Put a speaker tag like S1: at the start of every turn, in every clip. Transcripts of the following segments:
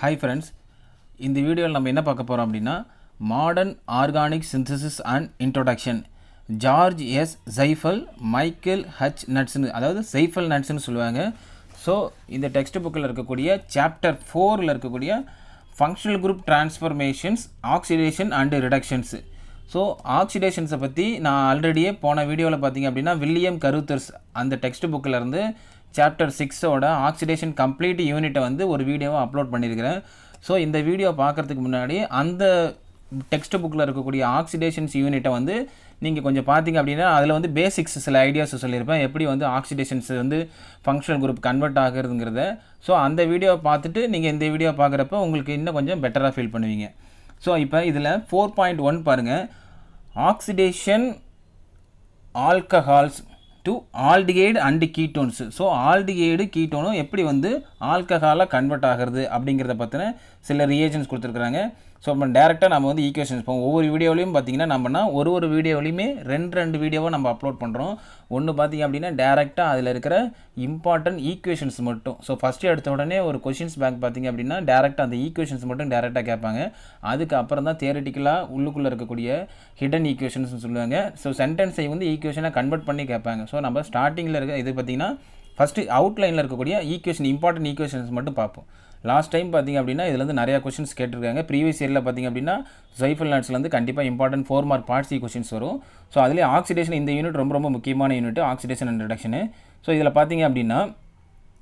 S1: Hi friends, இந்த வீடியோவில் நம்ம என்ன பார்க்க போகிறோம் அப்படின்னா modern organic synthesis and introduction George S Zweifel Michael H நட்ஸ்னு அதாவது ஜைஃபல் நட்ஸ்னு சொல்லுவாங்க. ஸோ இந்த டெக்ஸ்ட் புக்கில் இருக்கக்கூடிய சாப்டர் 4ல் இருக்கக்கூடிய functional group transformations oxidation and reductions. So ஆக்சிடேஷன்ஸை பற்றி நான் ஆல்ரெடியே போன வீடியோவில் பார்த்தீங்க அப்படின்னா வில்லியம் கருத்தர்ஸ் அந்த டெக்ஸ்ட் புக்கில் இருந்து சாப்டர் 6ஓட ஆக்சிடேஷன் கம்ப்ளீட் யூனிட்டை வந்து ஒரு வீடியோவை அப்லோட் பண்ணியிருக்கிறேன். ஸோ இந்த வீடியோ பார்க்குறதுக்கு முன்னாடி அந்த டெக்ஸ்ட் புக்கில் இருக்கக்கூடிய ஆக்சிடேஷன்ஸ் யூனிட்டை வந்து நீங்கள் கொஞ்சம் பார்த்தீங்க அப்படின்னா அதில் வந்து பேசிக்ஸ் சில ஐடியாஸ் சொல்லியிருப்பேன், எப்படி வந்து ஆக்சிடேஷன்ஸ் வந்து ஃபங்க்ஷனல் குரூப் கன்வெர்ட் ஆகுறதுங்கிறத. ஸோ அந்த வீடியோவை பார்த்துட்டு நீங்கள் இந்த வீடியோ பார்க்குறப்ப உங்களுக்கு இன்னும் கொஞ்சம் பெட்டராக ஃபீல் பண்ணுவீங்க. ஸோ இப்போ இதில் 4.1 பாருங்கள், oxidation alcohols to aldehyde and ketones. So aldehyde கீட்டோனும் எப்படி வந்து ஆல்கஹாலாக கன்வெர்ட் ஆகிறது அப்படிங்கிறத பற்றின சில ரியாக்ஷன்ஸ் கொடுத்துருக்குறாங்க. ஸோ நம்ம டேரெக்டாக நம்ம வந்து ஈக்குவேஷன்ஸ் போவோம். ஒவ்வொரு வீடியோலையும் பார்த்திங்கன்னா நம்மனா ஒரு வீடியோலையுமே ரெண்டு வீடியோவை நம்ம அப்லோட் பண்ணுறோம். ஒன்று பார்த்திங்க அப்படின்னா டேரெக்டாக அதில் இருக்கிற இம்பார்ட்டன்ட் ஈக்குவேஷன்ஸ் மட்டும். ஸோ ஃபஸ்ட்டு எடுத்த உடனே ஒரு கொஷின்ஸ் பேங்க் பார்த்திங்க அப்படின்னா டேரெக்டாக அந்த ஈக்குவேஷன்ஸ் மட்டும் டேரெக்டாக கேட்பாங்க. அதுக்கப்புறம் தான் தியரிட்டிக்கலாக உள்ளுக்குள்ளே இருக்கக்கூடிய ஹிடன் ஈக்குவேஷன்ஸ்னு சொல்லுவாங்க. ஸோ சென்டென்ஸை வந்து ஈக்குவேஷனை கன்வெர்ட் பண்ணி கேட்பாங்க. ஸோ நம்ம ஸ்டார்டிங்கில் இருக்க இது பார்த்திங்கன்னா ஃபஸ்ட்டு அவுட்லைனில் இருக்கக்கூடிய ஈக்குவேஷன் இம்பார்ட்டன்ட் ஈக்குவேஷன்ஸ் மட்டும் பார்ப்போம். லாஸ்ட் டைம் பார்த்திங்க அப்படின்னா இதில் வந்து நிறையா கொஷின்ஸ் கேட்டிருக்காங்க. ப்ரீவியஸ் இயரில் பார்த்திங்க அப்படின்னா ஜைஃபல் நட்ஸ்லேருந்து கண்டிப்பாக இம்பார்ட்டன்ட் 4 மார்க் பார்ட்ஸ் கொஷின்ஸ் வரும். ஸோ அதிலே ஆக்சிடேஷன் இந்த யூனிட் ரொம்ப முக்கியமான unit, oxidation and reduction. So இதில் பார்த்திங்க அப்படின்னா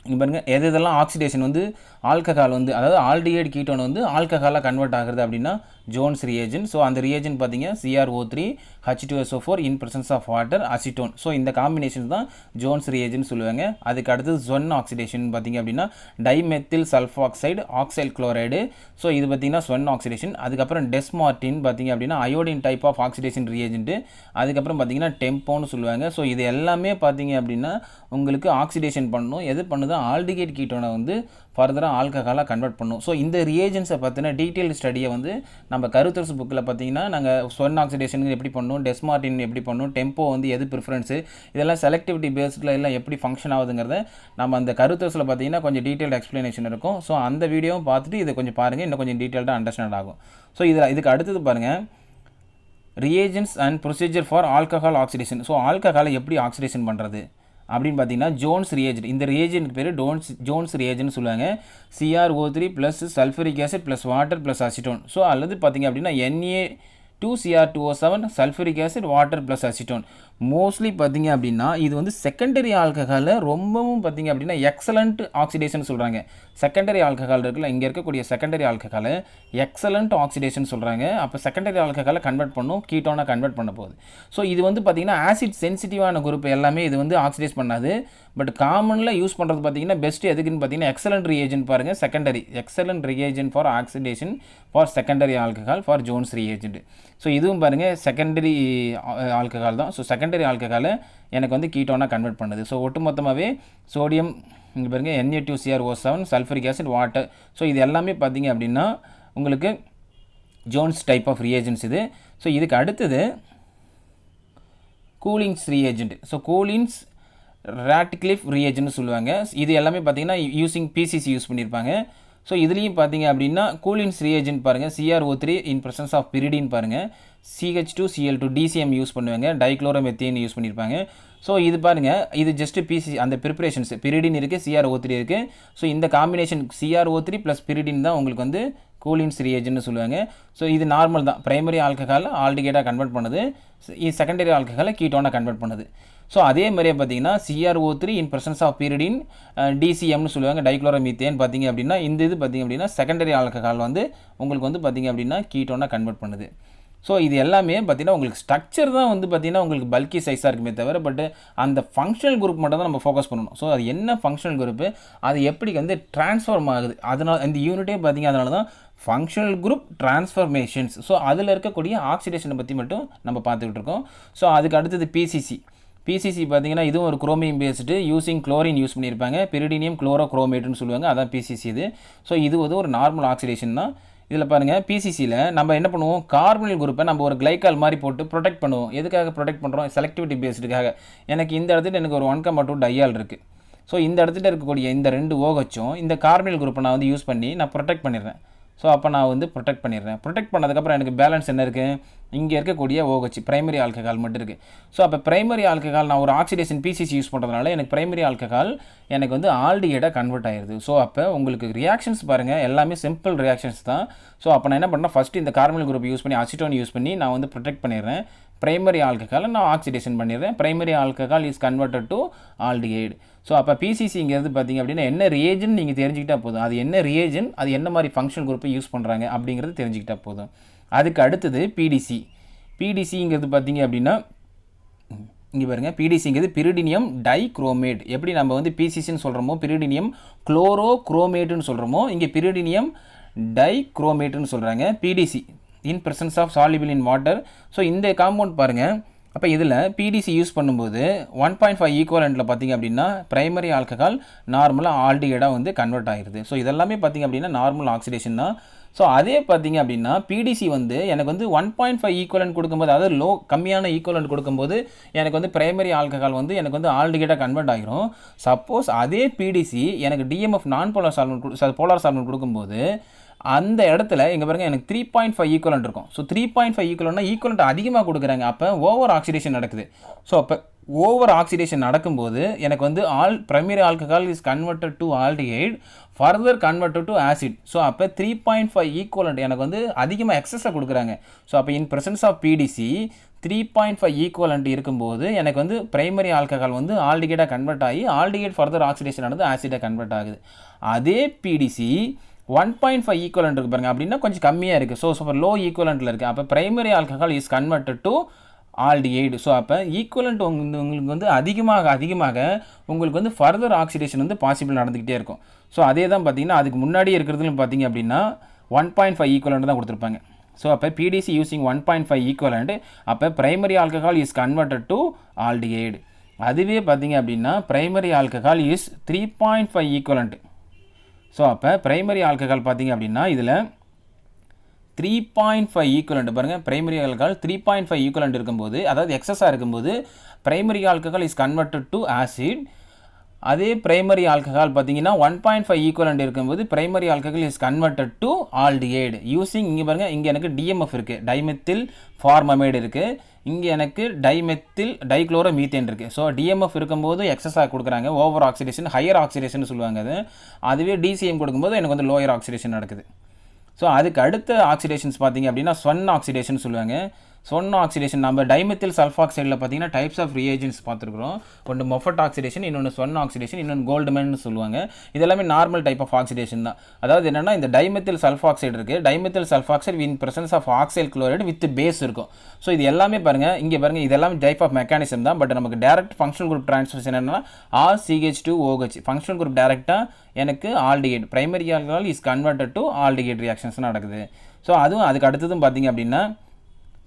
S1: இங்கே பாருங்கள், எதெல்லாம் ஆக்சிடேஷன் வந்து ஆல்கஹால் வந்து அதாவது ஆல்டிகைடு கீட்டோன் வந்து ஆல்கஹாலாக கன்வெர்ட் ஆகுறது அப்படின்னா ஜோன்ஸ் ரியேஜன். ஸோ அந்த ரியேஜன் பார்த்தீங்க CrO3 H2SO4 in presence of water acetone. So இந்த காம்பினேஷன் தான் ஜோன்ஸ் ரியேஜன் சொல்லுவாங்க. அதுக்கு அடுத்தது ஸ்வென் ஆக்சிடேஷன் பார்த்திங்க அப்படின்னா dimethyl sulfoxide oxalyl chloride. So இது பார்த்திங்கன்னா ஸ்வென் ஆக்சிடேஷன். அதுக்கப்புறம் டெஸ்மார்டின் பார்த்திங்க அப்படின்னா iodine type of oxidation reagent. அதுக்கப்புறம் பார்த்திங்கன்னா டெம்போன்னு சொல்லுவாங்க. ஸோ இது எல்லாமே பார்த்திங்க அப்படின்னா உங்களுக்கு ஆக்சிடேஷன் பண்ணணும். எது பண்ணுது, ஆல்டிகைடு கீட்டோனை வந்து ஃபர்தராக ஆல்கஹாலாக கன்வெர்ட் பண்ணும். ஸோ இந்த ரியேஜன்ஸை பற்றின டீட்டெயில் ஸ்டடியை வந்து நம்ம கருத்தர்ஸ் புக்கில் பார்த்திங்கன்னா நாங்கள் ஸ்வென் ஆக்சிடேஷன் எப்படி பண்ணணும், டெஸ்மார்டின் எப்படி பண்ணணும், டெம்போ வந்து எது ப்ரிஃபரன்ஸு, இதெல்லாம் செலக்டிவிட்டி பேஸ்டில் எல்லாம் எப்படி ஃபங்க்ஷன் ஆகுதுங்கிறத நம்ம அந்த கருத்தர்ஸில் பார்த்திங்கன்னா கொஞ்சம் டீட்டெயில்டு எக்ஸ்ப்ளனேஷன் இருக்கும். ஸோ அந்த வீடியோவும் பார்த்துட்டு இதை கொஞ்சம் பாருங்கள், இன்னும் கொஞ்சம் டீட்டெயில்டாக அண்டர்ஸ்டாண்ட் ஆகும். ஸோ இதுக்கு அடுத்தது பாருங்கள், reagents and procedure for alcohol oxidation. So ஆல்கஹாலை எப்படி ஆக்சிடேஷன் பண்ணுறது அப்படின்னு பார்த்தீங்கன்னா ஜோன்ஸ் ரியேஜன். இந்த ரியேஜனுக்கு பேர் ஜோன்ஸ் ரியேஜன் சொல்லுவாங்க. CrO3 plus sulphuric acid plus water plus acetone. So அல்லது பார்த்திங்க அப்படின்னா Na2Cr2O7 sulphuric acid water plus acetone. Mostly பார்த்திங்க அப்படின்னா இது வந்து செகண்டரி ஆல்கஹாலில் ரொம்பவும் பார்த்திங்க அப்படின்னா எக்ஸலண்ட் ஆக்சிடேஷன் சொல்கிறாங்க. செகண்டரி ஆல்கஹால் இருக்குல்ல, இங்கே இருக்கக்கூடிய செகண்டரி ஆல்கஹாலை எக்ஸலண்ட் ஆக்சிடேஷன் சொல்கிறாங்க. அப்போ செகண்டரி ஆல்கஹாலை கன்வெர்ட் பண்ணும், கீட்டோனை கன்வெர்ட் பண்ண போகுது. ஸோ இது வந்து பார்த்திங்கன்னா ஆசிட் சென்சிட்டிவான குரூப் எல்லாமே இது வந்து ஆக்சிடைஸ் பண்ணாது. பட் காமனில் யூஸ் பண்ணுறது பார்த்திங்கன்னா பெஸ்ட்டு எதுக்குன்னு பார்த்திங்கன்னா எக்ஸலண்ட் ரியேஜன் பாருங்கள், secondary excellent reagent for oxidation for secondary alcohol for Jones reagent. So இதுவும் பாருங்கள் செகண்டரி ஆல்கஹால் தான். ஸோ செகண்டரி ஆல்கஹாலை எனக்கு வந்து கீட்டோனாக கன்வெர்ட் பண்ணுது. ஸோ ஒட்டுமொத்தமாகவே சோடியம் இங்கே பாருங்கள் Na2Cr2O7 sulphuric acid water. So இது எல்லாமே பார்த்திங்க அப்படின்னா உங்களுக்கு ஜோன்ஸ் டைப் ஆஃப் ரியேஜன்ஸ் இது. ஸோ இதுக்கு அடுத்தது Collins reagent. So Collins Ratcliffe ரியேஜென்ட்னு சொல்லுவாங்க. இது எல்லாமே பார்த்திங்கன்னா யூஸிங் PCC யூஸ் பண்ணியிருப்பாங்க. ஸோ இதுலேயும் பார்த்திங்க அப்படின்னா கூலின்ஸ் ரியேஜென்ட் பாருங்கள், CrO3 in presence of pyridine பாருங்கள், CH2Cl2 DCM யூஸ் பண்ணுவாங்க, டைக்ளோரோமெத்தேன் யூஸ் பண்ணியிருப்பாங்க. ஸோ இது பாருங்கள், இது ஜஸ்ட்டு PCC அந்த ப்ரிப்பரேஷன்ஸ், பிரிடின் இருக்குது, CrO3 இருக்குது. ஸோ இந்த காம்பினேஷன் CrO3 ப்ளஸ் பிரிடின் தான் உங்களுக்கு வந்து கூலின்ஸ் ரியேஜென்ட்னு சொல்லுவாங்க. ஸோ இது நார்மல் தான், பிரைமரி ஆல்கஹாலை ஆல்டிகைடாக கன்வெர்ட் பண்ணுது, செகண்டரி ஆல்கஹாலை கீட்டோனை கன்வெர்ட் பண்ணுது. ஸோ அதே மாதிரியே பார்த்தீங்கன்னா CrO3 இன் பிரசன்ஸ் ஆஃப் பீரிடின் DCMனு சொல்லுவாங்க, டைக்ளோரோமீத்தேன் பார்த்திங்க அப்படின்னா இந்த இது பார்த்திங்க அப்படின்னா செகண்டரி ஆல்கஹால் வந்து உங்களுக்கு வந்து பார்த்திங்க அப்படின்னா கீட்டோனாக கன்வெர்ட் பண்ணுது. ஸோ இது எல்லாமே பார்த்திங்கன்னா உங்களுக்கு ஸ்ட்ரக்சர் தான் வந்து பார்த்திங்கன்னா உங்களுக்கு பல்கி சைஸாக இருக்குமே தவிர, பட் அந்த ஃபங்க்ஷனல் குரூப் மட்டும் தான் நம்ம ஃபோக்கஸ் பண்ணணும். ஸோ அது என்ன ஃபங்க்ஷனல் குரூப்பு, அது எப்படி வந்து ட்ரான்ஸ்ஃபார்ம் ஆகுது, அதனால் இந்த யூனிட்டே பார்த்திங்க அதனால தான் ஃபங்க்ஷனல் குரூப் டிரான்ஸ்ஃபர்மேஷன்ஸ். ஸோ அதில் இருக்கக்கூடிய ஆக்சிடேஷனை பற்றி மட்டும் நம்ம பார்த்துக்கிட்டு இருக்கோம். ஸோ அதுக்கு அடுத்தது PCC பார்த்திங்கன்னா இதுவும் ஒரு chromium based using chlorine use பண்ணியிருப்பாங்க, பிரிடினியம் குளோரோக்ரோமேட்டுன்னு சொல்லுவாங்க, அதான் PCC இது. ஸோ இது வந்து ஒரு நார்மல் ஆக்சிடேஷன் தான். இதில் பாருங்கள் PCCயில் நம்ம என்ன பண்ணுவோம், கார்பனில் குரூப்பை நம்ம ஒரு கிளைக்கால் மாதிரி போட்டு ப்ரொடெக்ட் பண்ணுவோம். எதுக்காக ப்ரொடெக்ட் பண்ணுறோம், செலக்டிவிட்டி பேஸ்டுக்காக. எனக்கு இந்த இடத்துல எனக்கு ஒரு 1,2 டையால் இருக்குது. ஸோ இந்த இடத்துல இருக்கக்கூடிய இந்த 2 OHம் இந்த கார்பனில் குரூப்பை நான் வந்து யூஸ் பண்ணி நான் ப்ரொடெக்ட் பண்ணிடுறேன். ஸோ அப்போ நான் வந்து ப்ரொடெக்ட் பண்ணிடுறேன். ப்ரொடெக்ட் பண்ணதுக்கப்புறம் எனக்கு பேலன்ஸ் என்ன இருக்குது, இங்கே இருக்கக்கூடிய OH பிரைமரி ஆல்கஹால் மட்டும் இருக்குது. ஸோ அப்போ பிரைமரி ஆல்கஹால் நான் ஒரு ஆக்சிடேஷன் PCC யூஸ் பண்ணுறதுனால எனக்கு பிரைமரி ஆல்கஹால் எனக்கு வந்து ஆல்டிஹைடாக கன்வெர்ட் ஆயிடுது. ஸோ அப்போ உங்களுக்கு ரியாக்ஷன்ஸ் பாருங்கள் எல்லாமே சிம்பிள் ரியாக்ஷன்ஸ் தான். ஸோ அப்போ நான் என்ன பண்ணேன், ஃபஸ்ட்டு இந்த கார்பனில் குரூப் யூஸ் பண்ணி அசிட்டோன் யூஸ் பண்ணி நான் வந்து ப்ரொடெக்ட் பண்ணிடுறேன். பிரைமரி ஆல்கஹாலை நான் ஆக்சிடேஷன் பண்ணிடுறேன். Primary alcohol is converted to aldehyde. So அப்போ பிசிசிங்கிறது பார்த்திங்க அப்படின்னா என்ன ரியேஜன் நீங்கள் தெரிஞ்சுக்கிட்டால் போதும். அது என்ன ரியேஜன், அது என்ன மாதிரி ஃபங்க்ஷனல் குரூப்பை யூஸ் பண்ணுறாங்க அப்படிங்கிறது தெரிஞ்சுக்கிட்டால் போதும். அதுக்கு அடுத்தது பிடிசி. பிடிசிங்கிறது பார்த்திங்க அப்படின்னா இங்கே பாருங்கள், பிடிசிங்கிறது பிரிடினியம் டைக்ரோமேட். எப்படி நம்ம வந்து பிசிசின்னு சொல்கிறோமோ பிரிடினியம் குளோரோக்ரோமேட்டுன்னு சொல்கிறோமோ இங்கே பிரிடினியம் டைக்ரோமேட்டுன்னு சொல்கிறாங்க. PDC in presence of soluble in water. So இந்த காம்பவுண்ட் பாருங்கள். அப்போ இதில் பிடிசி யூஸ் பண்ணும்போது 1.5 ஈக்குவலண்ட்டில் பார்த்திங்க அப்படின்னா பிரைமரி ஆல்கஹால் நார்மலாக ஆல்டிஹைடாக வந்து கன்வெர்ட் ஆகிடுது. ஸோ இதெல்லாமே பார்த்திங்க அப்படின்னா நார்மல் ஆக்சிடேஷன் தான். ஸோ அதே பார்த்திங்க அப்படின்னா பிடிசி வந்து எனக்கு வந்து 1.5 ஈக்குவலண்ட் கொடுக்கும்போது, அதாவது கம்மியான ஈக்குவலண்ட் கொடுக்கும்போது எனக்கு வந்து பிரைமரி ஆல்கஹால் வந்து எனக்கு வந்து ஆல்டிஹைடாக கன்வெர்ட் ஆகிரும். சப்போஸ் அதே பிடிசி எனக்கு டிஎம்எஃப் நான் போலார் சால்வெண்ட் கொடுக்கும்போது அந்த இடத்துல இங்கே பாருங்கள் எனக்கு 3.5 ஈக்குவலண்ட் இருக்கும். ஸோ 3.5 ஈக்குவலண்ட்னா ஈக்குவலண்ட் அதிகமாக கொடுக்குறாங்க. அப்போ ஓவர் ஆக்சிடேஷன் நடக்குது. ஸோ அப்போ ஓவர் ஆக்சிடேஷன் நடக்கும்போது எனக்கு வந்து primary alcohol is converted to aldehyde, further converted to acid. So அப்போ 3.5 ஈக்குவலண்ட் எனக்கு வந்து அதிகமாக எக்ஸஸாக கொடுக்குறாங்க. ஸோ அப்போ in presence of PDC 3.5 equivalent இருக்கும்போது எனக்கு வந்து பிரைமரி ஆல்கஹால் வந்து ஆல்டிஹைடாக கன்வெர்ட் ஆகி ஆல்டிஹைட் ஃபர்தர் ஆக்சிடேஷன் நடந்து ஆசிடாக கன்வெர்ட் ஆகுது. அதே பிடிசி 1.5 ஈக்குவலண்ட் இருக்குது பாருங்கள், அப்படின்னா கொஞ்சம் கம்மியாக இருக்குது. ஸோ லோ ஈக்குவலண்ட்டில் இருக்குது. அப்போ primary alcohol is converted to aldehyde. So அப்போ ஈக்குவலண்ட் உங்களுக்கு வந்து அதிகமாக உங்களுக்கு வந்து ஃபர்தர் ஆக்சிடேஷன் வந்து பாசிபிள் நடந்துக்கிட்டே இருக்கும். ஸோ அதே தான் பார்த்திங்கன்னா அதுக்கு முன்னாடி இருக்கிறதுலையும் பார்த்திங்க அப்படின்னா 1.5 ஈக்குவலண்ட் தான் கொடுத்துருப்பாங்க. ஸோ அப்போ பிடிசி யூஸிங் 1.5 ஈக்குவலண்ட், அப்போ primary alcohol is converted to aldehyde. அதுவே பார்த்திங்க அப்படின்னா primary alcohol is 3.5 equivalent. So அப்போ பிரைமரி ஆல்கஹால் பார்த்திங்க அப்படின்னா இதில் 3.5 ஈக்குவலண்ட் பாருங்கள். பிரைமரி ஆல்கஹால் 3.5 ஈக்குவலண்ட் இருக்கும்போது, அதாவது எக்ஸஸாக இருக்கும்போது primary alcohol is converted to acid. அதே பிரைமரி ஆல்கஹால் பார்த்தீங்கன்னா 1.5 ஈக்குவலண்ட் இருக்கும்போது primary alcohol is converted to aldehyde using, இங்கே பாருங்கள் இங்கே எனக்கு டிஎம்எஃப் இருக்குது, டைமெத்தில் ஃபார்மமைடு இருக்குது, இங்கே எனக்கு டைமெத்தில் டைக்ளோரோ மீத்தேன் இருக்குது. ஸோ டிஎம்எஃப் இருக்கும்போது எக்ஸஸாக கொடுக்குறாங்க, ஓவர் ஆக்சிடேஷன், ஹையர் ஆக்சிடேஷன் சொல்லுவாங்க அது. அதுவே டிசிஎம் கொடுக்கும்போது எனக்கு வந்து லோயர் ஆக்சிடேஷன் நடக்குது. ஸோ அதுக்கு அடுத்த ஆக்சிடேஷன்ஸ் பார்த்திங்க அப்படின்னா ஸ்வன் ஆக்சிடேஷன் சொல்லுவாங்க. ஸ்வன் ஆக்சிடேஷன் நம்ம டைமெத்தில் சல்ஃபாக்சைடில் பார்த்தீங்கன்னா டைப்ஸ் ஆஃப் ரியேஜன்ஸ் பார்த்துருக்குறோம். ஒன்று மொஃபட் ஆக்சிடேஷன், இன்னொன்று ஸ்வன் ஆக்சிடேஷன், இன்னொன்று கோல்டுமேன் சொல்லுவாங்க. இதெல்லாமே நார்மல் டைப் ஆஃப் ஆக்சிடேஷன் தான். அதாவது என்னென்னா இந்த டைமெத்தில் சல்ஃபாக்சைடு இருக்குது, dimethyl sulfoxide in presence of oxalyl chloride with base இருக்கும். ஸோ இது எல்லாமே பாருங்கள், இங்கே பாருங்கள், இது எல்லாமே டைப் ஆஃப் மெக்கானிசம் தான். பட் நமக்கு டேரக்ட் ஃபங்க்ஷனல் குரூப் ட்ரான்ஸ்ஃபர்ஸ் என்னென்னா RCH2OH ஃபங்க்ஷனல் குரூப் டேரெக்டாக எனக்கு aldehyde, primary alcohol is converted to aldehyde reactions நடக்குது. ஸோ அதுவும் அதுக்கு அடுத்ததும் பார்த்திங்க அப்படின்னா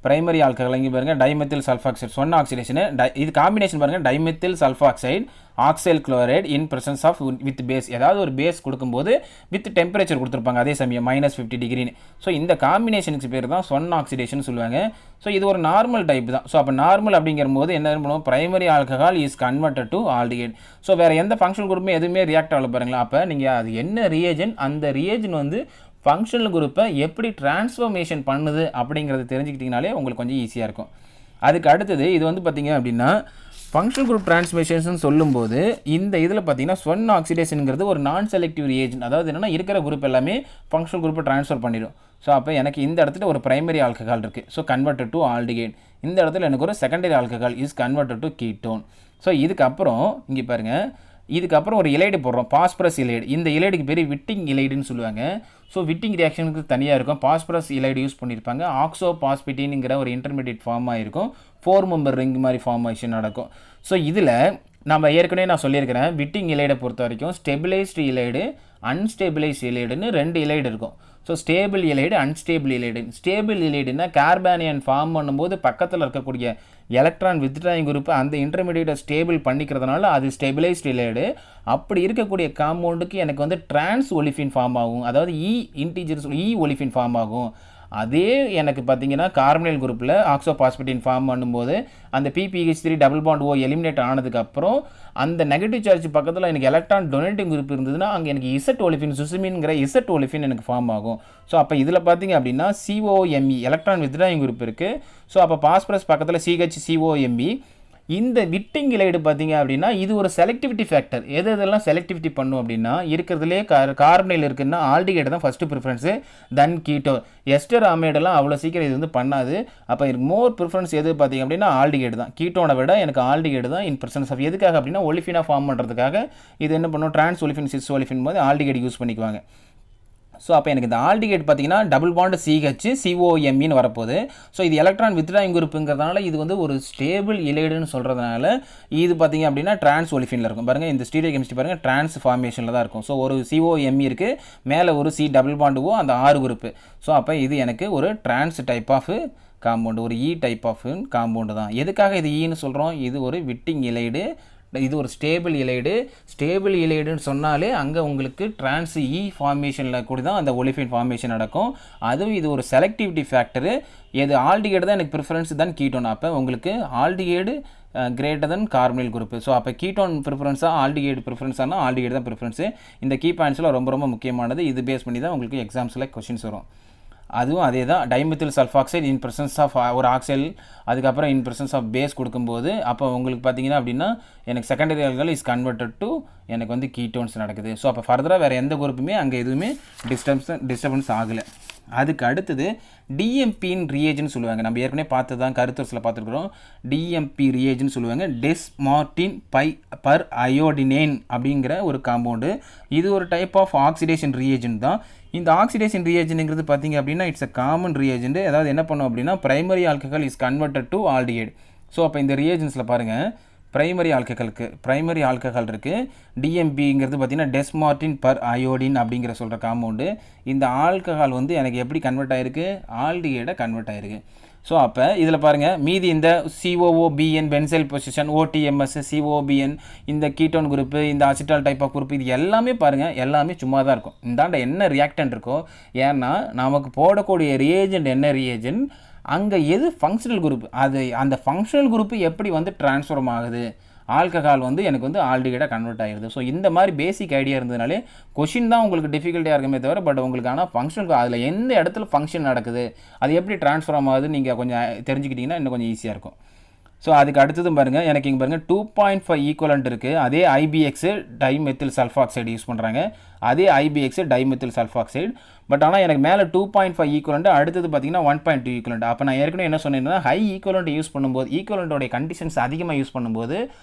S1: பிரைமரி ஆல்கஹால் இங்கே பாருங்கள் டைமெத்தில் சல்ஃபாக்சைடு ஸ்வன் ஆக்சிடேஷன், இது காம்பினேஷன் பாருங்கள் dimethyl sulfoxide oxalyl chloride in presence of with base, ஏதாவது ஒரு பேஸ் கொடுக்கும்போது வித் டெம்பரேச்சர் கொடுத்துருப்பாங்க அதே சமயம் -50 டிகிரின்னு. ஸோ இந்த காம்பினேஷனுக்கு பேர் தான் ஸ்வன் ஆக்சிடேஷன் சொல்லுவாங்க. ஸோ இது ஒரு நார்மல் டைப் தான். ஸோ அப்போ நார்மல் அப்படிங்கிற போது என்ன பண்ணுவோம், primary alcohol is converted to aldehyde. So வேறு எந்த ஃபங்க்ஷனல் குரூப்புமே எதுவுமே ரியாக்ட் ஆகல பாருங்களா. அப்போ நீங்கள் அது என்ன ரியேஜன், அந்த ரியேஜன் வந்து ஃபங்க்ஷனல் குரூப்பை எப்படி டிரான்ஸ்ஃபர்மேஷன் பண்ணுது அப்படிங்கிறது தெரிஞ்சுக்கிட்டிங்கனாலே உங்களுக்கு கொஞ்சம் ஈஸியாக இருக்கும். அதுக்கு அடுத்தது இது வந்து பார்த்திங்க அப்படின்னா ஃபங்க்ஷனல் குரூப் டிரான்ஸ்ஃபர்மேஷன் சொல்லும்போது இந்த இதில் பார்த்திங்கன்னா ஸ்வன் ஆக்சிடேஷனுங்கிறது ஒரு நான் செலக்டிவ் ரியேஜன். அதாவது என்னென்னா இருக்கிற குரூப் எல்லாமே ஃபங்க்ஷனல் குரூப்பை ட்ரான்ஸ்ஃபர் பண்ணிடும். ஸோ அப்போ எனக்கு இந்த இடத்துல ஒரு பிரைமரி ஆல்கஹால் இருக்குது, ஸோ கன்வெர்டட் டு ஆல்டிஹைட். இந்த இடத்துல எனக்கு ஒரு secondary alcohol is converted to ketone. So இதுக்கப்புறம் இங்கே பாருங்கள், இதுக்கப்புறம் ஒரு இலைடு போடுறோம், பாஸ்பரஸ் இலைடு. இந்த இலைடுக்கு பேர் விட்டிங் இலைடுன்னு சொல்லுவாங்க. ஸோ விட்டிங் ரியாக்ஷனுக்கு தனியாக இருக்கும், பாஸ்பரஸ் இலைடு யூஸ் பண்ணியிருப்பாங்க. ஆக்சோ பாஸ்பிட்டின்ங்கிற ஒரு இன்டர்மீடியட் ஃபார்ம் ஆகிருக்கும், 4 மெம்பர் ரிங் மாதிரி ஃபார்மேஷன் நடக்கும். ஸோ இதில் நம்ம ஏற்கனவே நான் சொல்லியிருக்கிறேன், விட்டிங் இலைடை பொறுத்த வரைக்கும் ஸ்டெபிளைஸ்டு இலைடு, அன்ஸ்டேபிளைஸ்டு இலைடுன்னு 2 இலைடு இருக்கும். So stable ylide, unstable ylide. Stable இலைடுனா கார்பானியன் ஃபார்ம் பண்ணும்போது பக்கத்தில் இருக்கக்கூடிய எலக்ட்ரான் வித்ட்ராயிங் குரூப் அந்த இன்டர்மீடியேட்டை ஸ்டேபிள் பண்ணிக்கிறதுனால அது ஸ்டெபிளைஸ்டு இலைடு. அப்படி இருக்கக்கூடிய காம்பவுண்டுக்கு எனக்கு வந்து டிரான்ஸ் ஒலிஃபின் ஃபார்ம் ஆகும், அதாவது இன்டிஜர்ஸ் ஒலிஃபின் ஃபார்ம் ஆகும். அதே எனக்கு பார்த்தீங்கன்னா கார்பனைல் குரூப்பில் ஆக்சோபாஸ்பேட்டின் ஃபார்ம் பண்ணும்போது அந்த PPH3 double bond O eliminate ஆனதுக்கப்புறம் அந்த நெகட்டிவ் சார்ஜ் பக்கத்தில் எனக்கு எலக்ட்ரான் டொனேட்டிங் குரூப் இருந்ததுன்னா அங்கே எனக்கு இசட் ஒலிஃபின் சுசுமின்ங்கிற இசட் ஒலிஃபின் எனக்கு ஃபார்ம் ஆகும். ஸோ அப்போ இதில் பார்த்தீங்க அப்படின்னா COMe எலக்ட்ரான் வித்ட்ராயிங் குரூப் இருக்குது. ஸோ அப்போ பாஸ்பரஸ் பக்கத்தில் CHCOMe. இந்த விட்டிங் இலைடு பார்த்தீங்க அப்படின்னா இது ஒரு செலக்டிவிட்டி ஃபேக்டர். எதெல்லாம் செலக்டிவிட்டி பண்ணும் அப்படின்னா இருக்கிறதுலே கார்பனைல் இருக்குன்னா ஆல்டிகைடு தான் ஃபஸ்ட்டு ப்ரிஃபரன்ஸு, தென் கீட்டோ. எஸ்டர் அமைடெல்லாம் அவ்வளோ சீக்கிரம் இது வந்து பண்ணாது. அப்போ எனக்கு மோர் ப்ரிஃபரன்ஸ் எது பார்த்தீங்க அப்படின்னா ஆல்டிகைடு தான். கீட்டோனை விட எனக்கு ஆல்டிகைடு தான் இன் பிரசன்ஸ் ஆஃப். எதுக்காக அப்படின்னா ஒலிஃபினா ஃபார்ம் பண்ணுறதுக்காக இது என்ன பண்ணும், டிரான்ஸ் ஒலிஃபின் சிஸ் ஒலிஃபின் போது ஆல்டிகைடு யூஸ் பண்ணிக்குவாங்க. ஸோ அப்போ எனக்கு இந்த ஆல்டிகைட் பார்த்தீங்கன்னா டபுள் பாண்டு CHCOMeன்னு வரப்போகுது. ஸோ இது எலக்ட்ரான் வித்ட்ராயிங் குரூப்புங்கிறதுனால இது வந்து ஒரு ஸ்டேபிள் இலைடுன்னு சொல்கிறதுனால இது பார்த்தீங்க அப்படின்னா டிரான்ஸ் ஒலிஃபினில் இருக்கும். பாருங்கள் இந்த ஸ்டீரியோ கெமிஸ்ட்ரி பாருங்கள் டிரான்ஸ் ஃபார்மேஷனில் தான் இருக்கும். ஸோ ஒரு COMe இருக்குது, மேலே ஒரு C டபுள் பாண்டு O, அந்த 6 குரூப்பு. ஸோ அப்போ இது எனக்கு ஒரு டிரான்ஸ் டைப் ஆஃப் காம்பவுண்டு, ஒரு டைப் ஆஃப் காம்பவுண்டு தான். எதுக்காக இது ஈன்னு சொல்கிறோம், இது ஒரு விட்டிங் இலைடு, இது ஒரு ஸ்டேபிள் இலைடு. ஸ்டேபிள் இலைடுன்னு சொன்னாலே அங்கே உங்களுக்கு டிரான்ஸ் ஃபார்மேஷனில் கூட தான் அந்த ஒலிஃபின் ஃபார்மேஷன் நடக்கும். அதுவும் இது ஒரு செலக்டிவிட்டி ஃபேக்டரு. எது ஆல்டிகைடு தான் எனக்கு ப்ரிஃபரன்ஸ் தான் கீட்டோன். அப்போ உங்களுக்கு aldehyde greater than carbonyl group. So அப்போ கீட்டோன் ப்ரிஃபரன்ஸாக ஆல்டிகைடு ப்ரிஃபரன்ஸானா ஆல்டிகைடு தான் ப்ரிஃபரன்ஸு. இந்த கீ பாயிண்ட்ஸில் ரொம்ப ரொம்ப முக்கியமானது. இது பேஸ் பண்ணி தான் உங்களுக்கு எக்ஸாம்ஸில் கொஷின்ஸ் வரும். அதுவும் அதே தான், dimethyl sulfoxide in presence of ஒரு ஆக்சைல், அதுக்கப்புறம் இன் பிரசன்ஸ் ஆஃப் பேஸ் கொடுக்கும்போது அப்போ உங்களுக்கு பார்த்தீங்கன்னா அப்படின்னா எனக்கு secondary alcohol is converted to எனக்கு வந்து கீட்டோன்ஸ் நடக்குது. ஸோ அப்போ ஃபர்தராக வேறு எந்த குரூப்புமே அங்கே எதுவுமே டிஸ்டர்பன்ஸ் ஆகலை. அதுக்கு அடுத்தது டிஎம்பின் ரியேஜன் சொல்லுவாங்க. நம்ம ஏற்கனவே பார்த்து தான் கருத்தரசில் பார்த்துருக்குறோம். டிஎம்பி ரியேஜன் சொல்லுவாங்க, டெஸ்மார்டின் பர் அயோடினேன் அப்படிங்கிற ஒரு காம்பவுண்டு. இது ஒரு டைப் ஆஃப் ஆக்சிடேஷன் ரியேஜன் தான். இந்த ஆக்சிடேஷன் ரியேஜனுங்கிறது பார்த்தீங்க அப்படின்னா இட்ஸ் அ காமன் ரியேஜென்ட். அதாவது என்ன பண்ணும் அப்படின்னா primary alcohol is converted to aldehyde. So அப்போ இந்த ரியேஜன்ஸில் பாருங்கள் பிரைமரி ஆல்கஹால் இருக்குது. டிஎம்பிங்கிறது பார்த்தீங்கன்னா டெஸ்மார்டின் பர் அயோடின் அப்படிங்கிற சொல்கிற காம்பவுண்டு. இந்த ஆல்கஹால் வந்து எனக்கு எப்படி கன்வெர்ட் ஆகிருக்கு, ஆல்டிகைடை கன்வெர்ட் ஆகிருக்கு. ஸோ அப்போ இதில் பாருங்கள் மீதி இந்த COOBN benzyl position, OTMS, COBN, இந்த கீட்டோன் குரூப்பு, இந்த அசிட்டால் டைப் ஆஃப் குரூப், இது எல்லாமே பாருங்கள் எல்லாமே சும்மா தான் இருக்கும். இந்தாண்ட என்ன ரியாக்டன்ட் இருக்கோ, ஏன்னா நமக்கு போடக்கூடிய ரியேஜென்ட் என்ன ரியேஜென்ட், அங்கே எது ஃபங்க்ஷனல் குரூப், அது அந்த ஃபங்க்ஷனல் குரூப்பு எப்படி வந்து ட்ரான்ஸ்ஃபார்ம் ஆகுது, ஆல்கஹால் வந்து எனக்கு வந்து ஆல்டிகைடாக கன்வெர்ட் ஆகிடுது. ஸோ இந்த மாதிரி பேசிக் ஐடியா இருந்ததுனாலே கொஷின் தான் உங்களுக்கு டிஃபிகல்ட்டியாக இருக்குமே தவிர, பட் உங்களுக்கு ஆனால் ஃபங்க்ஷன் அதில் எந்த இடத்துல ஃபங்க்ஷன் நடக்குது, அது எப்படி ட்ரான்ஸ்ஃபார்ம் ஆகுது நீங்கள் கொஞ்சம் தெரிஞ்சுக்கிட்டிங்கன்னா இன்னும் கொஞ்சம் ஈஸியாக இருக்கும். ஸோ அதுக்கு அடுத்ததும் பாருங்கள் எனக்கு இங்கே பாருங்கள் 2.5 ஈக்குவலண்ட் இருக்குது. அதே IBX டைமெத்தில் சல்ஃபாக்சைடு யூஸ் பண்ணுறாங்க. அதே IBX டைமெத்தில் சல்ஃபாக்சைடு. பட் ஆனால் எனக்கு மேலே 2.5 ஈக்குவலண்ட், அடுத்தது பார்த்தீங்கன்னா 1.2 ஈக்குவலண்ட். அப்போ நான் ஏற்கனவே என்ன சொன்னேன்னா ஹை ஈக்குவலண்ட் யூஸ் பண்ணும்போது, ஈக்குவலண்டோடைய கண்டிஷன்ஸ் அதிகமாக யூஸ் பண்ணும்போது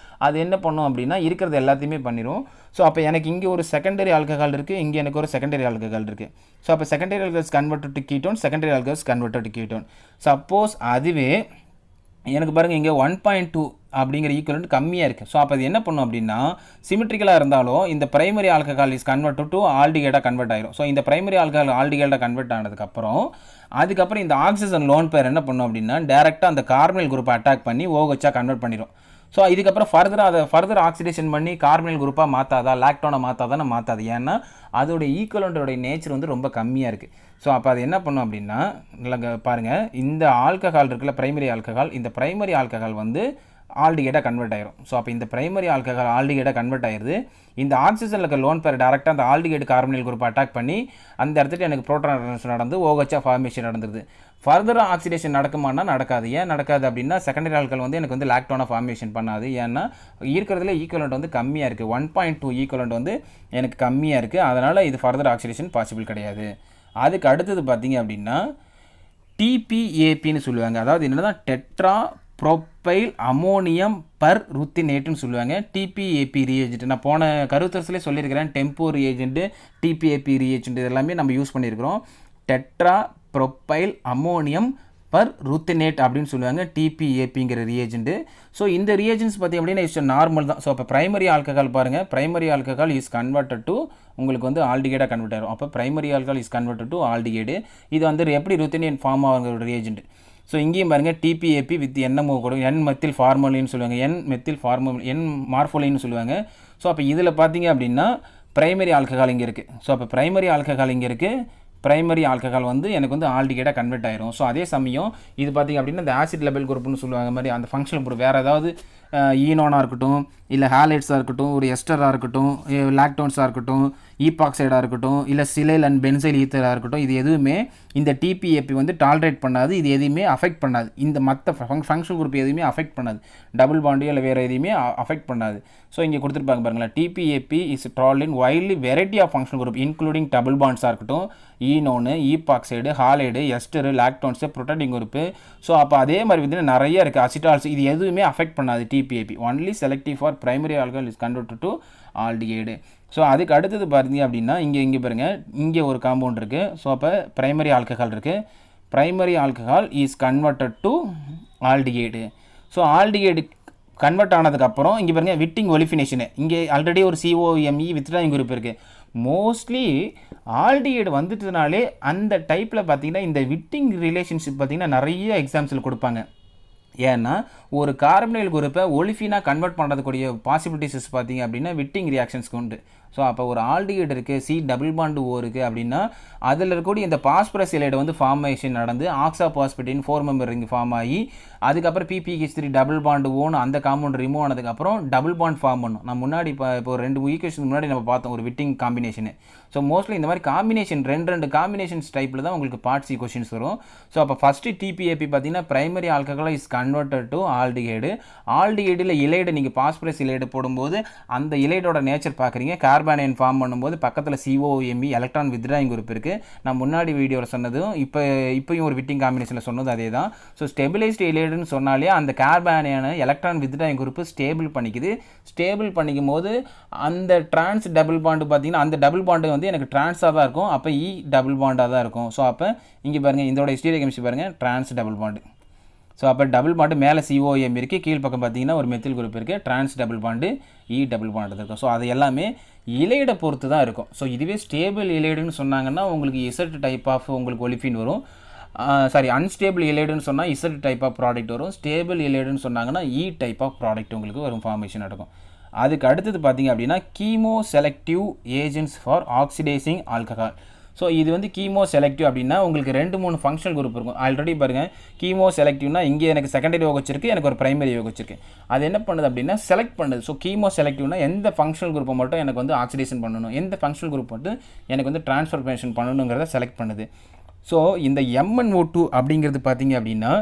S1: அது என்ன பண்ணும் அப்படின்னா இருக்கிறது எல்லாத்தையுமே பண்ணிடும். ஸோ அப்போ எனக்கு இங்கே ஒரு செகண்டரி ஆல்கஹால் இருக்குது, இங்கே எனக்கு ஒரு செகண்டரி ஆல்கஹால் இருக்குது. ஸோ அப்போ secondary alcohols converted to ketone, secondary alcohols converted to ketone. Suppose அதுவே எனக்கு பாருங்கள் இங்கே 1.2 அப்படிங்கிற ஈக்குவலண்ட் கம்மியாக இருக்குது. ஸோ அப்போ அது என்ன பண்ணும் அப்படின்னா சிமெட்ரிக்கலாக இருந்தாலும் இந்த primary alcohol is convert to ஆல்டிகைடாக கன்வெர்ட் ஆகிடும். ஸோ இந்த பிரைமரி ஆல்கஹால் ஆல்டிகைடாக கன்வெர்ட் அதுக்கப்புறம் இந்த ஆக்சிஜன் லோன் பேர் என்ன பண்ணும் அப்படின்னா டேரெக்டாக அந்த கார்பனைல் குரூப்பை அட்டாக் பண்ணி OHஆ கன்வெர்ட் பண்ணிடும். ஸோ இதுக்கப்புறம் ஃபர்தர் ஆக்சிடேஷன் பண்ணி கார்பனைல் குரூப்பாக மாற்றாதா, லாக்டோனை மாற்றாதானே மாற்றாது. ஏன்னா அதோடைய ஈக்குவலண்டோடைய நேச்சர் வந்து ரொம்ப கம்மியாக இருக்குது. ஸோ அப்போ அது என்ன பண்ணும் அப்படின்னா இல்லை பாருங்கள் இந்த ஆல்கஹால் இருக்குல்ல பிரைமரி ஆல்கஹால், இந்த பிரைமரி ஆல்கஹால் வந்து ஆல்டிகைடாக கன்வெர்ட் ஆகிரும். ஸோ அப்போ இந்த பிரைமரி ஆல்கஹால் ஆல்டிகைடாக கன்வெர்ட் ஆகிடுது. இந்த ஆக்சிஜனில் இருக்க லோன் பேர் டேரெக்டாக அந்த ஆல்டிகைடு கார்பனைல் குரூப் அட்டாக் பண்ணி அந்த இடத்துல எனக்கு புரோட்டான் நடந்து OHஆ ஃபார்மேஷன் நடந்துருது. ஃபர்தராக ஆக்சிடேஷன் நடக்குமானா நடக்காது. ஏன் நடக்காது அப்படின்னா செகண்டரி ஆல்கஹால் வந்து எனக்கு வந்து லாக்டோனை ஃபார்மேஷன் பண்ணாது. ஏன்னா இருக்கிறதுல ஈக்குவலண்ட் வந்து கம்மியாக இருக்குது, 1.2 ஈக்குவலண்ட் வந்து எனக்கு கம்மியாக இருக்குது. அதனால் இது ஃபர்தர் ஆக்சிடேஷன் பாசிபிள் கிடையாது. அதுக்கு அடுத்தது பார்த்தீங்க அப்படின்னா TPAPன்னு சொல்லுவாங்க. அதாவது என்னென்னா டெட்ரா ப்ரோப்பைல் அமோனியம் பர் ருத்தினேட்டுன்னு சொல்லுவாங்க. TPAP ரியேஜென்ட் நான் போன கருத்தரசிலே சொல்லியிருக்கிறேன். டெம்போ ரியேஜென்ட்டு, TPAP ரியேஜென்ட் இதெல்லாமே நம்ம யூஸ் பண்ணியிருக்கிறோம். டெட்ரா ப்ரோப்பைல் அமோனியம் பர் ருத்தினேட் அப்படின்னு சொல்லுவாங்க TPAPங்கிற ரியேஜென்ட்டு. ஸோ இந்த ரியேஜென்ட்ஸ் பார்த்திங்க அப்படின்னா இட்ஸ் நார்மல் தான். ஸோ அப்போ பிரைமரி ஆல்கஹால் பாருங்கள், primary alcohol is converted to உங்களுக்கு வந்து ஆல்டிகைடாக கன்வெர்ட் ஆகும். அப்போ primary alcohol is converted to aldehyde. இது வந்து எப்படி ருத்தினேட் ஃபார்ம் ஆகுங்கிற ஒரு ரியேஜென்ட். ஸோ இங்கேயும் பாருங்கள் TPAP வித் NMO கூட N-மெத்தில் ஃபார்மலின்னு சொல்லுவாங்க, N மார்ஃபோலின்னு சொல்லுவாங்க. ஸோ அப்போ இதில் பார்த்தீங்க அப்படின்னா பிரைமரி ஆல்கஹால் இங்கே இருக்குது. ஸோ அப்போ பிரைமரி ஆல்கஹால் இங்கே இருக்குது, பிரைமரி ஆல்கஹால் வந்து எனக்கு வந்து ஆல்டிகேடாக கன்வெர்ட் ஆயிரும். ஸோ அதே சமயம் இது பார்த்திங்க அப்படின்னா இந்த ஆசிட் லெபல் குரூப்னு சொல்லுவாங்க மாதிரி அந்த ஃபங்க்ஷனல் குரூப் வேறு ஏதாவது ஈனோனாக இருக்கட்டும், இல்லை ஹாலைட்ஸாக இருக்கட்டும், ஒரு எஸ்டராக இருக்கட்டும், லாக்டோன்ஸாக இருக்கட்டும், ஈபாக்சைடாக இருக்கட்டும், இல்லை சிலைல் அண்ட் பென்சைல் ஈத்தராக இருக்கட்டும், இது எதுவுமே இந்த டிபிஏபி வந்து டாலரேட் பண்ணாது. இது எதுவுமே அஃபெக்ட் பண்ணாது. இந்த மற்ற ஃபங்க்ஷனல் குரூப் எதுவுமே அஃபெக்ட் பண்ணாது. டபுள் பாண்டியோ இல்லை வேறு எதுவுமே அஃபெக்ட் பண்ணாது. ஸோ இங்கே கொடுத்துருப்பாங்க பாருங்களேன், TPAP is told in widely variety of functional group including double பாண்ட்ஸாக இருக்கட்டும், enone, epoxide, halide, ester, lactones, protecting group. So அப்போ அதே மாதிரி வந்து நிறைய இருக்குது. அசிட்டால்ஸ் இது எதுவுமே அஃபெக்ட் பண்ணாது TPAP. Only selective for primary alcohol is converted to aldehyde. So அதுக்கு அடுத்தது பார்த்தீங்க அப்படின்னா இங்கே பாருங்கள், இங்கே ஒரு காம்பவுண்ட் இருக்குது. ஸோ அப்போ பிரைமரி ஆல்கஹால் இருக்குது. Primary alcohol is converted to aldehyde. So aldehyde convert ஆனதுக்கப்புறம் இங்கே பாருங்கள் விட்டிங் ஒலிஃபினேஷனு. இங்கே ஆல்ரெடி ஒரு COMe வித்ட்ராயிங் குரூப் இருக்குது. மோஸ்ட்லி ஆல்டிகேடு வந்துட்டதுனாலே அந்த டைப்பில் பார்த்தீங்கன்னா இந்த விட்டிங் ரிலேஷன்ஷிப் பார்த்தீங்கன்னா நிறைய எக்ஸாம்ஸில் கொடுப்பாங்க. ஏன்னா ஒரு கார்பனைல் குரூப்பை ஒலிஃபினாக கன்வெர்ட் பண்ணுறதுக்கூடிய பாசிபிலிட்டிஸ் பார்த்தீங்க அப்படின்னா விட்டிங் ரியாக்ஷன்ஸ்க்கு உண்டு. ஸோ அப்போ ஒரு ஆல்டிகேட் இருக்குது, C டபுள் பாண்டு O இருக்குது அப்படின்னா அதில் இருக்கக்கூடிய இந்த பாஸ்பரஸ் இலைடு வந்து ஃபார்மேஷன் நடந்து ஆக்ஸா பாஸ்பேட்டின் 4 மெம்பர் ரிங் ஃபார்ம் ஆகி அதுக்கப்புறம் PPH3 டபுள் பாண்டு ஓன்னு அந்த காம்பவுண்ட் ரிமூவ் ஆனதுக்கப்புறம் டபுள் பாண்ட் ஃபார்ம் பண்ணும். நான் முன்னாடி இப்போ ஒரு 2 ஈக்குவேஷன் முன்னாடி நம்ம பார்த்தோம் ஒரு விட்டிங் காம்பினேஷனு. ஸோ மோஸ்ட்லி இந்த மாதிரி காம்பினேஷன் ரெண்டு காம்பினேஷன்ஸ் டைப்பில் தான் உங்களுக்கு பார்ட் C கொஷின்ஸ் வரும். ஸோ அப்போ ஃபஸ்ட்டு TPAP பார்த்தீங்கன்னா primary alcohol is converted to aldehyde. ஆல்டிகேடில் இலைடு நீங்கள் பாஸ்பரஸ் இலைடு போடும்போது அந்த இலைடோட நேச்சர் பார்க்குறீங்க. கார்பானைன் ஃபார்ம் பண்ணும்போது பக்கத்தில் COMe எலக்ட்ரான் வித்ட்ராயிங் குரூப் இருக்குது. நான் முன்னாடி வீடியோவில் சொன்னதும் இப்போயும் ஒரு விட்டிங் காம்பினேஷனில் சொன்னது அதே தான். ஸோ ஸ்டெபிலைஸ்டு இலைடுன்னு சொன்னாலே அந்த கார்பானையான எலக்ட்ரான் வித்ட்ராயிங் குரூப் ஸ்டேபிள் பண்ணிக்குது. ஸ்டேபிள் பண்ணிக்கும் போது அந்த டிரான்ஸ் டபுள் பாண்டு பார்த்தீங்கன்னா அந்த டபுள் பாண்டு வந்து எனக்கு டிரான்ஸாக தான் இருக்கும். அப்போ E டபுள் பாண்டாக தான் இருக்கும். ஸோ அப்போ இங்கே பாருங்கள் இதோட ஸ்டீரியோ கெமிஸ்ட்ரி பாருங்கள், டிரான்ஸ் டபுள் பாண்டு. ஸோ அப்போ டபுள் பாண்டு மேலே COM இருக்குது, கீழ் பக்கம் பார்த்தீங்கன்னா ஒரு மெத்தில் குரூப் இருக்குது, trans double bond E double bond இருக்கும். ஸோ அது எல்லாமே இலைடை பொறுத்து தான் இருக்கும். ஸோ இதுவே ஸ்டேபிள் இலைடுன்னு சொன்னாங்கன்னா உங்களுக்கு Z டைப் ஆஃப் உங்களுக்கு ஒலிஃபின் வரும். அன்ஸ்டேபிள் இலைடுன்னு சொன்னால் Z டைப் ஆஃப் ப்ராடக்ட் வரும். ஸ்டேபிள் இலைடுன்னு சொன்னாங்கன்னா E டைப் ஆஃப் ப்ராடக்ட் உங்களுக்கு வரும், ஃபார்மேஷன் நடக்கும். அதுக்கு அடுத்தது பார்த்தீங்க அப்படின்னா chemoselective agents for oxidising alcohol. So இது வந்து கீமோ செலக்டிவ் அப்படின்னா உங்களுக்கு 2-3 ஃபங்க்ஷனல் குரூப் இருக்கும். ஆல்ரெடி பாருங்கள், கீமோ செலக்டிவ்னா இங்கே எனக்கு செகண்டரி யோக வச்சிருக்கு, எனக்கு ஒரு பிரைமரி யோக வச்சிருக்கு. அது என்ன பண்ணுது அப்படின்னா செலக்ட் பண்ணுது. ஸோ கீமோ செலக்டிவ்னா எந்த ஃபங்க்ஷனல் குரூப்பை மட்டும் எனக்கு வந்து ஆக்சிடேஷன் பண்ணணும், எந்த ஃபங்க்ஷனல் குரூப் மட்டும் எனக்கு வந்து ட்ரான்ஸ்ஃபர்மேஷன் பண்ணணுங்கிறத செலக்ட் பண்ணுது. ஸோ இந்த MnO2 அப்படிங்கிறது பார்த்தீங்க அப்படின்னா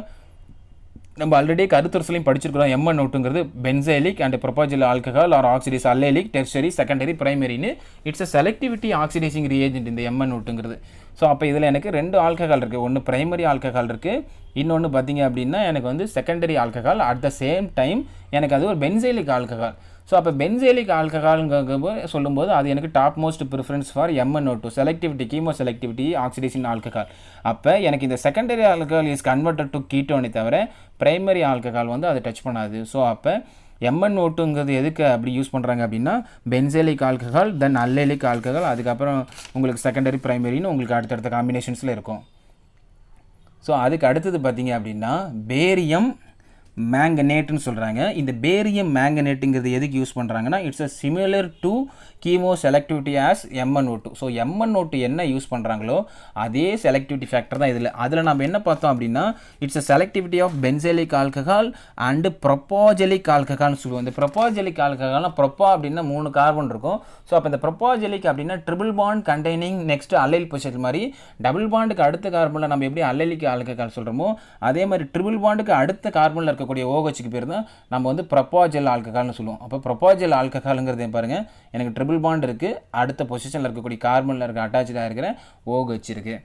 S1: நம்ம ஆல்ரெடி கருத்துரசலையும் படிச்சிருக்கிறோம். MnO2ங்கிறது benzylic and propargyl alcohol are oxidise allylic tertiary secondary பிரைமரின்னு it's a selectivity oxidising reagent இந்த MnO2ங்கிறது. ஸோ அப்போ இதில் எனக்கு 2 ஆல்கஹால் இருக்குது. ஒன்று பிரைமரி ஆல்கஹால் இருக்குது, இன்னொன்று பார்த்தீங்க அப்படின்னா எனக்கு வந்து secondary alcohol. At the same time எனக்கு அது ஒரு பென்சைலிக் ஆல்கஹால். ஸோ அப்போ பென்சைலிக் ஆல்கஹால்ங்க சொல்லும்போது அது எனக்கு top most preference for MnO2 selectivity chemo selectivity oxidation alcohol. அப்போ எனக்கு இந்த secondary alcohol is converted to கீட்டோனை தவிர பிரைமரி ஆல்கஹால் வந்து அதை டச் பண்ணாது. ஸோ அப்போ MnO2ங்கிறது எதுக்கு அப்படி யூஸ் பண்ணுறாங்க அப்படின்னா பென்சைலிக் ஆல்கஹால், தென் அல்லைலிக் ஆல்கஹால், அதுக்கப்புறம் உங்களுக்கு செகண்டரி பிரைமரின்னு உங்களுக்கு அடுத்தடுத்த காம்பினேஷன்ஸில் இருக்கும். ஸோ அதுக்கு அடுத்தது பார்த்தீங்க அப்படின்னா பேரியம் மேங்கனேட்னு சொல்கிறாங்க. இந்த பேரியம் மேங்கனேட்டுங்கிறது எதுக்கு யூஸ் பண்ணுறாங்கன்னா it's a similar to chemoselectivity as MnO2. So MnO2 என்ன யூஸ் பண்ணுறாங்களோ அதே செலக்டிவிட்டி ஃபேக்டர் தான் இதில். அதில் நம்ம என்ன பார்த்தோம் அப்படின்னா it's a selectivity of benzylic alcohol and propargylic ஆல்கஹால்னு சொல்லுவோம். இந்த ப்ரொப்போஜெலிக் ஆல்கஹால்னா ப்ரொப்பா அப்படின்னா 3 கார்பன் இருக்கும். ஸோ அப்போ இந்த ப்ரொப்போஜெலிக் அப்படின்னா triple bond containing next allyl position மாதிரி டபுள் பாண்டுக்கு அடுத்த கார்பனில் நம்ம எப்படி அல்லைலிக் ஆல்கஹால் சொல்கிறோமோ அதே மாதிரி ட்ரிபிள் பாண்டுக்கு அடுத்த கார்பனில் இருக்கக்கூடிய OHக்கு பேர் தான் நம்ம வந்து ப்ரொப்போஜெல் ஆல்கஹால்னு சொல்லுவோம். அப்போ ப்ரொப்போஜெல் ஆல்கஹாலுங்கிறது பாருங்கள், எனக்கு ட்ரிபிள் பாண்ட் இருக்குது, அடுத்த பொசிஷனில் இருக்கக்கூடிய கார்பனில் இருக்க அட்டாச்சாக இருக்கிற OH இருக்குது.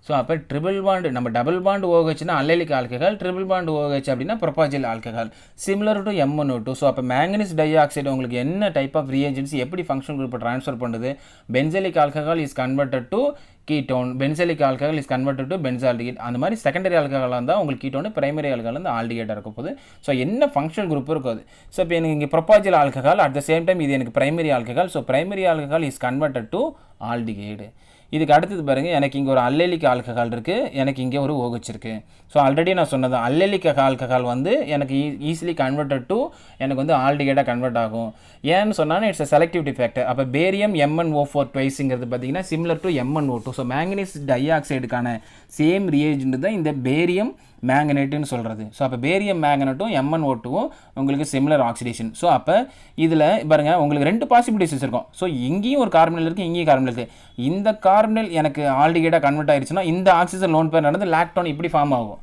S1: ஸோ அப்போ ட்ரிபிள் பாண்டு நம்ம டபுள் பாண்டு OHனா allylic alcohol, triple bond OH அப்படின்னா propargyl alcohol similar to MnO2. So அப்போ மேங்கனீஸ் டை ஆக்சைடு உங்களுக்கு என்ன டைப் ஆஃப் ரியேஜென்ட்ஸ் எப்படி ஃபங்க்ஷனல் குரூப்பை ட்ரான்ஸ்ஃபர் பண்ணுது? Benzylic alcohol is converted to ketone, benzylic alcohol is converted to benzaldehyde. அந்த மாதிரி secondary ஆல்கஹாலாக இருந்தால் உங்களுக்கு கீட்டோன், பிரைமரி ஆல்கஹால் வந்து ஆல்டிகேட்டாக இருக்க போகுது. ஸோ என்ன ஃபங்க்ஷனல் குரூப் இருக்காது. ஸோ இப்போ எனக்கு இங்கே propargyl alcohol at the same time இது எனக்கு primary alcohol. So primary alcohol is converted to aldehyde. இதுக்கு அடுத்தது பாருங்கள், எனக்கு இங்கே ஒரு அல்லேலிக் ஆல்கஹால் இருக்குது, எனக்கு இங்கே ஒரு OH இருக்குது. ஸோ ஆல்ரெடி நான் சொன்னது அல்லேலிக் ஆல்கஹால் வந்து எனக்கு ஈஸிலி கன்வெர்டட் டு எனக்கு வந்து ஆல்டிகேடாக கன்வெர்ட் ஆகும். ஏன்னு சொன்னால் இட்ஸ் அ செலக்டிவிட்டி ஃபேக்டர். அப்போ பேரியம் MnO4 ட்வைஸுங்கிறது பார்த்தீங்கன்னா similar to MnO2. So manganese டை ஆக்சைடுக்கான சேம் ரியேஜென்ட் தான் இந்த பேரியம் மேங்கனேட்டுன்னு சொல்கிறது. ஸோ அப்போ பேரியம் மேங்கனேட்டும் MnO2வும் உங்களுக்கு சிமிலர் ஆக்சிடேஷன். ஸோ அப்போ இதில் பாருங்கள், உங்களுக்கு 2 பாசிபிலிட்டிஸ் இருக்கும். ஸோ இங்கேயும் ஒரு கார்பனில் இருக்குது, இங்கேயும் கார்பனில் இருக்குது. இந்த கார்பனில் எனக்கு ஆல்டிகேடாக கன்வெர்ட் ஆயிடுச்சுன்னா இந்த ஆக்சிஜன் லோன் பேர் நடந்து லாக்டோன் இப்படி ஃபார்ம் ஆகும்.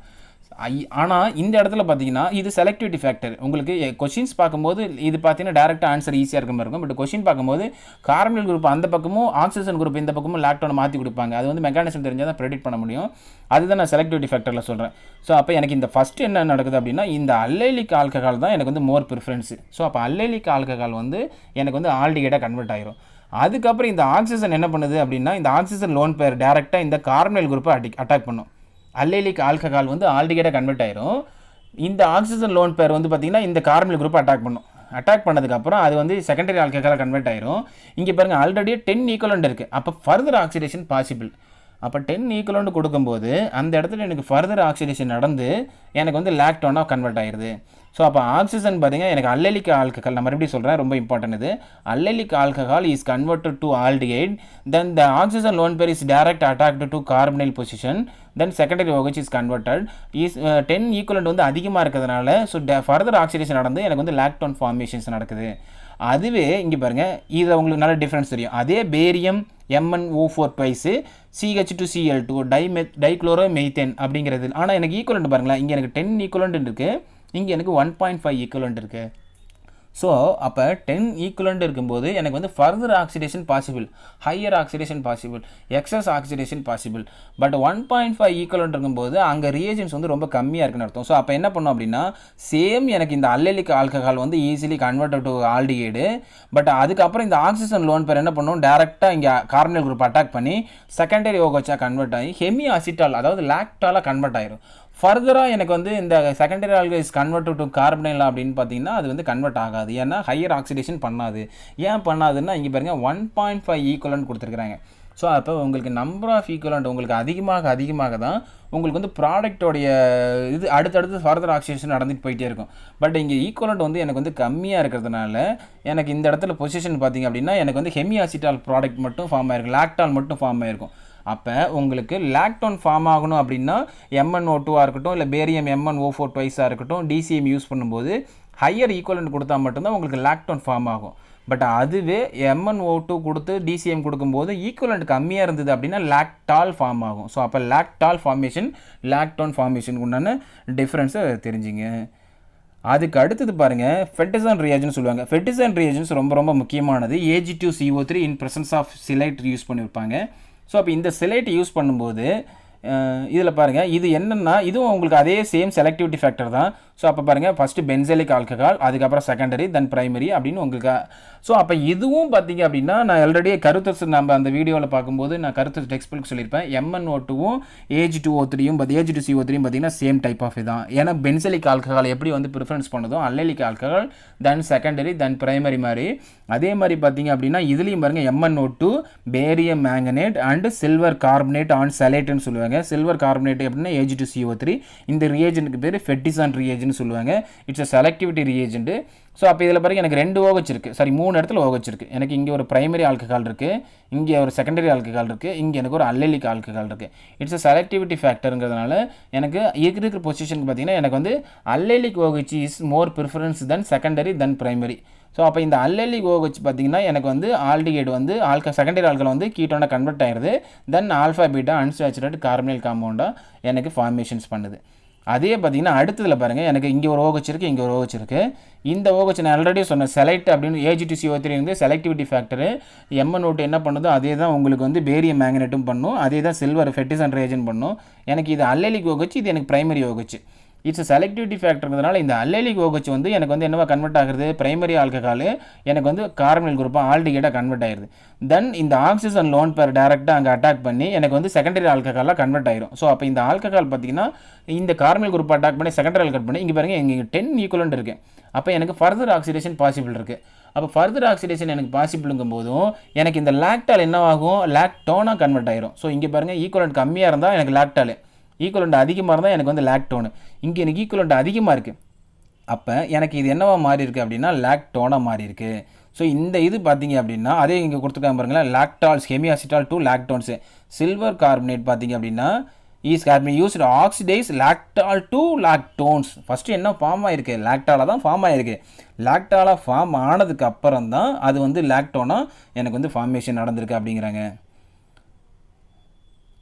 S1: ஆனால் இந்த இடத்துல பார்த்தீங்கன்னா இது செலக்டிவிட்டி ஃபேக்டர். உங்களுக்கு கொஷின்ஸ் பார்க்கும்போது இது பார்த்தீங்கன்னா டேரெக்டாக ஆன்சர் ஈஸியாக இருக்க மாதிரி இருக்கும். பட் கொஷின் பார்க்கும்போது கார்பனில் குரூப் அந்த பக்கமும் ஆக்சிஜன் குரூப் இந்த பக்கமும் லாக்டோனை மாற்றி கொடுப்பாங்க. அது வந்து மெக்கானிசம் தெரிஞ்சால் தான் ப்ரெடிக்ட் பண்ண முடியும். அதுதான் நான் செலக்டிவிட்டி ஃபேக்டரில் சொல்கிறேன். ஸோ அப்போ எனக்கு இந்த ஃபஸ்ட்டு என்ன நடக்குது அப்படின்னா இந்த அல்லேலிக் ஆல்கஹால் தான் எனக்கு வந்து மோர் ப்ரிஃபரன்ஸு. ஸோ அப்போ அல்லேலிக் ஆல்கஹால் வந்து எனக்கு வந்து ஆல்டிகேடாக கன்வெர்ட் ஆயிரும். அதுக்கப்புறம் இந்த ஆக்சிஜன் என்ன பண்ணுது அப்படின்னா இந்த ஆக்சிஜன் லோன் பேர் டேரெக்டாக இந்த கார்பனைல் குரூப்பை அட்டாக் பண்ணும். அல்லேலிக் ஆல்கஹால் வந்து ஆல்டிகேடாக கன்வெர்ட் ஆயிரும். இந்த ஆக்சிஜன் லோன் பேர் வந்து பார்த்திங்கன்னா இந்த கார்பனைல் குரூப்பை அட்டாக் பண்ணும். அட்டாக் பண்ணதுக்கப்புறம் அது வந்து செகண்டரி ஆல்கஹாலாக கன்வெர்ட் ஆயிரும். இங்கே பாருங்கள், ஆல்ரெடி 10 ஈக்குவலண்ட் இருக்குது. அப்போ ஃபர்தர் ஆக்சிடேஷன் பாசிபிள். அப்போ 10 ஈக்குவலண்ட் கொடுக்கும்போது அந்த இடத்துல எனக்கு ஃபர்தர் ஆக்சிடேஷன் நடந்து எனக்கு வந்து லாக்டோனாக கன்வெர்ட் ஆயிடுது. ஸோ அப்போ ஆக்சிஜன் பார்த்தீங்கன்னா எனக்கு அல்லேலிக் ஆல்கஹால், நான் மறுபடியும் சொல்கிறேன், ரொம்ப இம்பார்ட்டன்ட் இது. Allylic alcohol is converted to aldehyde, then the oxygen lone pair is direct attacked to carbonyl position, then secondary OH is converted. Is 10 equivalent வந்து அதிகமாக இருக்கிறதுனால ஸோ ஃபர்தர் ஆக்சிடேஷன் நடந்து எனக்கு வந்து லாக்டோன் ஃபார்மேஷன்ஸ் நடக்குது. அதுவே இங்கே பாருங்கள், இதில் உங்களுக்கு நல்ல டிஃப்ரென்ஸ் தெரியும். அதே பேரியம் MnO4 ட்வைஸு CH2Cl2 டைக்ளோரோமெய்த்தேன் அப்படிங்கிறது. ஆனால் எனக்கு ஈக்குவலண்ட் பாருங்களேன், இங்கே எனக்கு 10 ஈக்குவலண்ட் இருக்குது, இங்கே எனக்கு 1.5 ஈக்குவலண்ட் இருக்குது. ஸோ அப்போ 10 ஈக்குவலண்ட் இருக்கும்போது எனக்கு வந்து further oxidation possible, higher oxidation possible, excess oxidation possible. But 1.5 equivalent இருக்கும்போது அங்கே ரியேஜன்ஸ் வந்து ரொம்ப கம்மியாக இருக்குன்னு அர்த்தம். ஸோ அப்போ என்ன பண்ணோம் அப்படின்னா சேம் எனக்கு இந்த அல்லேலிக் ஆல்கஹால் வந்து ஈஸிலி கன்வெர்ட் டு ஆல்டிகேடு. பட் அதுக்கப்புறம் இந்த ஆக்சிஜன் லோன் பேர் என்ன பண்ணும், டேரெக்டாக இங்கே கார்பனைல் குரூப் அட்டாக் பண்ணி செகண்டரி OH கன்வெர்ட் ஆகி ஹெமி அசிட்டால் அதாவது லாக்டாலாக கன்வெர்ட் ஆயிரும். ஃபர்தராக எனக்கு வந்து இந்த secondary alcohol is convert to carbonyl அப்படின்னு பார்த்தீங்கன்னா அது வந்து கன்வெர்ட் ஆகாது. ஏன்னா ஹையர் ஆக்சிடேஷன் பண்ணாது. ஏன் பண்ணாதுன்னா இங்கே பாருங்கள் 1.5 ஈக்குவலண்ட் கொடுத்துருக்குறாங்க. ஸோ அப்போ உங்களுக்கு நம்பர் ஆஃப் ஈக்குவலண்ட் உங்களுக்கு அதிகமாக தான் உங்களுக்கு வந்து ப்ராடக்டோடைய இது அடுத்தடுத்து ஃபர்தர் ஆக்சிடேஷன் நடந்துட்டு போயிட்டே இருக்கும். பட் இங்கே ஈக்குவலண்ட் வந்து எனக்கு வந்து கம்மியாக இருக்கிறதுனால எனக்கு இந்த இடத்துல பொசிஷன் பார்த்திங்க அப்படின்னா எனக்கு வந்து ஹெமி அசிட்டால் ப்ராடக்ட் மட்டும் ஃபார்ம் ஆகிருக்கும், லாக்டால் மட்டும் ஃபார்ம் ஆகிருக்கும். அப்போ உங்களுக்கு லாக்டோன் ஃபார்ம் ஆகணும் அப்படின்னா MnO2 இருக்கட்டும், இல்லை பேரியம் MnO4 ட்வைஸாக இருக்கட்டும், DCM யூஸ் பண்ணும்போது ஹையர் ஈக்குவலண்ட் கொடுத்தா மட்டும்தான் உங்களுக்கு லாக்டோன் ஃபார்ம் ஆகும். பட் அதுவே MnO2 கொடுத்து DCM கொடுக்கும்போது ஈக்குவலண்ட் கம்மியாக இருந்தது அப்படின்னா லாக்டால் ஃபார்ம் ஆகும். ஸோ அப்போ லாக்டால் ஃபார்மேஷன் லாக்டோன் ஃபார்மேஷனுக்கு உண்டான டிஃப்ரென்ஸை தெரிஞ்சுங்க. அதுக்கு அடுத்தது பாருங்கள், ஃபெட்டிசன் ரியேஜன்ஸ் சொல்லுவாங்க. ஃபெட்டிசன் ரியேஜன்ஸ் ரொம்ப முக்கியமானது. Ag2CO3 in presence of celite use பண்ணியிருப்பாங்க. ஸோ அப்போ இந்த சிலைட் யூஸ் பண்ணும்போது இதில் பாருங்கள், இது என்னென்னா இதுவும் உங்களுக்கு அதே சேம் செலக்டிவிட்டி ஃபேக்டர் தான். ஸோ அப்போ பாருங்கள், ஃபஸ்ட்டு பென்சலிக் ஆல்கஹால், அதுக்கப்புறம் செகண்டரி, தென் பிரைமரி அப்படின்னு உங்களுக்கு. ஸோ அப்போ இதுவும் பார்த்தீங்க அப்படின்னா நான் ஆல்ரெடி கருத்து நம்ம அந்த வீடியோவில் பார்க்கும்போது நான் கருத்து டெக்ஸ்ட் புக் சொல்லியிருப்பேன். MnO2வும் Ag2O3யும் Ag2CO3யும் பார்த்தீங்கன்னா சேம் டைப் ஆஃப் இதுதான். ஏன்னா பென்சலிக் ஆல்கஹால் எப்படி வந்து ப்ரிஃபரன்ஸ் பண்ணுதோ allylic alcohol then secondary then primary மாதிரி அதே மாதிரி பார்த்தீங்க அப்படின்னா இதுலேயும் பாருங்கள் MnO2 barium manganate and silver carbonate on சலேட்டுன்னு சொல்லுவாங்க. சில்வர் கார்பனேட் அப்படின்னா Ag2CO3. இந்த ரியேஜனுக்கு பேர் ஃபெட்டிசான் ரியேஜன் சொல்லுவாங்க. It's a selectivity reagent. So அப்போ இதில் பாருங்கள் எனக்கு 2 OH இருக்குது, சாரி 3 இடத்துல OH இருக்குது. எனக்கு இங்கே ஒரு பிரைமரி ஆல்கஹால் இருக்குது, இங்கே ஒரு செகண்டரி ஆல்கஹால் இருக்குது, இங்கே எனக்கு ஒரு அல்லேலிக் ஆல்கஹால் இருக்குது. இட்ஸ் அ செலக்டிவிட்டி ஃபேக்டருங்கிறதுனால எனக்கு இருக்கிற பொசிஷனுக்கு பார்த்தீங்கன்னா எனக்கு வந்து அல்லேலிக் OH is more preference then secondary then primary. So அப்போ இந்த அல்லேலிக் OH பார்த்தீங்கன்னா எனக்கு வந்து ஆல்டிகேட் வந்து செகண்டரி ஆல்கஹால் வந்து கீட்டோனாக கன்வெர்ட் ஆகிடுது. தென் ஆல்ஃபா பீட்டா அன்சாச்சுரேட் கார்பனைல் காம்பவுண்டாக எனக்கு ஃபார்மேஷன்ஸ் பண்ணுது. அதே பார்த்தீங்கன்னா அடுத்ததில் பாருங்கள், எனக்கு இங்கே ஒரு OH இருக்குது, இங்கே ஒரு OH இருக்குது. இந்த OH நான் ஆல்ரெடி சொன்னேன் செலக்ட் அப்படின்னு Ag2CO3 வந்து செலக்டிவிட்டி ஃபேக்டரு. MnO2 என்ன பண்ணுதோ அதே தான் உங்களுக்கு வந்து பேரியம் மேங்கனேட்டும் பண்ணும், அதே தான் சில்வர் ஃபெட்டிசன் ரியேஜன் பண்ணும். எனக்கு இது அல்லேலிக் OH, இது எனக்கு பிரைமரி OH. இட்ஸ் செலக்டிவிட்டி ஃபேக்டருங்கிறதுனால இந்த அல்லேலிக் OH வந்து எனக்கு வந்து என்னவா கன்வெர்ட் ஆகுது, பிரைமரி ஆல்கஹால் எனக்கு வந்து கார்பனைல் குரூப்பாக ஆல்டிகேட்டாக கன்வெர்ட் ஆகிடுது. தென் இந்த ஆக்சிஜன் லோன் பேர் டேரெக்டாக அங்கே அட்டாக் பண்ணி எனக்கு வந்து செகண்டரி ஆல்கஹாலாக கன்வெர்ட் ஆகிடும். ஸோ அப்போ இந்த ஆல்கஹால் பார்த்தீங்கன்னா இந்த கார்பனைல் குரூப் அட்டாக் பண்ணி செகண்டரி ஆல்கஹால் பண்ணி இங்கே பாருங்கள் இங்கே 10 ஈக்குவலண்ட் இருக்குது. அப்போ எனக்கு ஃபர்தர் ஆக்சிடேஷன் பாசிபிள் இருக்குது. அப்போ ஃபர்தர் ஆக்சிடேஷன் எனக்கு பாசிபிளுங்கும் போதும் எனக்கு இந்த லாக்டால் என்னவாகும், லாக்டோனாக கன்வெர்ட் ஆயிரும். ஸோ இங்கே பாருங்கள் ஈக்குவலண்ட் கம்மியாக இருந்தால் எனக்கு லாக்டால், ஈக்குவலண்ட் அதிகமாக இருந்தால் எனக்கு வந்து லாக்டோனு. இங்கே எனக்கு ஈக்குவலண்ட் அதிகமாக இருக்குது, அப்போ எனக்கு இது என்னவா மாறி இருக்குது அப்படின்னா லாக்டோனாக மாறி இருக்குது. ஸோ இந்த இது பார்த்தீங்க அப்படின்னா அதே இங்கே கொடுத்துருக்காங்க பாருங்களேன், lactols hemiacetal to lactones. Silver carbonate பார்த்தீங்க அப்படின்னா is carbonate used oxidise lactol to lactones. First என்ன ஃபார்ம் ஆகிருக்கு, லாக்டாலாக தான் ஃபார்ம் ஆகிருக்கு. லாக்டாலாக ஃபார்ம் ஆனதுக்கு அப்புறம் தான் அது வந்து லாக்டோனாக எனக்கு வந்து ஃபார்மேஷன் நடந்திருக்கு அப்படிங்கிறாங்க.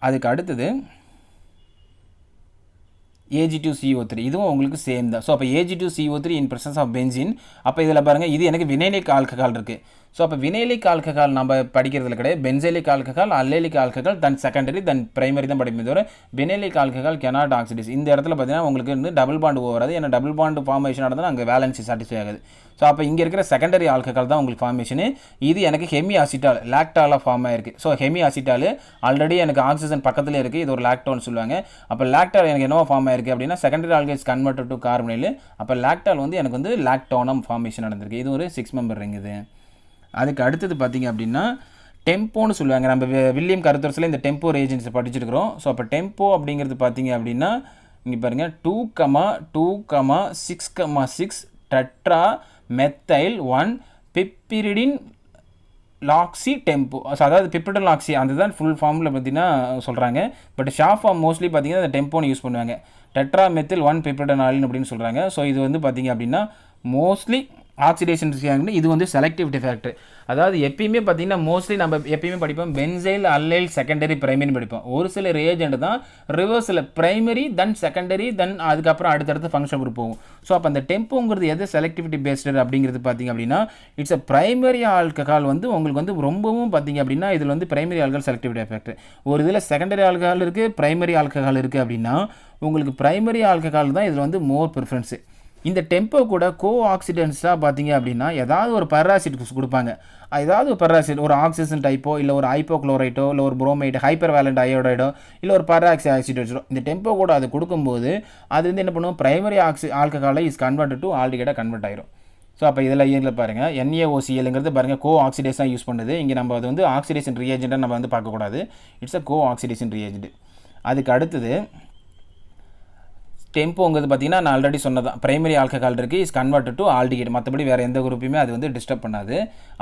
S1: அதுக்கு அடுத்தது Ag2CO3, இதுவும் உங்களுக்கு சேம் தான். ஸோ அப்போ Ag2CO3 in presence of benzene. அப்போ இதில் பாருங்கள் இது எனக்கு வினைலிக் ஆல்கஹால் இருக்குது. ஸோ அப்போ வினைலிக் ஆல்கஹால் நம்ம படிக்கிறதுல கிடையாது, benzylic alcohol, allylic alcohol, then secondary then primary தான் படிப்போம். தவிர வினைலிக் ஆல்கஹால் cannot oxidize. இந்த இடத்துல பார்த்தீங்கன்னா உங்களுக்கு வந்து டபுள் பாண்டு வராது, ஏன்னா டபுள் பாண்டு ஃபார்மேஷன் நடந்தால் அங்கே வேலன்சி சாட்டிஸ்ஃபை ஆகுது. ஸோ அப்போ இங்கே இருக்கிற செகண்டரி ஆல்கஹால் தான் உங்களுக்கு ஃபார்மேஷனு. இது எனக்கு ஹெமி அசிட்டால் லாக்டாலாக ஃபார்ம் ஆயிருக்கு. ஸோ ஹெமி அசிட்டால் ஆல்ரெடி எனக்கு ஆக்சிஜன் பக்கத்தில் இருக்குது, இது ஒரு லாக்டோன்னு சொல்லுவாங்க. அப்போ லாக்டால் எனக்கு என்னவோ ஃபார்ம் ஆயிருக்கு அப்படின்னா secondary alcohol converted to carbonyl. அப்போ லாக்டால் வந்து எனக்கு வந்து லாக்டோனம் ஃபார்மேஷன் நடந்திருக்கு. இது ஒரு 6 மெம்பர் ரிங் இது. அதுக்கு அடுத்தது பார்த்திங்க அப்படின்னா டெம்போன்னு சொல்லுவாங்க. நம்ம வில்லியம் கருத்தரசில் இந்த டெம்போ ரீஜன்ஸை படிச்சிருக்கிறோம். ஸோ அப்போ டெம்போ அப்படிங்கிறது பார்த்திங்க அப்படின்னா இங்கே பாருங்கள் 2,2,6,6 டெட்ரா மெத்தைல் 1 பிப்பிரிடின் லாக்ஸி டெம்போ. ஸோ அதாவது பிப்பிரிடன் லாக்ஸி அதுதான் ஃபுல் ஃபார்மில் பார்த்தீங்கன்னா சொல்கிறாங்க. பட் ஷார்ட் ஃபார்ம் மோஸ்ட்லி பார்த்தீங்கன்னா அந்த டெம்போன்னு யூஸ் பண்ணுவாங்க. டெட்ரா மெத்தில் 1 பிப்பிரிடன் ஆலின் அப்படின்னு சொல்கிறாங்க. ஸோ இது வந்து பார்த்திங்க அப்படின்னா மோஸ்ட்லி ஆக்சிடேஷன் ரியாக்ஷன். இது வந்து செலக்டிவிட்டி ஃபேக்டர். அதாவது எப்பயுமே பார்த்தீங்கன்னா மோஸ்ட்லி நம்ம எப்பயுமே படிப்போம் பென்சைல் அல்லைல் செகண்டரி பிரைமரின்னு படிப்போம். ஒரு சில ரியேஜெண்ட் தான் ரிவர்ஸில் பிரைமரி தென் செகண்டரி தென் அதுக்கப்புறம் அடுத்தடுத்து ஃபங்க்ஷன் குரூப் போகும். ஸோ அப்போ அந்த டெம்போங்கிறது எது செலக்டிவிட்டி பேஸ்டர் அப்படிங்கிறது பார்த்திங்க அப்படின்னா இட்ஸ் அ பிரைமரி ஆல்கஹால் வந்து உங்களுக்கு வந்து ரொம்பவும் பார்த்திங்க அப்படின்னா இதில் வந்து பிரைமரி ஆல்கஹால் செலக்டிவிட்டி ஃபேக்டர். ஒரு இதில் செகண்டரி ஆல்கஹால் இருக்குது, பிரைமரி ஆல்கஹால் இருக்குது அப்படின்னா உங்களுக்கு பிரைமரி ஆல்கஹால் தான் இதில் வந்து மோர் ப்ரிஃபரன்ஸு. இந்த டெம்போ கூட கோ ஆக்சிடென்ட்ஸாக பார்த்தீங்க அப்படின்னா ஏதாவது ஒரு பராசிட் கொடுப்பாங்க. ஏதாவது ஒரு பராசிட், ஒரு ஆக்சிஜன் டைப்போ இல்லை ஒரு ஹைப்போக்ளோரைட்டோ இல்லை ஒரு புரோமைட் ஹைப்பர் வேலண்ட் அயோடைடோ இல்லை ஒரு பராக்சி ஆக்சிடேட்டோ இந்த டெம்போ கூட அது கொடுக்கும்போது அது வந்து என்ன பண்ணுவோம், பிரைமரி ஆல்கஹாலை இஸ் கன்வெர்ட் டு ஆல்டிகேட்டாக கன்வெர்ட் ஆயிரும். ஸோ அப்போ இதில் பாருங்கள் NaOClங்கிறது பாருங்கள் கோ ஆக்சிடேஷன் யூஸ் பண்ணுது. இங்கே நம்ம அது வந்து ஆக்சிடேஷன் ரியேஜெண்ட்டாக நம்ம வந்து பார்க்கக்கூடாது, it's a co oxidation reagent. அதுக்கு அடுத்தது டெம்போங்கிறது பார்த்தீங்கன்னா நான் ஆல்ரெடி சொன்னதான் பிரைமரி ஆல்கஹால் இருக்குது இஸ் கன்வெர்ட் டு ஆல்டிகேட். மற்றபடி வேறு எந்த குரூப்பையுமே அது வந்து டிஸ்டர்ப் பண்ணாது.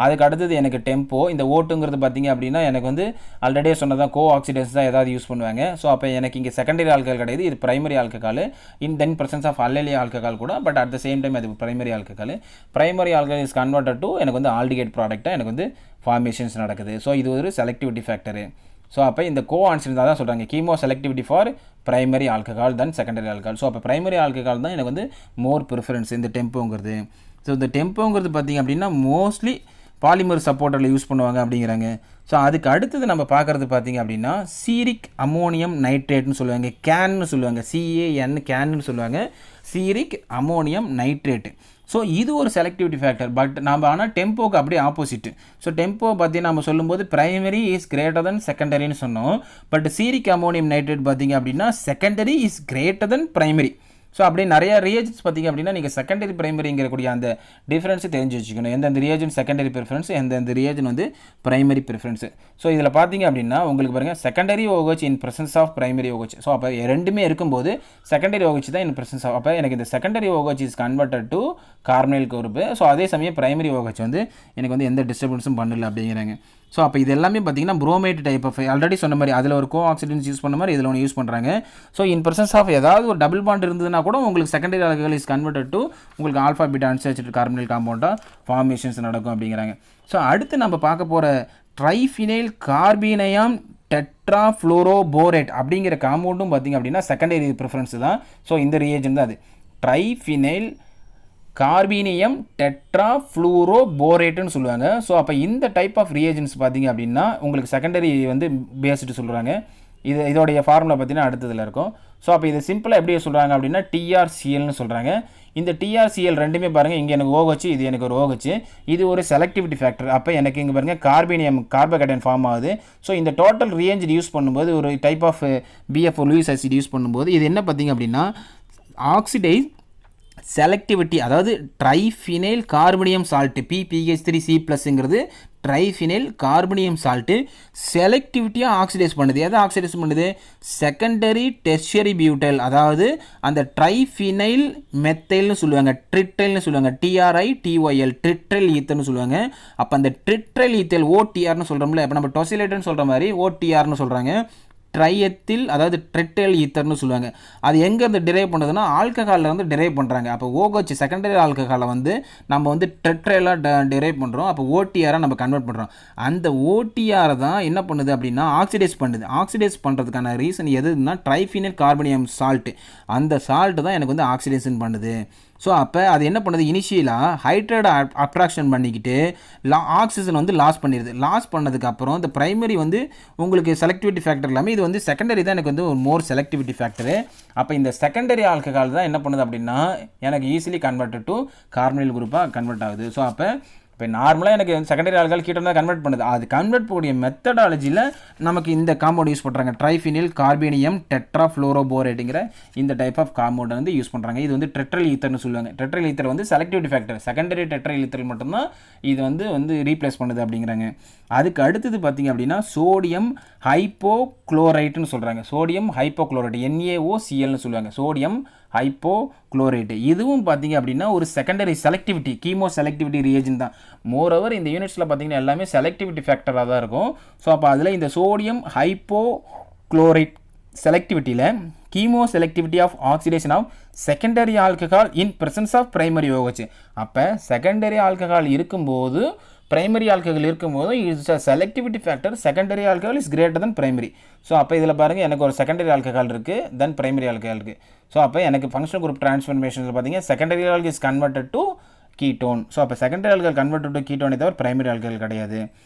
S1: அதுக்கு அடுத்தது எனக்கு டெம்போ இந்த ஓட்டுங்கிறது பார்த்தீங்க அப்படின்னா எனக்கு வந்து ஆல்ரெடியே சொன்னதான் கோ ஆக்சிடேஷன் தான் ஏதாவது யூஸ் பண்ணுவாங்க. ஸோ அப்போ எனக்கு இங்கே செகண்டரி ஆல்கஹால் கிடையாது, இது primary alcohol in then presence of allylic alcohol கூட. But at the same time அது primary alcohol. Primary alcohol is convert to எனக்கு வந்து ஆல்டிகேட் ப்ராடக்டாக எனக்கு வந்து ஃபார்மேஷன்ஸ் நடக்குது. ஸோ இது ஒரு செலக்டிவிட்டி ஃபேக்டரு. ஸோ அப்போ இந்த கோ ஆன்சர் தான் சொல்கிறாங்க chemoselectivity for primary alcohol then secondary alcohol. So அப்போ பிரைமரி ஆல்கஹால் தான் எனக்கு வந்து மோர் ப்ரிஃபரன்ஸ் இந்த டெம்போங்கிறது. ஸோ இந்த டெம்போங்கிறது பார்த்திங்க அப்படின்னா மோஸ்ட்லி பாலிமர் சப்போர்ட்டரில் யூஸ் பண்ணுவாங்க அப்படிங்கிறாங்க. ஸோ அதுக்கு அடுத்தது நம்ம பார்க்குறது பார்த்திங்க அப்படின்னா சீரிக் அமோனியம் நைட்ரேட்னு சொல்லுவாங்க, கேன்னு சொல்லுவாங்க, CAN கேன்னு சொல்லுவாங்க, சீரிக் அமோனியம் நைட்ரேட்டு. ஸோ இது ஒரு செலக்டிவிட்டி ஃபேக்டர். பட் நம்ம ஆனால் டெம்போக்கு அப்படியே ஆப்போசிட்டு. ஸோ டெம்போ பார்த்தீங்கன்னா நம்ம சொல்லும்போது பிரைமரி இஸ் கிரேட்டர் தென் செகண்டரின்னு சொன்னோம். பட் சீரிக் அமோனியம் நைட்ரேட் பார்த்தீங்க அப்படின்னா secondary is greater than primary. So அப்படியே நிறைய ரியேஜன்ஸ் பார்த்திங்க அப்படின்னா நீங்கள் செகண்டரி பிரைமரிங்கிறக்கூடிய அந்த டிஃப்ரென்ஸை தெரிஞ்சு வச்சுக்கணும். எந்தெந்த ரியேஜன் செகண்டரி ப்ரிஃபரன்ஸ், எந்தெந்த ரியேஜன் வந்து பிரைமரி ப்ரிஃபரன்ஸு. ஸோ இதில் பார்த்தீங்க அப்படின்னா உங்களுக்கு பாருங்கள் secondary OH in presence of primary OH. So அப்போ ரெண்டுமே இருக்கும்போது செகண்டரி OH தான் இன் பிரசன்ஸ் ஆஃப். அப்போ எனக்கு இந்த secondary OH is converted to carbonyl group. So அதே சமயம் பிரைமரி OH வந்து எனக்கு வந்து எந்த டிஸ்டர்பன்ஸும் பண்ணல அப்படிங்கிறாங்க. ஸோ அப்போ இது எல்லாமே பார்த்திங்கன்னா புரோமேட் டைப் ஆஃப் ஆல்ரெடி சொன்ன மாதிரி அதில் ஒரு கோ ஆக்சிடென்ட்ஸ் யூஸ் பண்ண மாதிரி இதில் ஒன்று யூஸ் பண்ணுறாங்க. ஸோ இன் பிரசன்ஸ் ஆஃப் ஏதாவது ஒரு டபுள் பாண்ட் இருந்ததுன்னா கூட உங்களுக்கு secondary alcohol is converted to உங்களுக்கு ஆல்ஃபா பீட்டா அன்சாச்சுரேட்டட் கார்பனைல் காம்பவுண்டாக ஃபார்மேஷன்ஸ் நடக்கும் அப்படிங்கிறாங்க. ஸோ அடுத்து நம்ம பார்க்க போகிற ட்ரைஃபினைல் கார்பினையாம் டெட்ராஃப்ளோரோபோரேட் அப்படிங்கிற காம்பவுண்டும் பார்த்திங்க அப்படின்னா செகண்டரி ப்ரிஃபரன்ஸ் தான். ஸோ இந்த ரியேஜன் தான் அது ட்ரைஃபினைல் கார்பீனியம் டெட்ராஃப்ளூரோபோரேட்டுன்னு சொல்லுவாங்க. ஸோ அப்போ இந்த டைப் ஆஃப் ரியேஜன்ஸ் பார்த்திங்க அப்படின்னா உங்களுக்கு செகண்டரி வந்து பேஸ்டு சொல்கிறாங்க. இதோடைய ஃபார்முலா பார்த்தீங்கன்னா அடுத்ததில் இருக்கும். ஸோ அப்போ இது சிம்பிளாக எப்படி சொல்கிறாங்க அப்படின்னா TrClன்னு சொல்கிறாங்க. இந்த TrCl ரெண்டுமே பாருங்கள், இங்கே எனக்கு OH, இது எனக்கு ஒரு OH, இது ஒரு செலக்டிவிட்டி ஃபேக்டர். அப்போ எனக்கு இங்கே பாருங்கள் கார்பீனியம் கார்போகேட்டைன் ஃபார்ம் ஆகுது. ஸோ இந்த டோட்டல் ரியேஞ்ச் யூஸ் பண்ணும்போது ஒரு type of BF Lewis acid use பண்ணும்போது இது என்ன பார்த்திங்க அப்படின்னா ஆக்சிடைஸ் செலக்டிவிட்டி, அதாவது ட்ரைஃபினைல் கார்பனியம் சால்ட்டு PPH3C+ங்கிறது ட்ரைஃபினைல் கார்பனியம் சால்ட்டு செலக்டிவிட்டியாக ஆக்சிடைஸ் பண்ணுது. எதை ஆக்சிடைஸ் பண்ணுது? செகண்டரி டெர்ஷியரி பியூட்டைல், அதாவது அந்த ட்ரைஃபினைல் மெத்தைல்னு சொல்லுவாங்க, ட்ரிட்டைல்னு சொல்லுவாங்க, TRITYL ட்ரிட்டைல் ஈத்தர்னு சொல்லுவாங்க. அப்போ அந்த ட்ரிட்டைல் ஈத்தல் OTRனு சொல்கிறோம்ல, இப்போ நம்ம டொசிலேட்டர்னு சொல்கிற மாதிரி OTRனு சொல்கிறாங்க. ட்ரையத்தில், அதாவது ட்ரிட்டைல் ஈத்தர்னு சொல்லுவாங்க. அது எங்கேருந்து டிரைவ் பண்ணுறதுன்னா ஆல்கஹாலில் வந்து டிரைவ் பண்ணுறாங்க. அப்போ OH செகண்டரி ஆல்கஹாலை வந்து நம்ம வந்து ட்ரிட்டைலாக டிரைவ் பண்ணுறோம். அப்போ OTRாக நம்ம கன்வெர்ட் பண்ணுறோம். அந்த OTR தான் என்ன பண்ணுது அப்படின்னா ஆக்சிடைஸ் பண்ணுது. ஆக்சிடைஸ் பண்ணுறதுக்கான ரீசன் எதுன்னா ட்ரைஃபினைல் கார்பனியம் சால்ட்டு, அந்த சால்ட்டு தான் எனக்கு வந்து ஆக்சிடேஷன் பண்ணுது. ஸோ அப்போ அது என்ன பண்ணுது, இனிஷியலாக ஹைட்ரேட்டை அட்ராக்ஷன் பண்ணிக்கிட்டு ஆக்சிஜன் வந்து லாஸ் பண்ணிடுது. லாஸ் பண்ணதுக்கப்புறம் இந்த ப்ரைமரி வந்து உங்களுக்கு செலக்டிவிட்டி ஃபேக்டர் இல்லாமல் இது வந்து செகண்டரி தான் எனக்கு வந்து ஒரு மோர் செலக்டிவிட்டி ஃபேக்டரு. அப்போ இந்த செகண்டரி ஆல்கஹால் தான் என்ன பண்ணுது அப்படின்னா எனக்கு ஈஸிலி கன்வெர்ட் டு கார்பனைல் குரூப்பாக கன்வெர்ட் ஆகுது. ஸோ அப்போ இப்போ நார்மலாக எனக்கு செகண்டரி ஆல்கஹால் கீட்டோன் தான் கன்வெர்ட் பண்ணுது. அது கன்வெர்ட் பண்ணக்கூடிய மெத்தடாலஜியில் நமக்கு இந்த காம்பவுண்ட் யூஸ் பண்ணுறாங்க. ட்ரைஃபினைல் கார்பேனியம் டெட்ராஃப்ளோரோபோரேட்டுங்கிற இந்த டைப் ஆஃப் காம்பவுண்டை வந்து யூஸ் பண்ணுறாங்க. இது வந்து டெட்ரல் ஈத்தர்னு சொல்லுவாங்க. டெட்ரல் ஈத்தர் வந்து செலக்டிவிட்டி ஃபேக்டர், செகண்டரி டெட்ரல் ஈத்தர் மட்டும்தான் இது வந்து ரீப்ளேஸ் பண்ணுது அப்படிங்கிறாங்க. அதுக்கு அடுத்தது பார்த்திங்க அப்படின்னா சோடியம் ஹைப்போக்ளோரைட்டுன்னு சொல்கிறாங்க. சோடியம் ஹைப்போக்ளோரைட் NaOClன்னு சொல்லுவாங்க. சோடியம் ஹைப்போக்ளோரைட்டு இதுவும் பார்த்திங்க அப்படின்னா ஒரு secondary selectivity, chemo selectivity reagent தான். மோரோவர் இந்த யூனிட்ஸில் பார்த்திங்கன்னா எல்லாமே செலக்டிவிட்டி ஃபேக்டராக தான் இருக்கும். ஸோ அப்போ அதில் இந்த சோடியம் ஹைப்போக்ளோரைட் செலக்டிவிட்டியில் chemo selectivity of oxidation of secondary alcohol in presence of primary OH. அப்போ செகண்டரி ஆல்கஹால் இருக்கும்போது பிரைமரி ஆல்கஹால் இருக்கும்போது its selectivity factor secondary alcohol is greater than primary. So அப்போ இதில் பாருங்கள் எனக்கு ஒரு செகண்டரி ஆல்கஹால் இருக்குது, தென் பிரைமரி ஆல்கஹால் இருக்குது. ஸோ அப்போ எனக்கு ஃபங்க்ஷனல் குரூப் ட்ரான்ஸ்ஃபர்மேஷனில் பார்த்தீங்கன்னா secondary alcohol is converted to ketone. So அப்போ செகண்டரி ஆல்கஹால் கன்வெர்டட் டு கீட்டோனே தவிர பிரைமரி ஆல்கஹால் கிடையாது.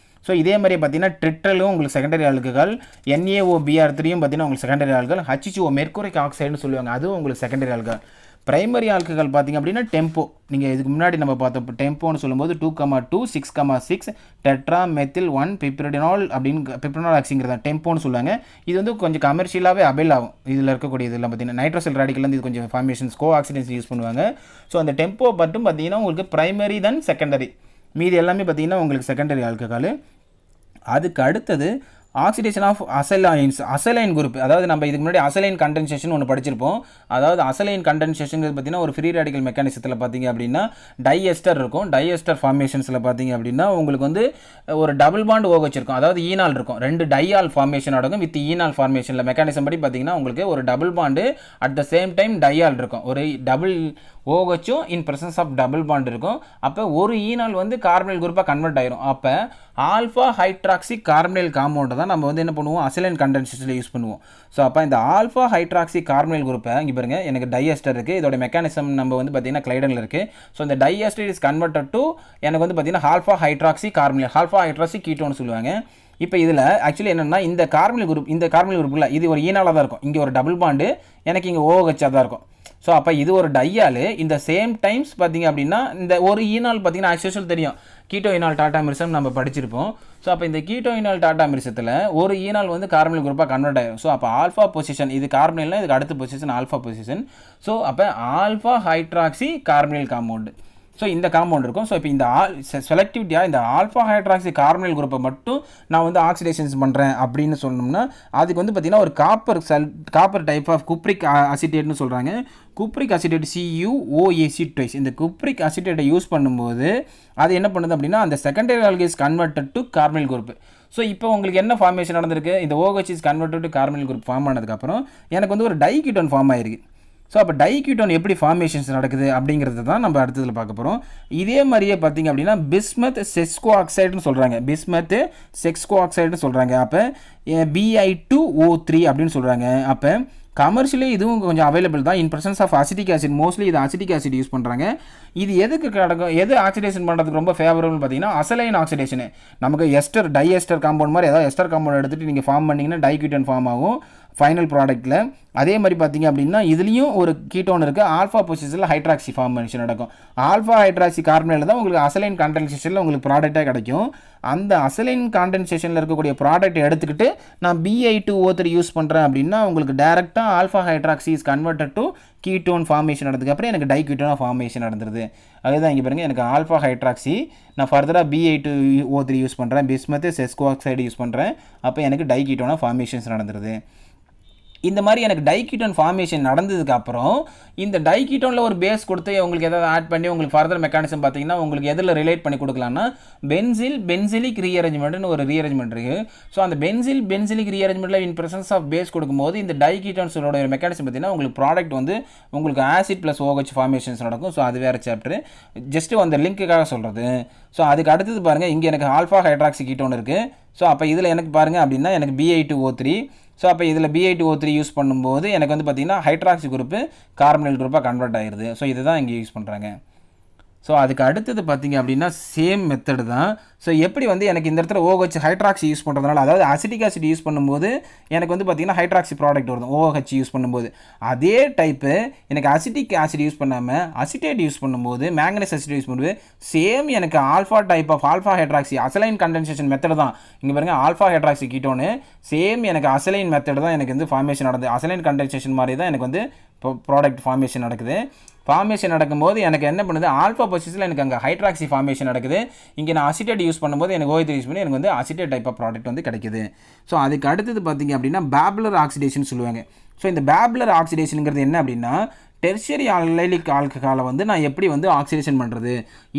S1: ஸோ இதே மாதிரி பார்த்தீங்கன்னா ட்ரிட்டலும் உங்களுக்கு செகண்டரி ஆல்கஹால், NaOBr3யும் பார்த்தீங்கன்னா உங்களுக்கு செகண்டரி ஆல்கஹால், HCO மெர்குரிக் ஆக்சைடுன்னு சொல்லுவாங்க, அதுவும் உங்களுக்கு செகண்டரி ஆல்கஹால். பிரைமரி ஆல்கஹால் பார்த்திங்க அப்படின்னா டெம்போ, நீங்கள் இதுக்கு முன்னாடி நம்ம பார்த்தோம் டெம்போன்னு சொல்லும்போது 2,2 6,6 டெட்ரா மெத்தில் 1 பிப்ரிடினால் அப்படின்னு பிப்ரிடினால் ஆக்சிங்கிறத டெம்போன்னு சொல்லுவாங்க. இது வந்து கொஞ்சம் கமர்ஷியலாகவே அவைல் ஆகும். இதில் இருக்கக்கூடிய இதெல்லாம் பார்த்தீங்கன்னா நைட்ரோசெல் ராடிக்கல் இது கொஞ்சம் ஃபார்மேஷன்ஸ் கோ ஆக்சிடென்ட்ஸ் யூஸ் பண்ணுவாங்க. ஸோ அந்த டெம்போ மட்டும் பார்த்தீங்கன்னா உங்களுக்கு பிரைமரி தென் செகண்டரி, மீதி எல்லாமே பார்த்தீங்கன்னா உங்களுக்கு செகண்டரி ஆல்கஹால். அதுக்கு அடுத்தது ஆக்சிடேஷன் ஆஃப் அசைலைன்ஸ், அசைலைன் குரூப், அதாவது நம்ம இதுக்கு முன்னாடி அசைலைன் கண்டென்சேஷன் ஒன்று படிச்சிருப்போம். அதாவது அசைலைன் கண்டென்சேஷன் பார்த்தீங்கன்னா ஒரு ஃப்ரீ ரேடிக்கல் மெக்கானிசத்தில் பார்த்தீங்க அப்படின்னா டைஎஸ்டர் இருக்கும். டைஎஸ்டர் ஃபார்மேஷன்ஸில் பார்த்தீங்க அப்படின்னா உங்களுக்கு வந்து ஒரு டபுள் பாண்ட் OH இருக்கும், அதாவது ஈனால் இருக்கும், 2 டையால் ஃபார்மேஷன் நடக்கும் வித் ஈனால் ஃபார்மேஷனில். மெக்கானிசம் படி பார்த்தீங்கன்னா உங்களுக்கு ஒரு double bond at the same time diol இருக்கும், ஒரு டபுள் OHும் in presence of double bond இருக்கும். அப்போ ஒரு ஈனால் வந்து கார்பனைல் குரூப்பாக கன்வெர்ட் ஆயிரும். அப்போ ஆல்ஃபா ஹைட்ராக்சி கார்பனைல் காம்பவுண்டை தான் நம்ம வந்து என்ன பண்ணுவோம் அசைலைன் கண்டென்சேஷனில் யூஸ் பண்ணுவோம். ஸோ அப்போ இந்த ஆல்ஃபா ஹைட்ராக்சி கார்பனைல் குரூப்பை இங்கே பாருங்க, எனக்கு டைஎஸ்டர் இருக்குது, இதோட மெக்கானிசம் நம்ம வந்து பார்த்தீங்கன்னா கிளைடனில் இருக்குது. ஸோ இந்த டைஎஸ்டர் இஸ் கன்வெர்டட் டு எனக்கு வந்து பார்த்தீங்கன்னா alpha hydroxy carbonyl, alpha hydroxy கீட்டோன்னு சொல்லுவாங்க. இப்போ இதில் ஆக்சுவலி என்னென்னா இந்த கார்பனைல் குரூப்பில் இது ஒரு ஈனாலாக தான் இருக்கும், இங்கே ஒரு டபுள் பாண்டு எனக்கு இங்கே OH தான் இருக்கும். ஸோ அப்போ இது ஒரு டையால், இந்த சேம் டைம்ஸ் பார்த்தீங்க அப்படின்னா இந்த ஒரு ஈனால் பார்த்தீங்கன்னா ஆக்சுவல் தெரியும் கீட்டோ ஈனால் டாட்டாமிரிசம் நம்ம படிச்சிருப்போம். ஸோ அப்போ இந்த கீட்டோ ஈனால் டாட்டாமிரிசத்தில் ஒரு ஈனால் வந்து கார்பனைல் குரூப்பாக கன்வெர்ட் ஆகும். ஸோ அப்போ ஆல்ஃபா பொசிஷன், இது கார்பனைல்னா இதுக்கு அடுத்த பொசிஷன் ஆல்ஃபா பொசிஷன். ஸோ அப்போ alpha hydroxy carbonyl compound, so இந்த காம்பவுண்ட் இருக்கும். ஸோ இப்போ இந்த செலக்டிவிட்டியாக இந்த ஆல்ஃபா ஹைட்ராக்சி கார்பனைல் குரூப்பை மட்டும் நான் வந்து ஆக்சிடேஷன்ஸ் பண்ணுறேன் அப்படின்னு சொன்னோம்னா அதுக்கு வந்து பார்த்திங்கன்னா ஒரு காப்பர் டைப் ஆஃப் குப்ரிக் அசிட்டேட்னு சொல்கிறாங்க. Cupric acetate CuOAC twice. இந்த குப்ரிக் அசிட்டேட்டை யூஸ் பண்ணும்போது அது என்ன பண்ணுது அப்படின்னா அந்த secondary alcohol is converted to carbonyl group. So இப்போ உங்களுக்கு என்ன ஃபார்மேஷன் நடந்திருக்கு, இந்த OH is converted to carbonyl group form ஆனதுக்கப்புறம் எனக்கு வந்து ஒரு டைகீட்டோன் ஃபார்ம் ஆயிருக்கு. ஸோ அப்போ டைகீட்டோன் எப்படி ஃபார்மேஷன்ஸ் நடக்குது அப்படிங்கிறது தான் நம்ம அடுத்ததில் பார்க்க போகிறோம். இதே மாதிரியே பார்த்திங்க அப்படின்னா பிஸ்மத் செஸ்கோ ஆக்சைடுன்னு சொல்கிறாங்க, பிஸ்மத் செக்ஸ்கோ ஆக்சைடுன்னு சொல்கிறாங்க. அப்போ Bi2O3 அப்படின்னு சொல்கிறாங்க. அப்போ கமர்ஷியலி இதுவும் கொஞ்சம் அவைலபிள் தான் in presence of acetic acid. Mostly இது அசிட்டிக் ஆசிட் யூஸ் பண்ணுறாங்க. இது எதுக்கு கிடக்கும், எது ஆக்சிடேஷன் பண்ணுறதுக்கு ரொம்ப ஃபேவரபிள் பார்த்தீங்கன்னா அசைலைன் ஆக்சிடேஷனு. நமக்கு எஸ்டர் டைஎஸ்டர் காம்பவுண்ட் மாதிரி ஏதாவது எஸ்டர் காம்பவுண்ட் எடுத்துகிட்டு நீங்கள் ஃபார்ம் பண்ணிங்கன்னா டைகீட்டோன் ஃபார்ம் ஆகும் ஃபைனல் ப்ராடக்ட்டில். அதே மாதிரி பார்த்தீங்க அப்படின்னா இதுலேயும் ஒரு கீட்டோன் இருக்குது, ஆல்ஃபா பொசிஷனில் ஹைட்ராக்சி ஃபார்மேஷன் நடக்கும். ஆல்ஃபா ஹைட்ராக்சி கார்பனைல் தான் உங்களுக்கு அசைலைன் கண்டென்சேஷனில் உங்களுக்கு ப்ராடக்டாக கிடைக்கும். அந்த அசைலைன் காண்டென்சேஷனில் இருக்கக்கூடிய ப்ராடக்ட் எடுத்துக்கிட்டு நான் Bi2O3 யூஸ் பண்ணுறேன் அப்படின்னா உங்களுக்கு டேரெக்டாக alpha hydroxy is converted to ketone formation நடந்ததுக்கப்புறம் எனக்கு டைகீட்டோனா ஃபார்மேஷன் நடந்துருது. அதுதான் இங்கே பாருங்கள், எனக்கு ஆல்ஃபா ஹைட்ராக்சி நான் ஃபர்தராக B8O3 யூஸ் பண்ணுறேன், பிஸ்மத் செஸ்கோ ஆக்சைடு யூஸ் பண்ணுறேன், அப்போ எனக்கு டைகீட்டோனா ஃபார்மேஷன்ஸ் நடந்துருது. இந்த மாதிரி எனக்கு டைகீட்டோன் ஃபார்மேஷன் நடந்ததுக்கப்புறம் இந்த டைகீட்டோனில் ஒரு பேஸ் கொடுத்து உங்களுக்கு எதாவது ஆட் பண்ணி உங்களுக்கு ஃபர்தர் மெக்கானிசம் பார்த்தீங்கன்னா உங்களுக்கு எதில் ரிலேட் பண்ணி கொடுக்கலாம்னா பென்சிலிக் ரீஅரேஞ்ச்மெண்ட்னு ஒரு ரீஅரேஞ்ச்மெண்ட் இருக்குது. ஸோ அந்த பென்சிலிக் ரீஅரேஞ்ச்மெண்ட்டில் இன் பிரசன்ஸ் ஆஃப் பேஸ் கொடுக்கும்போது இந்த டைகீட்டோன்ஸோட மெக்கானிசம் பார்த்தீங்கன்னா உங்களுக்கு ப்ராடக்ட் வந்து உங்களுக்கு ஆசிட் ப்ளஸ் OH ஃபார்மேஷன்ஸ் நடக்கும். ஸோ அது வேறு சாப்டர், ஜஸ்ட்டு அந்த லிங்க்குக்காக சொல்கிறது. ஸோ அதுக்கு அடுத்தது பாருங்கள், இங்கே எனக்கு ஆல்ஃபா ஹைட்ராக்சி கீட்டோன் இருக்குது. ஸோ அப்போ இதில் எனக்கு பாருங்கள் அப்படின்னா எனக்கு B8O3. ஸோ அப்போ இதில் B8O3 யூஸ் பண்ணும்போது எனக்கு வந்து பார்த்திங்கன்னா ஹைட்ராக்சி குரூப்பு கார்பனைல் குரூப்பாக கன்வெர்ட் ஆகிடுது. ஸோ இதுதான் இங்கே யூஸ் பண்ணுறாங்க. ஸோ அதுக்கு அடுத்தது பார்த்திங்க அப்படின்னா சேம் மெத்தடு தான். ஸோ எப்படி வந்து எனக்கு இந்த இடத்துல OH ஹைட்ராக்சி யூஸ் பண்ணுறதுனால, அதாவது அசிட்டிக் ஆசிட் யூஸ் பண்ணும்போது எனக்கு வந்து பார்த்திங்கன்னா ஹைட்ராக்சி ப்ராடக்ட் வருது OH யூஸ் பண்ணும்போது. அதே டைப்பு எனக்கு அசிட்டிக் ஆசிட் யூஸ் பண்ணாமல் அசிட்டேட் யூஸ் பண்ணும்போது, மேங்கனஸ் அசிட் யூஸ் பண்ணும்போது சேம் எனக்கு alpha type of alpha hydroxy acyloin condensation method தான். இங்கே பாருங்கள், ஆல்ஃபா ஹைட்ராக்சி கீட்டோனு சேம் எனக்கு அசலைன் மெத்தட் தான் எனக்கு வந்து ஃபார்மேஷன் நடக்குது. அசலைன் கண்டென்சேஷன் மாதிரி தான் எனக்கு வந்து ப்ராடக்ட் ஃபார்மேஷன் நடக்குது. ஃபார்மேஷன் நடக்கும்போது எனக்கு என்ன பண்ணுது, ஆல்ஃபா பொசிஷனில் எனக்கு அங்கே ஹைட்ராக்சி ஃபார்மேஷன் நடக்குது. இங்கே நான் அசிட்டேட் யூஸ் பண்ணும்போது எனக்கு OH யூஸ் பண்ணி எனக்கு வந்து அசிட்டேட் டைப் ஆஃப் ப்ராடக்ட் வந்து கிடைக்குது. ஸோ அதுக்கு அடுத்தது பார்த்திங்க அப்படின்னா பேபுலர் ஆக்சிடேஷன் சொல்லுவாங்க. ஸோ இந்த பேபுலர் ஆக்சிடேஷனுங்கிறது என்ன அப்படின்னா, டெர்ஷியரி அல்லைலிக் ஆல்கஹாலை வந்து நான் எப்படி வந்து ஆக்சிடேஷன் பண்ணுறது,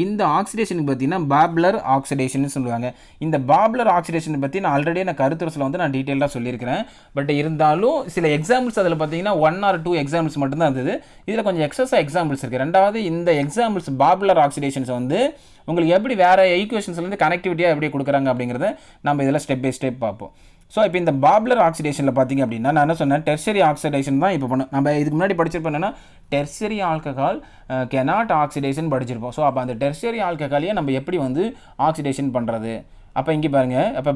S1: இந்த ஆக்சிடேஷனுக்கு பார்த்தீங்கன்னா பேபுலர் ஆக்சிடேஷன் சொல்லுவாங்க. இந்த பேபுலர் ஆக்சிடேஷன் பற்றி நான் ஆல்ரெடி நான் கருத்துரசில் வந்து நான் டீட்டெயிலாக சொல்லியிருக்கிறேன். பட் இருந்தாலும் சில எக்ஸாம்பிள்ஸ் அதில் பார்த்தீங்கன்னா 1 or 2 எக்ஸாம்பிள்ஸ் மட்டும்தான் இருந்தது. இதில் கொஞ்சம் எக்ஸஸாக எக்ஸாம்பிள்ஸ் இருக்குது. ரெண்டாவது இந்த எக்ஸாம்பிள்ஸ் பேபுலர் ஆக்சிடேஷன்ஸ் வந்து உங்களுக்கு எப்படி வேறு ஈக்குவேஷன்ஸ்லேருந்து கனெக்டிவிட்டியாக எப்படி கொடுக்குறாங்க அப்படிங்கிறத நம்ம இதில் ஸ்டெப் பை ஸ்டெப் பார்ப்போம். ஸோ இப்போ இந்த பேபுலர் ஆக்சிடேஷனில் பார்த்திங்க அப்படின்னா நான் என்ன சொன்னேன், டெர்ஷரி ஆக்சிடேஷன் தான் இப்போ பண்ணோம். நம்ம இதுக்கு முன்னாடி படிச்சிருப்போம்னா டெர்ஷரி ஆல்கஹால் கெனாட் ஆக்சிடேஷன் படிச்சிருப்போம். ஸோ அப்போ அந்த டெர்ஷரி ஆல்கஹாலையே நம்ம எப்படி வந்து ஆக்சிடேஷன் பண்ணுறது. அப்போ இங்கே பாருங்கள், அப்போ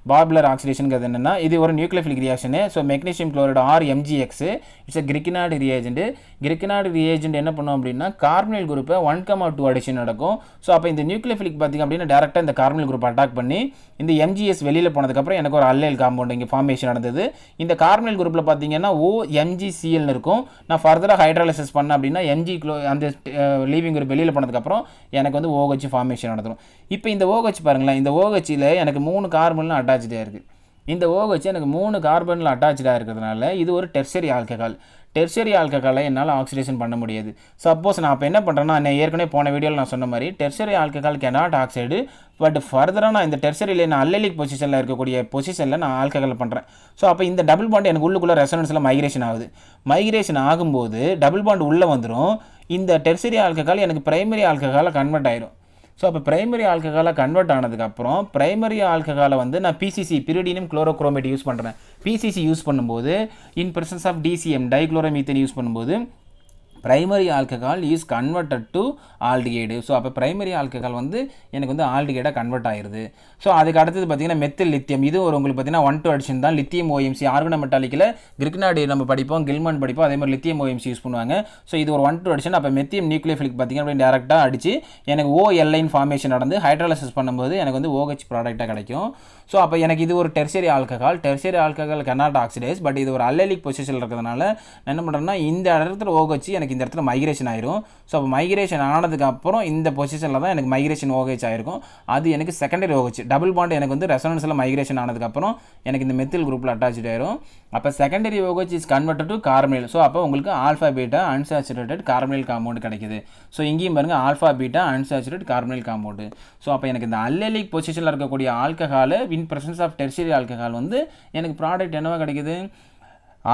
S1: பார்புலர் ஆக்சிடேஷனுங்கிறது என்னென்னா, இது ஒரு nucleophilic reaction. So magnesium chloride RMgX it's a கிரிக்னாய்டு ரிஏஜென்ட். கிரிக்னாய்டு ரிஏஜென்ட் என்ன பண்ணும் அப்படின்னா கார்பனைல் குரூப்பை 1,2 அடிஷன் நடக்கும். ஸோ அப்போ இந்த நியூக்ளியோஃபிலிக் பார்த்திங்க அப்படின்னா டேரெக்டாக இந்த கார்பனைல் குரூப் அட்டாக் பண்ணி இந்த MgS வெளியில் போனதுக்கப்புறம் எனக்கு ஒரு அல்லைல் காம்பவுண்ட் இங்கே ஃபார்மேஷன் நடந்தது. இந்த கார்பனைல் குரூப்பில் பார்த்தீங்கன்னா OMgClன்னு இருக்கும். நான் ஃபர்தராக ஹைட்ராலிசிஸ் பண்ணேன் அப்படின்னா அந்த லீவிங் குரூப் வெளியில் போனதுக்கப்புறம் எனக்கு வந்து OH ஃபார்மேஷன் நடந்துடும். இப்போ இந்த OH பாருங்களேன், இந்த OHயில் எனக்கு 3 கார்பன்லாம் அட்டாச்சாக இருக்குது. இந்த OH எனக்கு 3 கார்பனில் அட்டாச்சாக இருக்கிறதுனால இது ஒரு டெர்ஷரி ஆல்கஹால். டெர்ஷரி ஆல்கஹாலை என்னால் ஆக்சிடேஷன் பண்ண முடியாது. சப்போஸ் நான் அப்போ என்ன பண்ணுறேன்னா, நான் ஏற்கனவே போன வீடியோவில் நான் சொன்ன மாதிரி tertiary alcohol cannot oxide. But ஃபர்தராக நான் இந்த டெர்ஷரியில் நான் அல்லலிக் பொசிஷனில் இருக்கக்கூடிய பொசிஷனில் நான் ஆல்கஹால் பண்ணுறேன். ஸோ அப்போ இந்த டபுள் பாண்ட் எனக்கு உள்ளுக்குள்ளே ரெசனன்ஸில் மைக்ரேஷன் ஆகுது. மைக்ரேஷன் ஆகும்போது டபுள் பாண்ட் உள்ளே வந்துடும். இந்த டெர்ஷரி ஆல்கஹால் எனக்கு பிரைமரி ஆல்கஹாலை கன்வெர்ட் ஆயிடும். ஸோ அப்போ பிரைமரி ஆல்கஹாலாக கன்வெர்ட் ஆனதுக்கப்புறம் பிரைமரி ஆல்கஹாலை வந்து நான் PCC பிரிடினியம் குளோரோக்ரோமேட் யூஸ் பண்ணுறேன். PCC யூஸ் பண்ணும்போது in presence of DCM dichloromethane use பண்ணும்போது primary alcohol is converted to aldehyde. So அப்போ பிரைமரி ஆல்கஹால் வந்து எனக்கு வந்து ஆல்டிகைடாக கன்வெர்ட் ஆயிடுது. ஸோ அதுக்கு அடுத்தது பார்த்தீங்கன்னா மெத்தில் லித்தியம். இது ஒரு உங்களுக்கு பார்த்தீங்கன்னா 1,2 அடிஷன் தான். லித்தியம் OMC ஆர்கனோமெட்டாலிக்கில் கிரிக்னாய்டு நம்ம படிப்போம், கில்மன் படிப்போம், அதே மாதிரி லித்தியம் OMC யூஸ் பண்ணுவாங்க. ஸோ இது ஒரு 1,2 அடிஷன். அப்போ மெத்தியம் நியூக்ளியோஃபிலிக் பார்த்தீங்கன்னா அப்படி டேரெக்டாக அடிச்சு எனக்கு OL ஃபார்மேஷன் நடந்து ஹைட்ராலிசிஸ் பண்ணும்போது எனக்கு வந்து OH ப்ராடக்டாக கிடைக்கும். ஸோ அப்போ எனக்கு இது ஒரு tertiary alcohol. Tertiary alcohol cannot oxidise. But இது ஒரு அல்லலிக் பொசிஷனில் இருக்கிறதுனால நான் என்ன பண்ணுறேன்னா இந்த இடத்துல OH எனக்கு இந்த இடத்துல மைக்ரேஷன் ஆயிரும். ஸோ அப்போ மைக்ரேஷன் ஆனதுக்கப்புறம் இந்த பொசிஷனில் தான் எனக்கு மைக்ரேஷன் OH ஆயிருக்கும். அது எனக்கு செகண்டரி OH. டபுள் பாண்ட் எனக்கு வந்து ரெசனன்ஸில் மைக்ரேஷன் ஆனதுக்கப்புறம் எனக்கு இந்த மெத்தில் குரூப்பில் அட்டாச் ஆயிரும். அப்போ secondary OH is converted to carbonyl. So அப்போ உங்களுக்கு alpha beta unsaturated carbonyl compound கிடைக்குது. ஸோ இங்கேயும் பாருங்கள் alpha beta unsaturate carbonyl compound. So அப்போ எனக்கு இந்த அல்லலிக் பொசிஷனில் இருக்கக்கூடிய alcohol in presence of tertiary alcohol வந்து எனக்கு ப்ராடக்ட் என்னவா கிடைக்குது,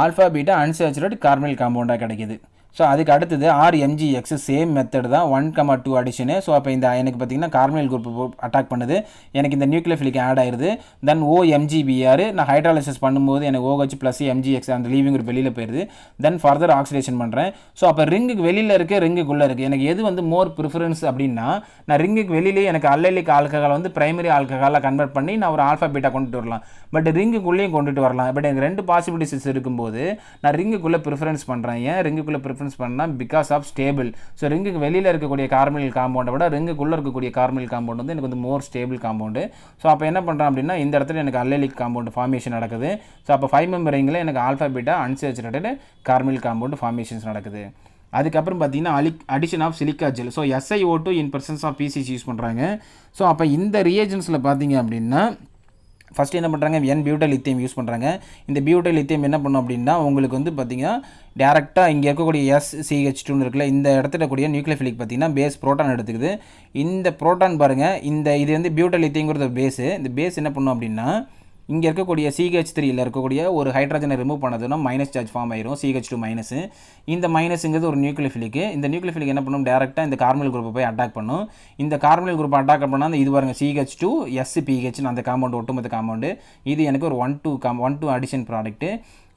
S1: ஆல்ஃபா பீட்டா அன்சாச்சுரேட் கார்பனைல் காம்பவுண்டாக கிடைக்குது. ஸோ அதுக்கு அடுத்தது RMgX சேம் மெத்தட் தான் 1,2 அடிஷனு. ஸோ அப்போ இந்த எனக்கு பார்த்தீங்கன்னா கார்பனைல் குரூப் அட்டாக் பண்ணுது, எனக்கு இந்த நியூக்ளியோஃபிலிக் ஆட் ஆயிடுது. தென் OMgBr நான் ஹைட்ராலிசிஸ் பண்ணும்போது எனக்கு OH ப்ளஸ் MgX அந்த லீவிங் குரூப் வெளியில் போயிடுது. தென் ஃபர்தர் ஆக்சிடேஷன் பண்ணுறேன். ஸோ அப்போ ரிங்குக்கு வெளியில் இருக்குது, ரிங்குக்குள்ளே இருக்குது. எனக்கு எது வந்து மோர் ப்ரிஃபரன்ஸ் அப்படின்னா, நான் ரிங்குக்கு வெளியிலேயே எனக்கு அல்லலிக் ஆல்கஹால் வந்து பிரைமரி ஆல்கஹாலாக கன்வெர்ட் பண்ணி நான் ஒரு ஆல்ஃபா பீட்டா கொண்டுட்டு வரலாம். பட் ரிங்குக்குள்ளேயும் கொண்டுட்டு வரலாம். பட் எனக்கு 2 பாசிபிலிட்டிஸ் இருக்கும்போது நான் ரிங்குக்குள்ளே ப்ரிஃபரன்ஸ் பண்ணுறேன். ஏன் ரிங்குக்குள்ளே ப்ரிஃபரன்ஸ் பண்ணால் பிகாஸ் ஆஃப் ஸ்டேபிள். ஸோ ரிங்குக்கு வெளியில் இருக்கக்கூடிய கார்பனில் காம்பவுண்டை விட ரிங்குக்குள்ளே இருக்கக்கூடிய கார்பனில் காம்பவுண்ட் வந்து எனக்கு வந்து மோர் ஸ்டேபிள் காம்பவுண்டு. ஸோ அப்போ என்ன பண்ணுறேன் அப்படின்னா இந்த இடத்துல எனக்கு அல்லலிக் காம்பவுண்ட் ஃபார்மேஷன் நடக்குது. ஸோ அப்போ 5 மெம்பர் ரிங்கில் எனக்கு alpha beta unsaturated carbonyl compound formations நடக்குது. அதுக்கப்புறம் பார்த்தீங்கன்னா addition of silica gel. So SiO2 in presence of PCC use பண்ணுறாங்க. ஸோ அப்போ இந்த ரியேஜன்ஸில் பார்த்தீங்க அப்படின்னா ஃபஸ்ட்டு என்ன பண்ணுறாங்க, N-பியூட்டைல் லித்தியம் யூஸ் பண்ணுறாங்க. இந்த பியூட்டைல் லித்தியம் என்ன பண்ணும் அப்படின்னா உங்களுக்கு வந்து பார்த்திங்கன்னா டேரெக்டாக இங்கே இருக்கக்கூடிய SCH2 இருக்குல்ல, இந்த இடத்துல கூடிய நியூக்ளியோஃபிலிக் பார்த்திங்கன்னா பேஸ் புரோட்டான் எடுத்துக்குது. இந்த புரோட்டான் பாருங்கள், இது வந்து பியூட்டைல் லித்தியங்கிறது பேஸு. இந்த பேஸ் என்ன பண்ணும் அப்படின்னா இங்கே இருக்கக்கூடிய CH3யில் இருக்கக்கூடிய ஒரு ஹைட்ரஜனை ரிமூவ் பண்ணதுன்னா மைனஸ் சார்ஜ் ஃபார்ம் ஆயிரும், CH2 மைனஸு. இந்த மைனஸுங்கிறது ஒரு நியூக்ளியோஃபிலிக்கு. இந்த நியூக்ளியோஃபிலிக் என்ன பண்ணும், டேரெக்டாக இந்த கார்பனில் குரூப்பை போய் அட்டாக் பண்ணும். இந்த கார்பனில் குரூப்பை அட்டாக் பண்ணால் அந்த இது பாருங்க CH2 SPH அந்த காம்பவுண்ட் ஒட்டுமொத்த காம்பவுண்டு. இது எனக்கு ஒரு 1,2 அடிஷன் ப்ராடக்ட்டு.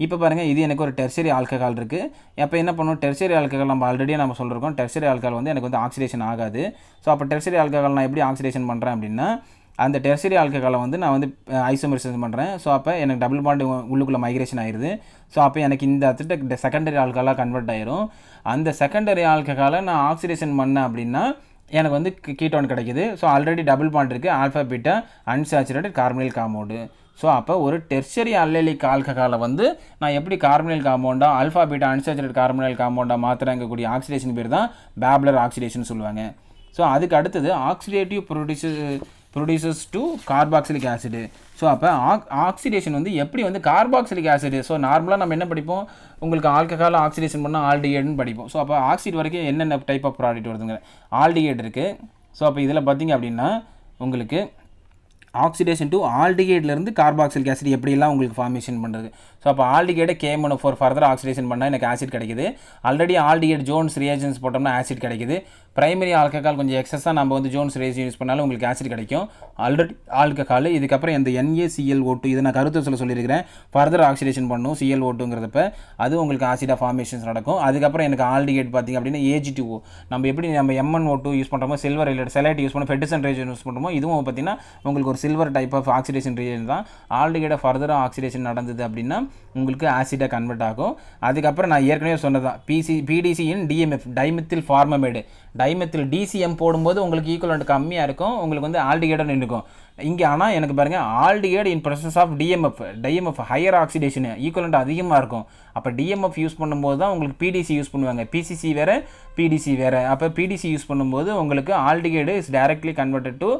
S1: இப்போ பாருங்கள், இது எனக்கு ஒரு டெர்ஷரி ஆல்கஹால் இருக்குது. அப்போ என்ன பண்ணும், டெர்ஷரி ஆல்கஹால் நம்ம ஆல்ரெடி நம்ம சொல்லியிருக்கோம், டெர்ஷரி ஆல்கஹால் வந்து எனக்கு வந்து ஆக்சிடேஷன் ஆகாது. ஸோ அப்போ டெர்ஷரி ஆல்கஹால் நான் எப்படி ஆக்சிடேஷன் பண்ணுறேன் அப்படின்னா அந்த டெர்ஷரி ஆல்கஹாலை வந்து நான் வந்து ஐசோமரைசேஷன் பண்ணுறேன். ஸோ அப்போ எனக்கு டபுள் பாண்ட் உள்ளுக்குள்ளே மைக்ரேஷன் ஆயிடுது. ஸோ அப்போ எனக்கு இந்த இடத்துல செகண்டரி ஆல்கஹாலாக கன்வெர்ட் ஆயிரும். அந்த செகண்டரி ஆல்கஹாலை நான் ஆக்சிடேஷன் பண்ணேன் அப்படின்னா எனக்கு வந்து கீட்டோன் கிடைக்குது. ஸோ ஆல்ரெடி டபுள் பாண்ட் இருக்குது, alpha beta unsaturated carbonyl compound. So அப்போ ஒரு டெர்ஷரி அல்லலிக் ஆல்கஹாலை வந்து நான் எப்படி கார்பனில் காம்பவுண்டாக ஆல்ஃபா பீட்டா அன்சாச்சுரேட்டட் கார்பனில் காம்பவுண்டாக மாற்றுறங்கக்கூடிய ஆக்சிடேஷன் பேர் தான் பேப்லர் ஆக்சிடேஷன் சொல்லுவாங்க. ஸோ அதுக்கு அடுத்தது oxidative produces to carboxylic acid. So அப்போ ஆக்சிடேஷன் வந்து எப்படி வந்து கார்பாக்சிலிக் ஆசிடு. ஸோ நார்மலாக நம்ம என்ன படிப்போம், உங்களுக்கு ஆல்கஹால் ஆக்சிடேஷன் பண்ணால் ஆல்டிகேட்னு படிப்போம். ஸோ அப்போ ஆக்சிட் வரைக்கும் என்னென்ன டைப் ஆஃப் ப்ராடக்ட் வருதுங்க, ஆல்டிகேட் இருக்குது. ஸோ அப்போ இதில் பார்த்தீங்க அப்படின்னா உங்களுக்கு ஆக்சிடேஷன் டு ஆல்டிகேட்லேருந்து கார்பாக்சிலிக் ஆசிட் எப்படிலாம் உங்களுக்கு ஃபார்மேஷன் பண்ணுறது. ஸோ அப்போ ஆல்டிகேட்டை KMnO4 ஃபர்தர் ஆக்சிடேஷன் பண்ணால் எனக்கு ஆசிட் கிடைக்குது. ஆல்ரெடி ஆல்டிகேட் ஜோன்ஸ் ரியாஜன்ஸ் போட்டோம்னா ஆசிட் கிடைக்குது. பிரைமரி ஆல்கஹால் கொஞ்சம் எக்ஸஸாக நம்ம வந்து ஜோன்ஸ் ரேஷியோ யூஸ் பண்ணாலும் உங்களுக்கு ஆசிட் கிடைக்கும். ஆல்ரெடி ஆல்கஹால் இதுக்கப்புறம் இந்த NaClO2 இதை நான் கருத்து சொல்லியிருக்கிறேன், ஃபர்தர் ஆக்சிடேஷன் பண்ணும் ClO2ங்கிறதப்ப அது உங்களுக்கு ஆசிடாக ஃபார்மேஷன்ஸ் நடக்கும். அதுக்கப்புறம் எனக்கு ஆல்டிகேட் பார்த்திங்க அப்படின்னா Ag2O. நம்ம எப்படி நம்ம MnO2 யூஸ் பண்ணுறோமோ, சில்வர் ரிலேட் செலைட் யூஸ் பண்ணோம், ஃபெர்டிசன் ரேஜன் யூஸ் பண்ணுறோமோ, இதுவும் பார்த்திங்கன்னா உங்களுக்கு ஒரு silver type of oxidation reagent தான். ஆல்டிகேட்டை ஃபர்தராக ஆக்சிடேஷன் நடந்தது அப்படின்னா உங்களுக்கு ஆசிடாக கன்வெர்ட் ஆகும். அதுக்கப்புறம் நான் ஏற்கனவே சொன்னதான் PDC இன் DMF டைமெத்தில் ஃபார்மமேடு. டைமெத்தில் DCM போடும்போது உங்களுக்கு ஈக்குவலண்ட் கம்மியாக இருக்கும், உங்களுக்கு வந்து ஆல்டிகேட்னு இருக்கும். இங்கே ஆனால் எனக்கு பாருங்கள் aldehyde in presence of DMF higher oxidation equivalent அதிகமாக இருக்கும். அப்போ DMF யூஸ் பண்ணும்போது தான் உங்களுக்கு PDC யூஸ் பண்ணுவாங்க. PCC வேறு PDC வேறு. அப்போ PDC யூஸ் பண்ணும்போது உங்களுக்கு aldehyde is directly converted to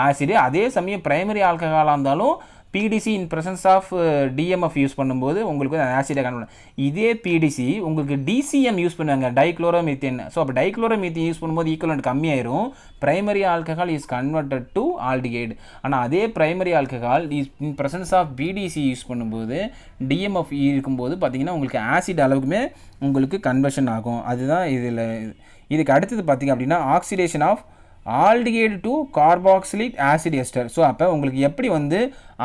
S1: acid. அதே சமயம் பிரைமரி ஆல்கஹாலாக இருந்தாலும் PDC in presence of DMF use பண்ணும்போது உங்களுக்கு ஆசிடாக கன்வெர்ட். இதே PDC உங்களுக்கு DCM யூஸ் பண்ணுவாங்க, டைக்ளோரோமீத்தேன். ஸோ அப்போ டைக்ளோரோமீத்தேன் யூஸ் பண்ணும்போது ஈக்குவலண்ட் கம்மியாயிரும். Primary alcohol is converted to aldehyde. ஆனால் அதே primary alcohol in presence of PDC use பண்ணும்போது DMF இருக்கும்போது பார்த்தீங்கன்னா உங்களுக்கு ஆசிட் அளவுக்குமே உங்களுக்கு கன்வர்ஷன் ஆகும். அதுதான் இதில். இதுக்கு அடுத்தது பார்த்திங்க அப்படின்னா oxidation of aldehyde to carboxylic acid ester. So அப்போ உங்களுக்கு எப்படி வந்து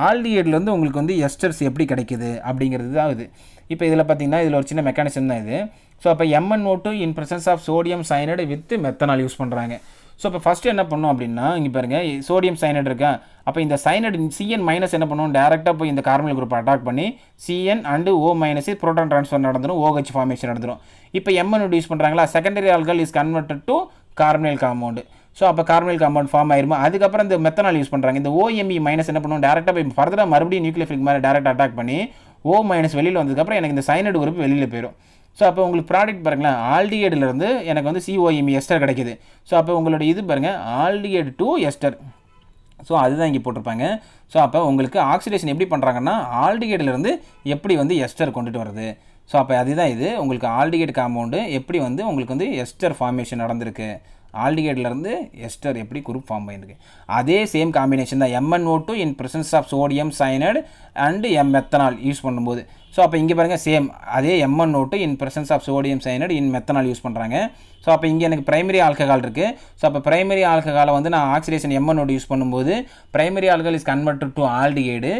S1: ஆல்டிகேட்லேருந்து உங்களுக்கு வந்து எஸ்டர்ஸ் எப்படி கிடைக்குது அப்படிங்கிறது தான் இது. இப்போ இதில் பார்த்தீங்கன்னா இதில் ஒரு சின்ன மெக்கானிசம் தான் இது. ஸோ அப்போ MnO2 in presence of sodium cyanide with methanol use பண்ணுறாங்க. ஸோ இப்போ ஃபஸ்ட்டு என்ன பண்ணோம் அப்படின்னா இங்கே பாருங்கள் சோடியம் சைனைடு இருக்கா. அப்போ இந்த சைனைடு CN மைனஸ் என்ன பண்ணுவோம், டேரெக்டாக போய் இந்த கார்பனில் குரூப் அட்டாக் பண்ணி CN and O minus proton transfer நடந்துடும், OH ஃபார்மேஷன் நடந்துடும். இப்போ MnO2 யூஸ் பண்ணுறாங்களா, secondary alcohol is converted to carbonyl compound. So அப்போ கார்பனைல் காம்பவுண்ட் ஃபார்ம் ஆயிருமா. அதுக்கப்புறம் இந்த மெத்தனால் யூஸ் பண்ணுறாங்க. இந்த OMe மைனஸ் என்ன பண்ணுவோம், டேரெக்டாக போய் ஃபர்தராக மறுபடியும் நியூக்ளியோஃபிலிக் மாதிரி டேரெக்டாக அட்டாக் பண்ணி O மைனஸ் வெளியில் வந்ததுக்கப்புறம் எனக்கு இந்த சைனைடு குரூப் வெளியில் போயிடும். ஸோ அப்போ உங்களுக்கு ப்ராடக்ட் பாருங்களேன், ஆல்டிகேட்லேருந்து எனக்கு வந்து COMe எஸ்டர் கிடைக்கிது. ஸோ அப்போ உங்களோட இது பாருங்கள் ஆல்டிகேட் டு எஸ்டர். ஸோ அதுதான் இங்கே போட்டிருப்பாங்க. ஸோ அப்போ உங்களுக்கு ஆக்சிடேஷன் எப்படி பண்ணுறாங்கன்னா ஆல்டிகேட்லேருந்து எப்படி வந்து எஸ்டர் கொண்டுட்டு வருது. ஸோ அப்போ அதுதான் இது உங்களுக்கு ஆல்டிகேட் காம்பவுண்டு எப்படி வந்து உங்களுக்கு வந்து எஸ்டர் ஃபார்மேஷன் நடந்திருக்கு. ஆல்டிகேட்லேருந்து எஸ்டர் எப்படி குரூப் ஃபார்ம் பண்ணியிருக்கு. அதே சேம் காம்பினேஷன் தான் MnO2 in presence of sodium cyanide and methanol use பண்ணும்போது. ஸோ அப்போ இங்கே பாருங்கள் சேம் அதே MnO2 in presence of sodium cyanide in methanol use பண்ணுறாங்க. ஸோ அப்போ இங்கே எனக்கு பிரைமரி ஆல்கஹால் இருக்குது. ஸோ அப்போ பிரைமரி ஆல்கஹாலை வந்து நான் ஆக்சிடேஷன் MnO2 யூஸ் பண்ணும்போது primary alcohol is converted to aldehyde.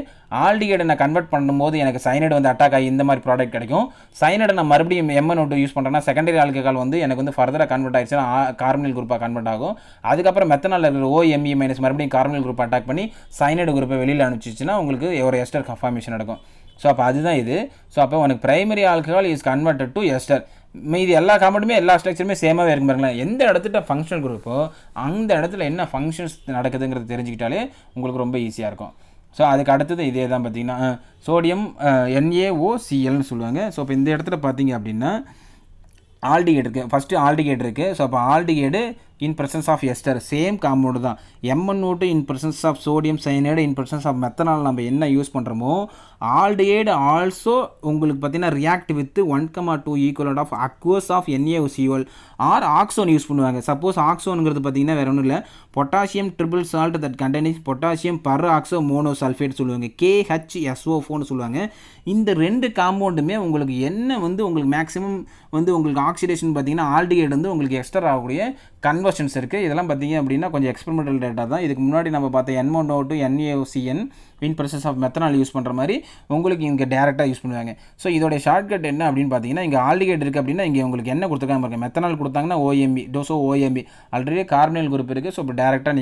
S1: ஆல்டிகேடை நான் கன்வெர்ட் பண்ணும்போது எனக்கு சைனைடு வந்து அட்டாக் ஆகி இந்த மாதிரி ப்ராடக்ட் கிடைக்கும். சைனைடை நான் மறுபடியும் MnO2 யூஸ் பண்ணுறேன்னா செகண்டரி ஆல்கஹால் வந்து எனக்கு வந்து ஃபர்தராக கன்வெர்ட் ஆகிடுச்சுன்னா கார்பனில் குரூப்பாக கன்வெர்ட் ஆகும். அதுக்கப்புறம் மெத்தனால் இருக்கிற OMe மைனஸ் மறுபடியும் கார்பனில் குரூப் அட்டாக் பண்ணி சைனைடு குரூப்பை வெளியில் அனுப்பிச்சிச்சுன்னா உங்களுக்கு ஒரு எஸ்டர் ஃபார்மேஷன் நடக்கும். ஸோ அப்போ அதுதான் இது. ஸோ அப்போ உனக்கு primary alcohol is converted to ester. மீதி எல்லா காம்பவுண்டுமே எல்லா ஸ்ட்ரக்சருமே சேமாகவே இருக்கும் பாருங்களேன். எந்த இடத்துல ஃபங்க்ஷனல் குரூப்போ அந்த இடத்துல என்ன ஃபங்க்ஷன்ஸ் நடக்குதுங்கிறது தெரிஞ்சுக்கிட்டாலே உங்களுக்கு ரொம்ப ஈஸியாக இருக்கும். ஸோ அதுக்கு அடுத்தது இதே தான் பார்த்தீங்கன்னா சோடியம் NaOClன்னு சொல்லுவாங்க. ஸோ இப்போ இந்த இடத்துல பார்த்தீங்க அப்படின்னா ஆல்டிகேட் இருக்குது. ஃபஸ்ட்டு ஆல்டிகேட் இருக்குது. ஸோ அப்போ ஆல்டிகேடு in presence of ester same compound தான். MnO2 in presence of sodium cyanide in presence of methanol நம்ம என்ன யூஸ் பண்ணுறோமோ ஆல்டிகேட் ஆல்சோ உங்களுக்கு பார்த்தீங்கன்னா react with 1,2 equivalent of aqueous of NaOCl or oxone use பண்ணுவாங்க. சப்போஸ் ஆக்சோனுங்கிறது பார்த்தீங்கன்னா வேறு ஒன்றும் இல்லை, potassium triple salt that contains potassium peroxomonosulphate சொல்லுவாங்க, KHSO4ன்னு சொல்லுவாங்க. இந்த 2 காம்பவுண்டுமே உங்களுக்கு என்ன வந்து உங்களுக்கு மேக்ஸிமம் வந்து உங்களுக்கு ஆக்சிடேஷன் பார்த்தீங்கன்னா ஆல்டிகேட் வந்து உங்களுக்கு எக்ஸ்டர் ஆகக்கூடிய கன்வர்ஷன்ஸ் இருக்குது. இதெல்லாம் பார்த்தீங்க அப்படின்னா கொஞ்சம் எக்ஸ்பெரிமெண்டல் டேட்டா தான். இதுக்கு முன்னாடி நம்ம பார்த்த MnO2 NaOCl in process of methanol use பண்ணுற மாதிரி உங்களுக்கு இங்கே டேரெக்டாக யூஸ் பண்ணுவாங்க. ஸோ இதோடைய ஷார்ட்கட் என்ன அப்படின்னு பார்த்தீங்கன்னா இங்கே ஆல்டிகேட் இருக்குது அப்படின்னா இங்கே உங்களுக்கு என்ன கொடுத்துருக்காங்க பாருங்க, மெத்தனால் கொடுத்தாங்கன்னா OMB டோசோ OMB already carbonyl group இருக்குது. ஸோ இப்போ டேரெக்டாக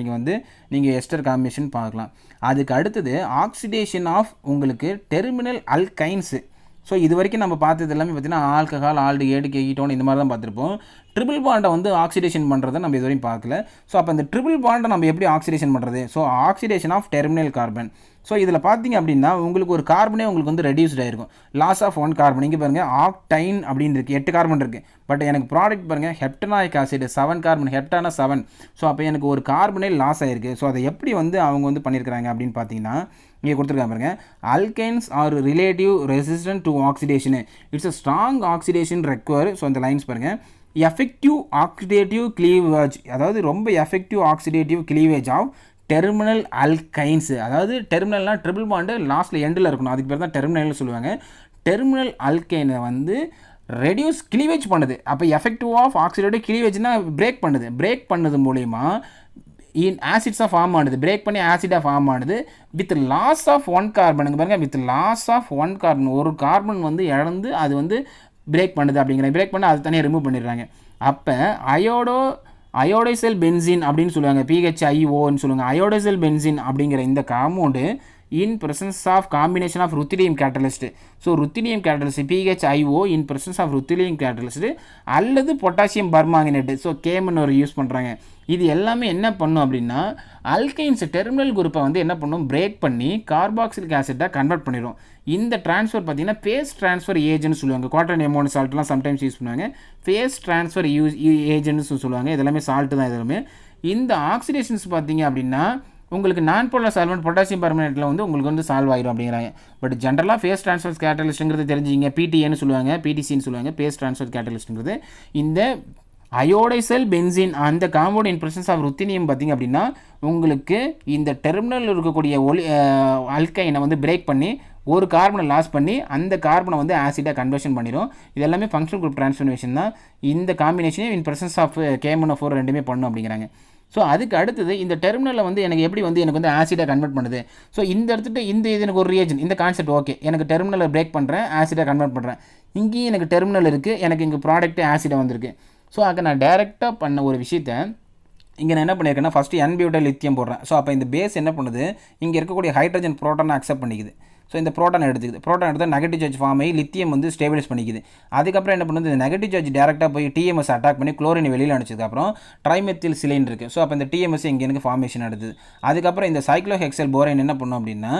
S1: நீங்கள் எஸ்டர் காம்பினேஷன் பார்க்கலாம். அதுக்கு அடுத்தது ஆக்சிடேஷன் ஆஃப் உங்களுக்கு டெர்மினல் அல்கைன்ஸு. ஸோ இது வரைக்கும் நம்ம பார்த்தது எல்லாமே பார்த்தீங்கன்னா ஆல்கஹால், ஆல்டிகேட், கெட்டோன் இந்த மாதிரி தான் பார்த்துருப்போம். ட்ரிபிள் பாண்டை வந்து ஆக்சிடேஷன் பண்ணுறதை நம்ம இது வரையும் பார்க்கல. ஸோ அப்போ அந்த ட்ரிபிள் பாண்டை நம்ம எப்படி ஆக்சிடேஷன் பண்ணுறது? So oxidation of terminal carbon. So இதில் பார்த்தீங்க அப்படின்னா உங்களுக்கு ஒரு கார்பனே உங்களுக்கு வந்து ரெடியூஸ்ட் ஆகிருக்கும். Loss of 1 carbon. இங்கே பாருங்கள் ஆக்டைன் அப்படின்னு இருக்குது, 8 கார்பன் இருக்குது. பட் எனக்கு ப்ராடக்ட் பாருங்கள் ஹெப்டனாயிக் ஆசிட் 7 கார்பன், ஹெப்டானா 7. ஸோ அப்போ எனக்கு ஒரு கார்பனே லாஸ் ஆகிருக்கு. ஸோ அதை எப்படி வந்து அவங்க வந்து பண்ணியிருக்கிறாங்க அப்படின்னு பார்த்தீங்கன்னா இங்கே கொடுத்துருக்காங்க பாருங்க, alkynes are relative resistant to oxidation, it's a strong oxidation require. ஸோ அந்த லைன்ஸ் பாருங்கள், எஃபெக்டிவ் ஆக்சிடேட்டிவ் கிளீவேஜ், அதாவது ரொம்ப effective oxidative cleavage of terminal alkynes. அதாவது டெர்மினல்னால் ட்ரிபிள் பாண்டு லாஸ்ட்டில் எண்டில் இருக்கணும், அதுக்கு பேர் தான் டெர்மினல்னு சொல்லுவாங்க. டெர்மினல் அல்கைனை வந்து ரெடியூஸ் கிளீவேஜ் பண்ணுது. அப்போ எஃபெக்டிவ் ஆஃப் ஆக்சிடேட்டிவ் கிளீவேஜ்னால் பிரேக் பண்ணது மூலயமா இன் ஆசிட்ஸாக ஃபார்ம் ஆனது, பிரேக் பண்ணி ஆசிடாக ஃபார்ம் ஆனது வித் லாஸ் ஆஃப் 1 கார்பனுங்க பாருங்கள், வித் லாஸ் ஆஃப் 1 கார்பன். ஒரு கார்பன் வந்து இழந்து அது வந்து பிரேக் பண்ணுது அப்படிங்கிற, பிரேக் பண்ணி அது தனியாக ரிமூவ் பண்ணிடுறாங்க. அப்போ அயோடைசல் பென்சின் அப்படின்னு சொல்லுவாங்க, PHIOன்னு சொல்லுவாங்க. அயோடைசல் பென்சின் அப்படிங்கிற இந்த compound in presence of combination of ruthenium catalyst. So ruthenium catalyst PHIO in presence of ruthenium catalyst அல்லது பொட்டாசியம் பர்மாங்கனேட், ஸோ கேம்னு ஒரு யூஸ் பண்ணுறாங்க. இது எல்லாமே என்ன பண்ணும் அப்படின்னா அல்கைன்ஸ் டெர்மினல் குரூப்பை வந்து என்ன பண்ணும், பிரேக் பண்ணி கார்பாக்சிலிக் ஆசிட்டாக கன்வெர்ட் பண்ணிடும். இந்த ட்ரான்ஸ்ஃபர் பார்த்தீங்கன்னா ஃபேஸ் ட்ரான்ஸ்ஃபர் ஏஜென்ட்னு சொல்லுவாங்க. குவாட்டர்ன் அமோனியம் சால்ட்லாம் சம்டைம்ஸ் யூஸ் பண்ணுவாங்க. ஃபேஸ் ட்ரான்ஸ்ஃபர் ஏஜென்ட்னு சொல்லுவாங்க. இதெல்லாமே சால்ட்டு தான். இதெல்லாமே இந்த ஆக்சிடேஷன்ஸ் பார்த்தீங்க அப்படின்னா உங்களுக்கு நான் போலர் சால்வெண்ட் பொட்டாசியம் பர்மனேட்டில் வந்து உங்களுக்கு வந்து சால்வ் ஆகிடும் அப்படிங்கிறாங்க. பட் ஜென்ரலாக ஃபேஸ் ட்ரான்ஸ்ஃபர் கேட்டலிஸ்ட்டுங்கிறது தெரிஞ்சிங்க, PTAன்னு சொல்லுவாங்க, PTCன்னு சொல்லுவாங்க. ஃபேஸ் ட்ரான்ஸ்ஃபர் கேட்டலிஸ்ட்டுங்கிறது இந்த அயோடைசல் பென்சின் அந்த காம்பவுண்ட் இன் பிரசன்ஸ் ஆஃப் ருத்தினியம் பார்த்திங்க அப்படின்னா உங்களுக்கு இந்த டெர்மினல் இருக்கக்கூடிய அல்கைனை வந்து பிரேக் பண்ணி ஒரு கார்பனை லாஸ் பண்ணி அந்த கார்பனை வந்து ஆசிடாக கன்வர்ஷன் பண்ணிடும். இது எல்லாமே ஃபங்க்ஷனல் குரூப் ட்ரான்ஸ்ஃபர்மேஷன் தான். இந்த காம்பினேஷனே இன் பிரசன்ஸ் ஆஃப் KMnO4 ரெண்டுமே பண்ணும் அப்படிங்கிறாங்க. ஸோ அதுக்கு அடுத்தது இந்த டெர்மினலில் வந்து எனக்கு எப்படி வந்து எனக்கு வந்து ஆசிடாக கன்வெர்ட் பண்ணுது. ஸோ இந்த இடத்துட்டு இது எனக்கு ஒரு ரியேஜன், இந்த கான்செப்ட் ஓகே, எனக்கு டெர்மினலை பிரேக் பண்ணுறேன், ஆசிடாக கன்வெர்ட் பண்ணுறேன். இங்கேயும் எனக்கு டெர்மினல் இருக்குது, எனக்கு இங்கே ப்ராடக்ட்டு ஆசிடாக வந்திருக்கு. ஸோ அதுக்கு நான் டேரெக்டாக பண்ண ஒரு விஷயத்தை இங்கே நான் என்ன பண்ணியிருக்கேன்னா ஃபஸ்ட்டு N-பியூட்டைல் லித்தியம் போடுறேன். ஸோ அப்போ இந்த பேஸ் என்ன பண்ணுது, இங்கே இருக்கக்கூடிய ஹைட்ரஜன் ப்ரோட்டானை அக்செப்ட் பண்ணிக்குது. ஸோ இந்த ப்ரோட்டான் எடுத்துக்குது. ப்ரோட்டான் எடுத்தால் நெகட்டிவ் சார்ஜ் ஃபார்ம் ஆகி லித்தியம் வந்து ஸ்டேபிளைஸ் பண்ணிக்குது. அதுக்கப்புறம் என்ன பண்ணுது, இந்த நெகட்டிவ் சார்ஜ் டேரெக்டாக போய் TMS அட்டாக் பண்ணி குளோரின் வெளியில் அனுப்பிச்சதுக்கப்புறம் ட்ரைமெத்தில் சிலின் இருக்குது. ஸோ அப்போ இந்த TMS இங்கே எனக்கு ஃபார்மேஷன் எடுத்துது. அதுக்கப்புறம் இந்த சைக்ளோஹெக்சல் போரைன் என்ன பண்ணும் அப்படின்னா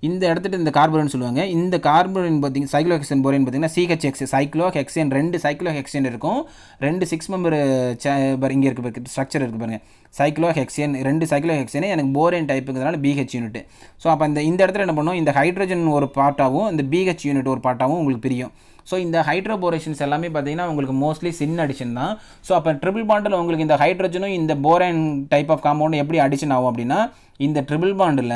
S1: இந்த இடத்துட்டு இந்த கார்பன் சொல்லுவாங்க. இந்த கார்பன் பார்த்திங்க சைக்ளோஹெக்சேன் போரேன் பார்த்திங்கன்னா CHX சைக்ளோஹெக்சேன் 2 சைக்ளோஹெக்சேன் இருக்கும். 2 6 மெம்பர் இங்கே இருக்குது ஸ்ட்ரக்சர் இருக்குது பாருங்கள். சைக்ளோஹெக்சேன் 2 சைக்ளோஹெக்சேனே எனக்கு போரேன் டைப்புங்கிறதுனால BH யூனிட். ஸோ அப்போ இந்த இடத்துல என்ன பண்ணும், இந்த ஹைட்ரஜன் ஒரு பார்ட்டாகவும் இந்த BH யூனிட் ஒரு பார்ட்டாகவும் உங்களுக்கு பிரியும். ஸோ இந்த ஹைட்ரோபோரேஷன்ஸ் எல்லாமே பார்த்தீங்கன்னா உங்களுக்கு மோஸ்ட்லி சின் அடிஷன் தான். ஸோ அப்போ ட்ரிபிள் பாண்டில் உங்களுக்கு இந்த ஹைட்ரஜனும் இந்த போரேன் டைப் ஆஃப் காம்பவுண்ட் எப்படி அடிஷன் ஆகும் அப்படின்னா இந்த ட்ரிபிள் பாண்டில்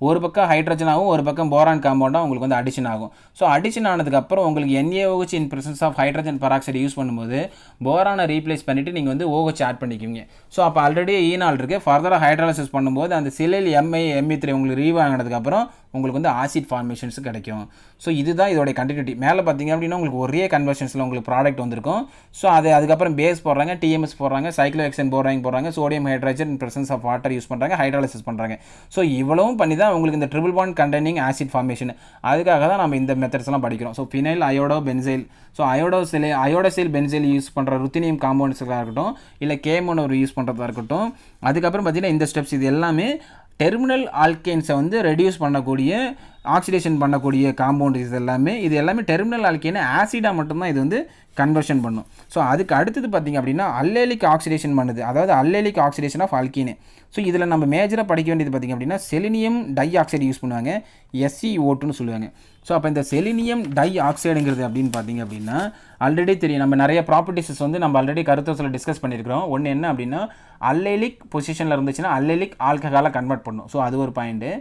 S1: ஒரு பக்கம் ஹைட்ரஜனாகவும் ஒரு பக்கம் போரான் காம்பவுண்டாக உங்களுக்கு வந்து அடிஷன் ஆகும். ஸோ அடிஷன் ஆனதுக்கப்புறம் உங்களுக்கு NaOH in presence of hydrogen peroxide use பண்ணும்போது போரானை ரீப்ளேஸ் பண்ணிவிட்டு நீங்கள் வந்து OH ஆட் பண்ணிக்குவீங்க. ஸோ அப்போ ஆல்ரெடி ஈனால் இருக்குது, ஃபர்தராக ஹைட்ராலிசிஸ் பண்ணும்போது அந்த சிலையில் MI ME3 உங்களுக்கு ரீவ் ஆனதுக்கப்புறம் உங்களுக்கு வந்து ஆசிட் ஃபார்மேஷன்ஸ் கிடைக்கும். ஸோ இதுதான் இதோடைய கண்டினியூட்டி. மேலே பார்த்தீங்க அப்படின்னா உங்களுக்கு ஒரே கன்வர்ஷன்ஸில் உங்களுக்கு ப்ராடக்ட் வந்திருக்கும். ஸோ அதுக்கப்புறம் பேஸ் போடுறாங்க, டிஎம்எஸ் போடுறாங்க, சைக்ளோஹெக்சேன் போடுறாங்க, sodium hydrogen in presence of water use பண்ணுறாங்க, ஹைட்ராலிசிஸ் பண்ணுறாங்க. ஸோ இவ்வளவும் பண்ணி தான் உங்களுக்கு இந்த triple bond containing acid formation. அதுக்காக தான் நம்ம இந்த மெத்தட்ஸ்லாம் படிக்கிறோம். So phenyl iodo benzyl, so iodosyl benzyl use பண்ணுற ருத்தினியம் காம்பவுண்ட்ஸாக இருக்கட்டும், இல்லை கேமோனோர் யூஸ் பண்ணுறதா இருக்கட்டும். அதுக்கப்புறம் பார்த்தீங்கன்னா இந்த ஸ்டெப்ஸ் இது எல்லாமே டெர்மினல் ஆல்கேன்ஸை வந்து ரெடியூஸ் பண்ணக்கூடிய, ஆக்சிடேஷன் பண்ணக்கூடிய காம்பவுண்ட். இது எல்லாமே டெர்மினல் ஆல்கேனை ஆசிடாக மட்டும்தான் இது வந்து கன்வர்ஷன் பண்ணும். ஸோ அதுக்கு அடுத்தது பார்த்திங்க அப்படின்னா அல்லேலிக் ஆக்சிடேஷன் பண்ணுது, அதாவது அல்லேலிக் ஆக்சிடேஷன் ஆஃப் ஆல்கீனு. ஸோ இதில் நம்ம மேஜராக படிக்க வேண்டியது பார்த்திங்க அப்படின்னா செலினியம் டை ஆக்சைடு யூஸ் பண்ணுவாங்க, SiO2ன்னு சொல்லுவாங்க. ஸோ அப்போ இந்த செலினியம் டை ஆக்சைடுங்கிறது அப்படின்னு பார்த்திங்க அப்படின்னா ஆல்ரெடி தெரியும், நம்ம நிறைய ப்ராப்பர்ட்டிஸஸ் வந்து நம்ம ஆல்ரெடி கருத்தரசில் டிஸ்கஸ் பண்ணியிருக்கிறோம். ஒன்று என்ன அப்படின்னா அல்லேலிக் பொசிஷனில் இருந்துச்சுன்னா அல்லேலிக் ஆல்கஹாலை கன்வெர்ட் பண்ணும். ஸோ அது ஒரு பாயிண்ட்டு.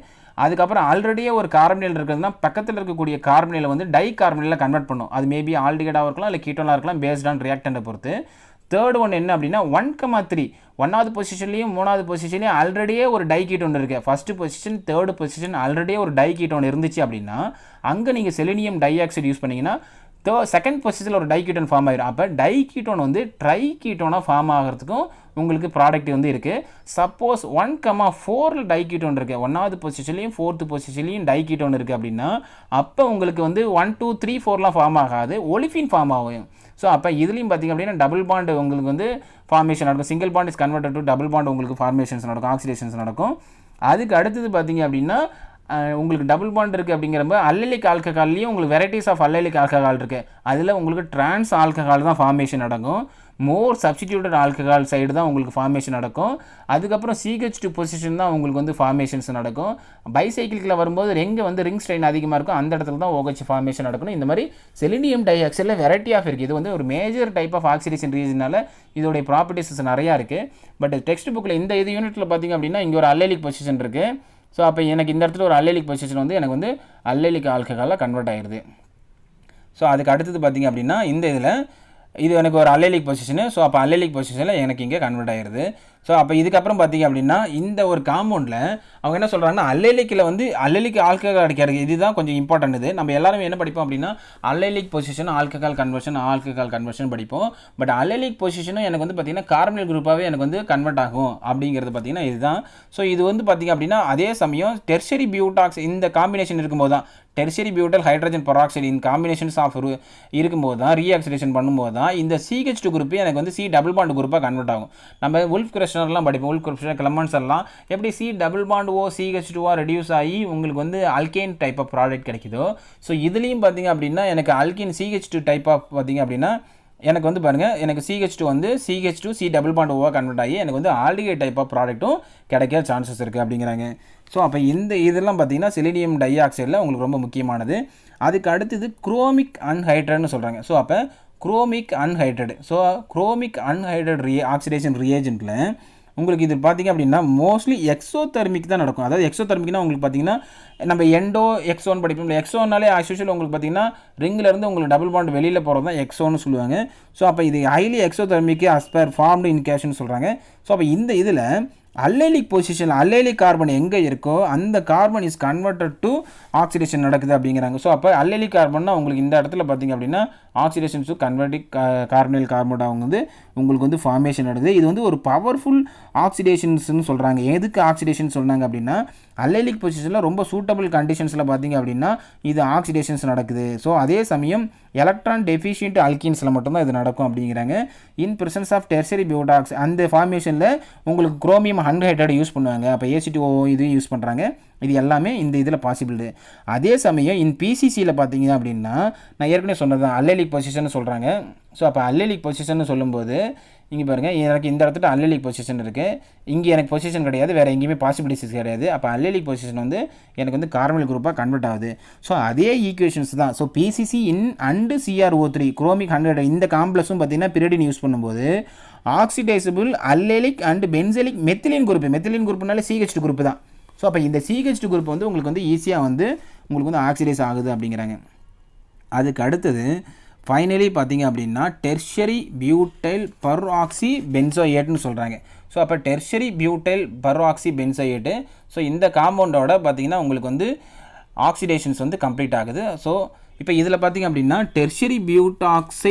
S1: அதுக்கப்புறம் ஆல்ரெடியே ஒரு கார்பனில் இருக்கிறதுனா பக்கத்தில் இருக்கக்கூடிய கார்பனில் வந்து டை கார்பனில் கன்வெர்ட் பண்ணும். அது மேபி ஆல்டிகேடாக இருக்கலாம், இல்லை கீட்டோனாக இருக்கலாம், பேஸ்ட் ஆன் ரியாக்டண்ட்டை பொறுத்து. தேர்ட் ஒன் என்ன அப்படின்னா 1,3 1வது பொசிஷன்லையும் 3வது பொசிஷன்லையும் ஆல்ரெடியே ஒரு டை கீட்டோன் இருக்குது. ஃபஸ்ட்டு பொசிஷன், தேர்டு பொசிஷன் ஆல்ரெடியே ஒரு டை கீட்டோன் இருந்துச்சு அப்படின்னா அங்கே நீங்கள் செலினியம் டை ஆக்சைடு யூஸ் பண்ணிங்கன்னா செகண்ட் பொசிஷனில் ஒரு டை கீட்டோன் ஃபார்ம் ஆகிடும். அப்போ டை கீட்டோன் வந்து ட்ரை கீட்டோனாக ஃபார்ம் ஆகிறதுக்கும் உங்களுக்கு ப்ராடக்ட் வந்து இருக்குது. சப்போஸ் 1,4 டை கீட்டோன் இருக்குது, 1வது பொசிஷன்லையும் 4th பொசிஷன்லையும் டை கீட்டோன் இருக்குது அப்படின்னா அப்போ உங்களுக்கு வந்து 1, 2, 3, 4லாம் ஃபார்ம் ஆகாது, ஒலிஃபின் ஃபார்ம் ஆகும். ஸோ அப்போ இதுலேயும் பார்த்திங்க அப்படின்னா டபுள் பாண்டு உங்களுக்கு வந்து ஃபார்மேஷன் நடக்கும். Single bond is converted to double bond உங்களுக்கு ஃபார்மேஷன்ஸ் நடக்கும், ஆக்சிடேஷன்ஸ் நடக்கும். அதுக்கு அடுத்தது பார்த்திங்க அப்படின்னா உங்களுக்கு டபுள் பாண்ட் இருக்குது அப்படிங்கிறப்ப அல்லலிக் ஆல்கஹால்லையும் உங்களுக்கு வெரைட்டிஸ் ஆஃப் அல்லலிக் ஆல்கஹால் இருக்குது. அதில் உங்களுக்கு டிரான்ஸ் ஆல்கஹால் தான் ஃபார்மேஷன் நடக்கும், மோர் சப்ஸ்டிடியூட்டட் ஆல்கஹால் சைடு தான் உங்களுக்கு ஃபார்மேஷன் நடக்கும். அதுக்கப்புறம் CH2 பொசிஷன் தான் உங்களுக்கு வந்து ஃபார்மேஷன்ஸ் நடக்கும். பைசைக்கிளில் வரும்போது எங்கே வந்து ரிங் ஸ்ட்ரெயின் அதிகமாக இருக்கும் அந்த இடத்துல தான் OH ஃபார்மேஷன் நடக்கணும். இந்த மாதிரி செலினியம் டை ஆக்சைடில் வெரைட்டி ஆஃப் இருக்குது. இது வந்து ஒரு மேஜர் டைப் ஆஃப் ஆக்சிடேஷன் ரீஜனால இதோடைய ப்ராப்பர்ட்டிஸ் நிறையா இருக்குது. பட் டெக்ஸ்ட் புக்கில் இந்த யூனிட்டில் பார்த்திங்க அப்படின்னா இங்கே ஒரு அல்லலிக் பொசிஷன் இருக்குது. ஸோ அப்போ எனக்கு இந்த இடத்துல ஒரு அல்லலிக் பொசிஷன் வந்து எனக்கு வந்து அல்லலிக் ஆல்கஹாலாக கன்வெர்ட் ஆகிடுது. ஸோ அதுக்கு அடுத்தது பார்த்திங்க அப்படின்னா இந்த இதில் இது எனக்கு ஒரு அல்லலிக் பொசிஷனு. ஸோ அப்போ அல்லலிக் பொசிஷனில் எனக்கு இங்கே கன்வெர்ட் ஆகிடுது. ஸோ அப்போ இதுக்கப்புறம் பார்த்திங்க அப்படின்னா இந்த ஒரு காம்பவுண்டில் அவங்க என்ன சொல்கிறாங்கன்னா அல்லலிக்கில் வந்து அல்லலிக் ஆல்கஹால் அடிக்கிறது. இதுதான் கொஞ்சம் இம்பார்ட்டன்ட். இது நம்ம எல்லாரும் என்ன படிப்போம் அப்படின்னா அல்லலிக் பொசிஷன், ஆல்கஹால் கன்வர்ஷன் படிப்போம். பட் அல்லலிக் பொசிஷனும் எனக்கு வந்து பார்த்திங்கன்னா கார்பனில் குரூப்பாகவே எனக்கு வந்து கன்வெர்ட் ஆகும் அப்படிங்கிறது பார்த்திங்கன்னா இதுதான். ஸோ இது வந்து பார்த்திங்க அப்படின்னா அதே சமயம் டெர்ஷரி பியூட்டாக்ஸ் இந்த காம்பினேஷன் இருக்கும்போது தான், டெர்ஷரி பியூட்டல் ஹைட்ரஜன் பெராக்சைடு இந்த காம்பினேஷன்ஸ் ஆஃப் இருக்கும்போது தான், ரீஆக்சிடேஷன் பண்ணும்போது தான் இந்த CH2 குரூப்பு எனக்கு வந்து C டபுள் பாண்ட் குரூப்பாக கன்வெர்ட் ஆகும். நம்ம உல்ஃப் கிருஷ்ணர்லாம் படிப்போம், உல்ஃப் கிருஷ்ணர் கிளமன்ஸ் எல்லாம் எப்படி C double bond O CH2 reduce ஆகி உங்களுக்கு வந்து அல்கேன் டைப் ஆஃப் ப்ராடக்ட் கிடைக்குதோ, ஸோ இதுலேயும் பார்த்திங்க அப்படின்னா எனக்கு அல்கேன் CH2 டைப் ஆஃப் பார்த்திங்க அப்படின்னா எனக்கு வந்து பாருங்கள் எனக்கு CH2 வந்து CH2 C டபுள் பாண்ட் ஓவாக கன்வெர்ட் ஆகி எனக்கு வந்து ஆல்டிகேட் டைப் ஆஃப் ப்ராடக்ட்டும் கிடைக்க சான்சஸ் இருக்குது அப்படிங்கிறாங்க. ஸோ அப்போ இதெல்லாம் பார்த்திங்கன்னா செலினியம் டை ஆக்சைடில் உங்களுக்கு ரொம்ப முக்கியமானது. அதுக்கு அடுத்தது குரோமிக் அன்ஹைட்ரட்னு சொல்கிறாங்க. ஸோ அப்போ குரோமிக் அன்ஹைட்ரட், ஸோ குரோமிக் அன்ஹைட்ரட் ஆக்சிடேஷன் ரிஏஜென்ட்டில் உங்களுக்கு இது பார்த்திங்க அப்படின்னா மோஸ்ட்லி எக்ஸோதெர்மிக் தான் நடக்கும். அதாவது எக்ஸோதெர்மிக்னா உங்களுக்கு பார்த்திங்கன்னா நம்ம எண்டோ எக்ஸோன்னு படிப்போம். எக்ஸோனாலே ஆக்சுவல் உங்களுக்கு பார்த்திங்கன்னா ரிங்கிலேருந்து உங்களுக்கு டபுள் பாண்ட் வெளியில் போகிறது தான் எக்ஸோன்னு சொல்லுவாங்க. ஸோ அப்போ இது highly exothermic as per formed in கேஷ்னு சொல்கிறாங்க. ஸோ அப்போ இந்த இதில் அல்லலிக் பொசிஷன் அல்லலிக் கார்பன் எங்கே இருக்கோ அந்த carbon is converted to oxidation நடக்குது அப்படிங்கிறாங்க. ஸோ அப்போ அல்லலிக் கார்பன்னா உங்களுக்கு இந்த இடத்துல பார்த்திங்க அப்படின்னா ஆக்சிடேஷன் டு கன்வெர்டிக் கார்பனைல் கார்பன் அவங்க வந்து உங்களுக்கு வந்து ஃபார்மேஷன் நடக்குது. இது வந்து ஒரு பவர்ஃபுல் ஆக்சிடேஷன்ஸ்னு சொல்கிறாங்க. எதுக்கு ஆக்சிடேஷன் சொன்னாங்க அப்படின்னா அல்லலிக் பொசிஷனில் ரொம்ப சூட்டபிள் கண்டிஷன்ஸில் பார்த்திங்க அப்படின்னா இது ஆக்சிடேஷன்ஸ் நடக்குது. ஸோ அதே சமயம் எலக்ட்ரான் டெஃபிஷியன்ட் அல்கீன்ஸில் மட்டும்தான் இது நடக்கும் அப்படிங்கிறாங்க. இன் பிரசன்ஸ் ஆஃப் டெர்ஷரி பியூட்டாக்ஸ் அந்த ஃபார்மேஷனில் உங்களுக்கு குரோமியம் அன்ஹைட்ரட் யூஸ் பண்ணுவாங்க. அப்போ ACTO இது யூஸ் பண்ணுறாங்க. இது எல்லாமே இந்த இதில் பாசிபிள். அதே சமயம் இன் PCCயில் பார்த்தீங்க அப்படின்னா நான் ஏற்கனவே சொன்னது தான் அல்லலிக் பொசிஷன் சொல்கிறாங்க. ஸோ அப்போ அல்லலிக் பொசிஷன் சொல்லும்போது இங்கே பாருங்கள் எனக்கு இந்த இடத்துல அல்லலிக் பொசிஷன் இருக்குது, இங்கே எனக்கு பொசிஷன் கிடையாது, வேறு எங்கேயுமே பாசிபிலிட்டிஸ் கிடையாது. அப்போ அல்லலிக் பொசிஷன் வந்து எனக்கு வந்து கார்பனில் குரூப்பாக கன்வெர்ட் ஆகுது. ஸோ அதே ஈக்குவேஷன்ஸ் தான். So PCC in and CrO3 chromic 100 இந்த காம்ப்ளெக்ஸும் பார்த்திங்கன்னா பிரிடின் யூஸ் பண்ணும்போது ஆக்சிடைசபிள் அல்லலிக் அண்ட் பென்சலிக் மெத்திலின் குரூப்னாலே CH2 குரூப் தான். ஸோ அப்போ இந்த CH2 குரூப் வந்து உங்களுக்கு வந்து ஈஸியாக வந்து உங்களுக்கு வந்து ஆக்சிடைஸ் ஆகுது அப்படிங்கிறாங்க. அதுக்கு அடுத்தது ஃபைனலி பார்த்திங்க அப்படின்னா டெர்ஷரி பியூட்டைல் பர்ஆக்சி பென்சோயேட்னு சொல்கிறாங்க. ஸோ அப்போ டெர்ஷரி பியூட்டைல் பர்ஆக்சி பென்சோயேட்டு, ஸோ இந்த காம்பவுண்டோட பார்த்திங்கன்னா உங்களுக்கு வந்து ஆக்சிடேஷன்ஸ் வந்து கம்ப்ளீட் ஆகுது. ஸோ இப்போ இதில் பார்த்திங்க அப்படின்னா tertiary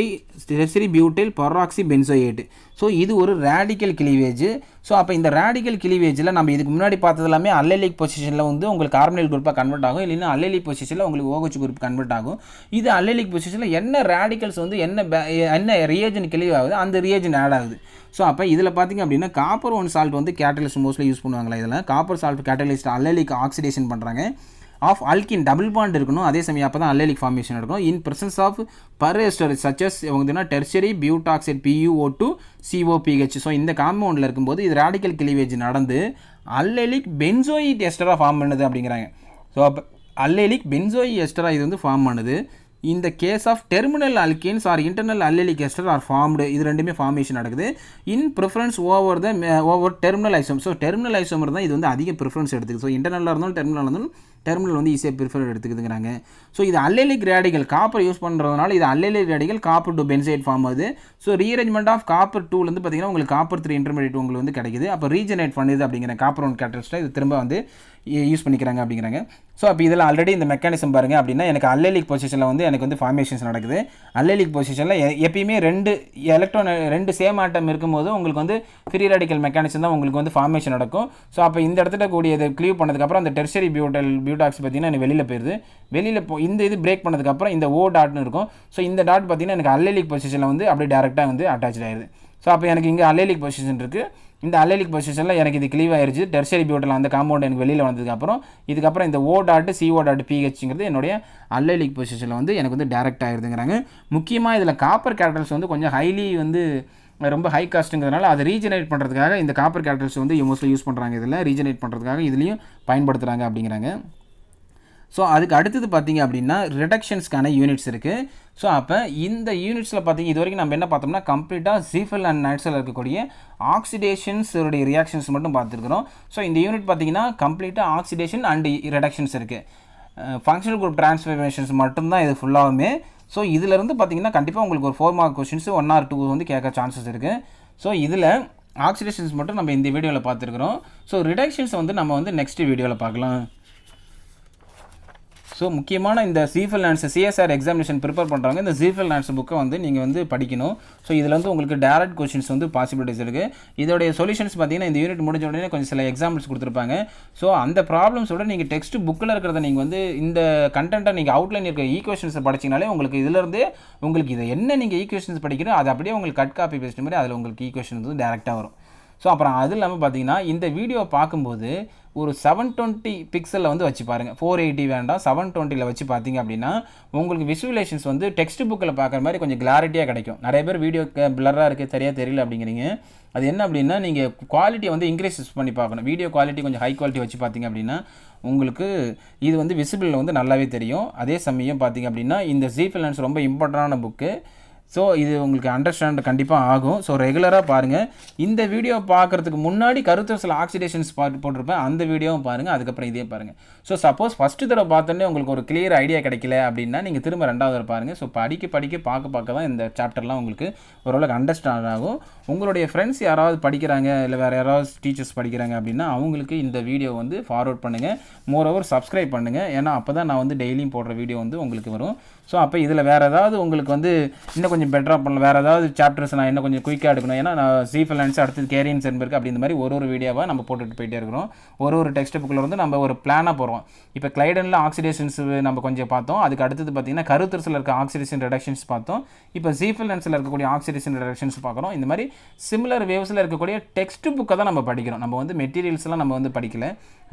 S1: butyl peroxy benzoate. So இது ஒரு ரேடிக்கல் கிளீவேஜ். ஸோ அப்போ இந்த ரேடிக்கல் கிளீவேஜில் நம்ம இதுக்கு முன்னாடி பார்த்தது எல்லாமே அல்லைலிக் பொசிஷனில் வந்து உங்களுக்கு கார்பனைல் குரூப்பாக கன்வெர்ட் ஆகும், இல்லைன்னா அல்லைலிக் பொசிஷனில் உங்களுக்கு OH குரூப் கன்வெர்ட் ஆகும். இது அல்லைலிக் பொசிஷனில் என்ன ரேடிக்கல்ஸ் வந்து என்ன ரியேஜன் கிளீவ் ஆகுது, அந்த ரியேஜன் ஆட் ஆகுது. ஸோ அப்போ இதில் பார்த்திங்க அப்படின்னா காப்பர் 1 சால்ட் வந்து கேட்டலிஸ்ட் மோஸ்ட்லி யூஸ் பண்ணுவாங்களா. இதில் copper salt catalyst allylic oxidation பண்ணுறாங்க. ஆஃப் அல்கின் டபுள் பாண்ட் இருக்கணும், அதே சமயம் அப்போ தான் அல்லைலிக் ஃபார்மேஷன் இருக்கும். இன் பிரசன்ஸ் ஆஃப் பர்எஸ்டர் சச்சஸ் வந்து டெர்ஷரி பியூட்டாக்சைடு PuO2 COPH. ஸோ இந்த காம்பவுண்டில் இருக்கும்போது இது ரேடிக்கல் கிளீவேஜ் நடந்து அல்லைலிக் பென்சோயிக் எஸ்டராக ஃபார்ம் பண்ணுது அப்படிங்கிறாங்க. ஸோ அப்போ அல்லைலிக் பென்சோயிக் எஸ்டராக இது வந்து ஃபார்ம் பண்ணுது. இந்த case of terminal alkanes are internal allylic ester are formed. இது ரெண்டுமே ஃபார்மேஷன் நடக்குது in preference over terminal isomer. ஸோ டெர்மினல் ஐசோமர் தான் இது வந்து அதிக ப்ரிஃபரன்ஸ் எடுத்துக்குது. ஸோ இன்டர்னலாக இருந்தாலும் டெர்மினல் இருந்தாலும் டெர்மினல் வந்து ஈஸியாக ப்ரிஃபர் எடுத்துக்குதுங்கிறாங்க. ஸோ இது அல்லைலிக் ரேடிக்கல் காப்பர் யூஸ் பண்ணுறதுனால இது அல்லைலிக் ரேடிக்கல் காப்பர் 2 பென்சைட் ஃபார்ம் ஆகுது. ஸோ ரீஅரேஞ்ச்மெண்ட் ஆஃப் காப்பர் 2லேருந்து பார்த்தீங்கன்னா உங்களுக்கு காப்பர் 3 இன்டர்மீடியேட் உங்களுக்கு வந்து கிடைக்குது. அப்போ ரீஜெனரேட் பண்ணுது அப்படிங்கிற காப்பர் 1 கேட்டலிஸ்ட்டாக இது திரும்ப வந்து யூஸ் பண்ணிக்கிறாங்க அப்படிங்கிறாங்க. ஸோ அப்போ இதில் ஆல்ரெடி இந்த மெக்கானிசம் பாருங்கள் அப்படின்னா எனக்கு அல்லைலிக் பொசிஷனில் வந்து எனக்கு வந்து ஃபார்மேஷன்ஸ் நடக்குது. அல்லைலிக் பொசிஷனில் எப்பயுமே 2 எலக்ட்ரான் 2 சேம் ஆட்டம் இருக்கும்போது உங்களுக்கு வந்து ஃப்ரீ ரேடிக்கல் மெக்கானிசம் தான் உங்களுக்கு வந்து ஃபார்மேஷன் நடக்கும். ஸோ அப்போ இந்த இடத்துல கூடிய இதை கிளீவ் பண்ணதுக்கப்புறம் அந்த டெர்ஷரி பியூட்டாக்ஸ் பார்த்தீங்கன்னா எனக்கு வெளியில் போயிடுது. வெளியில் இந்த இது பிரேக் பண்ணதுக்கப்புறம் இந்த O டாட்னு இருக்கும். ஸோ இந்த டாட் பார்த்தீங்கன்னா எனக்கு அல்லைலிக் பொசிஷனில் வந்து அப்படியே டேரெக்டாக வந்து அட்டாச் ஆயிடுது. ஸோ அப்போ எனக்கு இங்கே அல்லைலிக் பொசிஷன் இருக்குது. இந்த அல்லைலிக் பொசிஷனில் எனக்கு இது கிளீவ் ஆயிடுச்சு. டெர்ஷரி பியூட்டில் அந்த காம்பவுண்ட் எனக்கு வெளியில் வந்ததுக்கப்புறம் இதுக்கப்புறம் இந்த O டாட் CO டாட் PHங்கிறது என்னுடைய அல்லைலிக் பொசிஷனில் வந்து எனக்கு வந்து டேரெக்ட் ஆகிடுதுங்கிறாங்க. முக்கியமாக இதில் காப்பர் கேட்டல்ஸ் வந்து கொஞ்சம் ஹைலி வந்து ரொம்ப ஹை காஸ்ட்டுங்கிறதுனால அதை ரீஜெனரேட் பண்ணுறதுக்காக இந்த காப்பர் கேட்டல்ஸ் வந்து மோஸ்ட்லி யூஸ் பண்ணுறாங்க. இதில் ரீஜெனரேட் பண்ணுறதுக்காக இதுலேயும் பயன்படுத்துகிறாங்க அப்படிங்கிறாங்க. ஸோ அதுக்கு அடுத்தது பார்த்திங்க அப்படின்னா ரிடக்ஷன்ஸ்க்கான யூனிட்ஸ் இருக்குது. ஸோ அப்போ இந்த யூனிட்ஸில் பார்த்திங்க இது வரைக்கும் நம்ம என்ன பார்த்தோம்னா கம்ப்ளீட்டாக ஜீஃபல் அண்ட் நைட்ஸில் இருக்கக்கூடிய ஆக்சிடேஷன்ஸோடைய ரியாக்ஷன்ஸ் மட்டும் பார்த்துருக்குறோம். ஸோ இந்த யூனிட் பார்த்திங்கன்னா கம்ப்ளீட்டாக ஆக்சிடேஷன் அண்ட் ரிடக்ஷன்ஸ் இருக்குது. ஃபங்க்ஷனல் குரூப் டிரான்ஸ்ஃபர்மேஷன்ஸ் மட்டும்தான் இது ஃபுல்லாகவுமே. ஸோ இதிலேருந்து பார்த்திங்கன்னா கண்டிப்பாக உங்களுக்கு ஒரு 4 மார்க் கொஷின்ஸ் 1 or 2 வந்து கேட்க சான்சஸ் இருக்குது. ஸோ இதில் ஆக்சிடேஷன்ஸ் மட்டும் நம்ம இந்த வீடியோவில் பார்த்துருக்குறோம். ஸோ ரிடக்ஷன்ஸ் வந்து நம்ம வந்து நெக்ஸ்ட் வீடியோவில் பார்க்கலாம். ஸோ முக்கியமான இந்த ஜீஃபல் நான்ஸ் CSR எக்ஸாமினேஷன் ப்ரிப்பேர் பண்ணுறாங்க. இந்த ஜீஃபல் நான்ஸ் புக்கை வந்து நீங்கள் வந்து படிக்கணும். ஸோ இதில் வந்து உங்களுக்கு டேரக்ட் கொஷின்ஸ் வந்து பாசிபிலிட்டிஸ் இருக்குது. இதோடைய சொல்யூஷன்ஸ் பார்த்தீங்கன்னா இந்த யூனிட் முடிஞ்ச உடனே கொஞ்சம் சில எக்ஸாம்பிள்ஸ் கொடுத்துருப்பாங்க. ஸோ அந்த ப்ராப்ளம்ஸோட நீங்கள் டெக்ஸ்ட் புக்கில் இருக்கிறத நீங்கள் வந்து இந்த கண்டென்ட்டை நீங்கள் அவுட்லைன் இருக்கிற ஈக்குவேஷன்ஸை படிச்சிங்கனாலே உங்களுக்கு இதிலேருந்தே உங்களுக்கு இதை என்ன நீங்கள் ஈக்குவேஷன்ஸ் படிக்கிறோம் அது அப்படியே உங்களுக்கு கட் காப்பி பேஸ்ட் மாதிரி அதில் உங்களுக்கு ஈக்குவேஷன்ஸ் வந்து டேரெக்டாக வரும். ஸோ அப்புறம் அது இல்லாமல் பார்த்தீங்கன்னா இந்த வீடியோ பார்க்கும்போது ஒரு 720 பிக்சலில் வந்து வச்சு பாருங்கள். 480 வேண்டாம், 720ல் வச்சு பார்த்தீங்க அப்படின்னா உங்களுக்கு விசுவலேஷன்ஸ் வந்து டெக்ஸ்ட் புக்கில் பார்க்குற மாதிரி கொஞ்சம் கிளாரிட்டியாக கிடைக்கும். நிறைய பேர் வீடியோ பிளராக இருக்குது சரியாக தெரியல அப்படிங்கிறீங்க. அது என்ன அப்படின்னா நீங்கள் குவாலிட்டியை வந்து இன்க்ரீஸ் பண்ணி பார்க்கணும். வீடியோ குவாலிட்டி கொஞ்சம் ஹை குவாலிட்டி வச்சு பார்த்தீங்க அப்படின்னா உங்களுக்கு இது வந்து விசிபிளில் வந்து நல்லாவே தெரியும். அதே சமயம் பார்த்தீங்க அப்படின்னா இந்த ஜீஃபல் நான்ஸ் ரொம்ப இம்பார்ட்டண்டான புக்கு. ஸோ இது உங்களுக்கு அண்டர்ஸ்டாண்ட் கண்டிப்பாக ஆகும். ஸோ ரெகுலராக பாருங்கள். இந்த வீடியோ பார்க்குறதுக்கு முன்னாடி கருத்தரசில் ஆக்சிடேஷன்ஸ் போட்டிருப்பேன், அந்த வீடியோவும் பாருங்கள். அதுக்கப்புறம் இதே பாருங்கள். ஸோ சப்போஸ் ஃபஸ்ட்டு தடவை பார்த்தோன்னே உங்களுக்கு ஒரு கிளியர் ஐடியா கிடைக்கல அப்படின்னா நீங்கள் திரும்ப 2வது தடவை பாருங்கள். ஸோ படிக்க பார்க்க தான் இந்த சாப்டர்லாம் உங்களுக்கு ஓரளவுக்கு அண்டர்ஸ்டாண்ட் ஆகும். உங்களுடைய ஃப்ரெண்ட்ஸ் யாராவது படிக்கிறாங்க இல்லை வேறு யாராவது டீச்சர்ஸ் படிக்கிறாங்க அப்படின்னா அவங்களுக்கு இந்த வீடியோ வந்து ஃபார்வர்ட் பண்ணுங்கள். மோரோவர் சப்ஸ்கிரைப் பண்ணுங்கள். ஏன்னா அப்போ தான் நான் வந்து டெய்லியும் போடுற வீடியோ வந்து உங்களுக்கு வரும். ஸோ அப்போ இதில் வேறு ஏதாவது உங்களுக்கு வந்து இன்னும் கொஞ்சம் பெட்டராக பண்ணலாம், வேறு ஏதாவது சாப்டர்ஸ் நான் இன்னும் கொஞ்சம் குயிக்காக எடுக்கணும். ஏன்னா நான் ஜீஃபல் நான்ஸ் அடுத்தது கேரியன்ஸ் என்பருக்கு அப்படி இந்த மாதிரி ஒரு வீடியோவாக நம்ம போட்டுட்டு போயிட்டே இருக்கிறோம். ஒரு டெக்ஸ்ட் புக்கில் வந்து நம்ம ஒரு பிளானாக போகிறோம். இப்போ கிளைடனில் ஆக்சிடேஷன்ஸ் நம்ம கொஞ்சம் பார்த்தோம். அதுக்கு அடுத்தது பார்த்திங்கன்னா கருத்தரசில் இருக்க ஆக்சிடேஷன் ரிடக்ஷன்ஸ் பார்த்தோம். இப்போ ஜீஃபல் நான்ஸில் இருக்கக்கூடிய ஆக்சிடேஷன் ரிடக்ஷன்ஸ் பார்க்குறோம். இந்த மாதிரி சிமிலர் வேவ்ஸில் இருக்கக்கூடிய டெக்ஸ்ட் புக்கை தான் நம்ம படிக்கிறோம். நம்ம வந்து மெட்டீரியல்ஸ்லாம் நம்ம வந்து படிக்கல,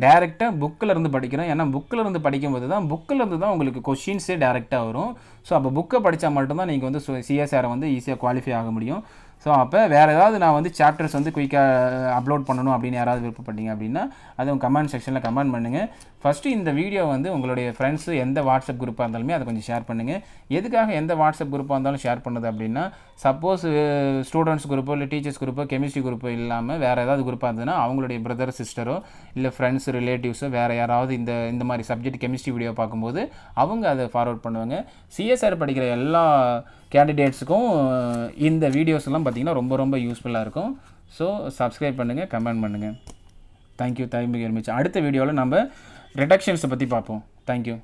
S1: டேரெக்டாக புக்கில் இருந்து படிக்கிறோம். ஏன்னா புக்கில் இருந்து படிக்கும்போது தான் உங்களுக்கு கொஷின்ஸே டேரெக்டாக வரும். ஸோ அப்போ புக்கை படித்தா மட்டும்தான் நீங்கள் வந்து CSR வந்து ஈஸியாக குவாலிஃபை ஆக முடியும். ஸோ அப்போ வேறு ஏதாவது நான் வந்து சாப்டர்ஸ் வந்து குயிக்காக அப்லோட் பண்ணணும் அப்படின்னு யாராவது விருப்பப்பட்டீங்க அப்படின்னா அதுவும் கமெண்ட் செக்ஷனில் கமெண்ட் பண்ணுங்கள். ஃபஸ்ட்டு இந்த வீடியோ வந்து உங்களுடைய ஃப்ரெண்ட்ஸு எந்த வாட்ஸ்அப் குரூப்பாக இருந்தாலுமே அதை கொஞ்சம் ஷேர் பண்ணுங்கள். எதுக்காக எந்த வாட்ஸ்அப் குரூப்பாக இருந்தாலும் ஷேர் பண்ணுது அப்படின்னா சப்போஸ் ஸ்டூடெண்ட்ஸ் குரூப்போ இல்லை டீச்சர்ஸ் குரூப்போ கெமிஸ்ட்ரி குரூப்போ இல்லாமல் வேறு ஏதாவது குரூப்பாக இருந்ததுன்னா அவங்களுடைய பிரதர் சிஸ்டரோ இல்லை ஃப்ரெண்ட்ஸ் ரிலேட்டிவ்ஸோ வேறு யாராவது இந்த மாதிரி சப்ஜெக்ட் கெமிஸ்ட்ரி வீடியோ பார்க்கும்போது அவங்க அதை ஃபார்வர்ட் பண்ணுவாங்க. CSR படிக்கிற எல்லா கேண்டிடேட்ஸுக்கும் இந்த வீடியோஸ்லாம் பார்த்திங்கன்னா ரொம்ப யூஸ்ஃபுல்லாக இருக்கும். ஸோ சப்ஸ்கிரைப் பண்ணுங்கள், கமெண்ட் பண்ணுங்கள். Thank you very much. அடுத்த வீடியோவில் நம்ம ரிடக்ஷன்ஸை பற்றி பார்ப்போம். தேங்க்யூ.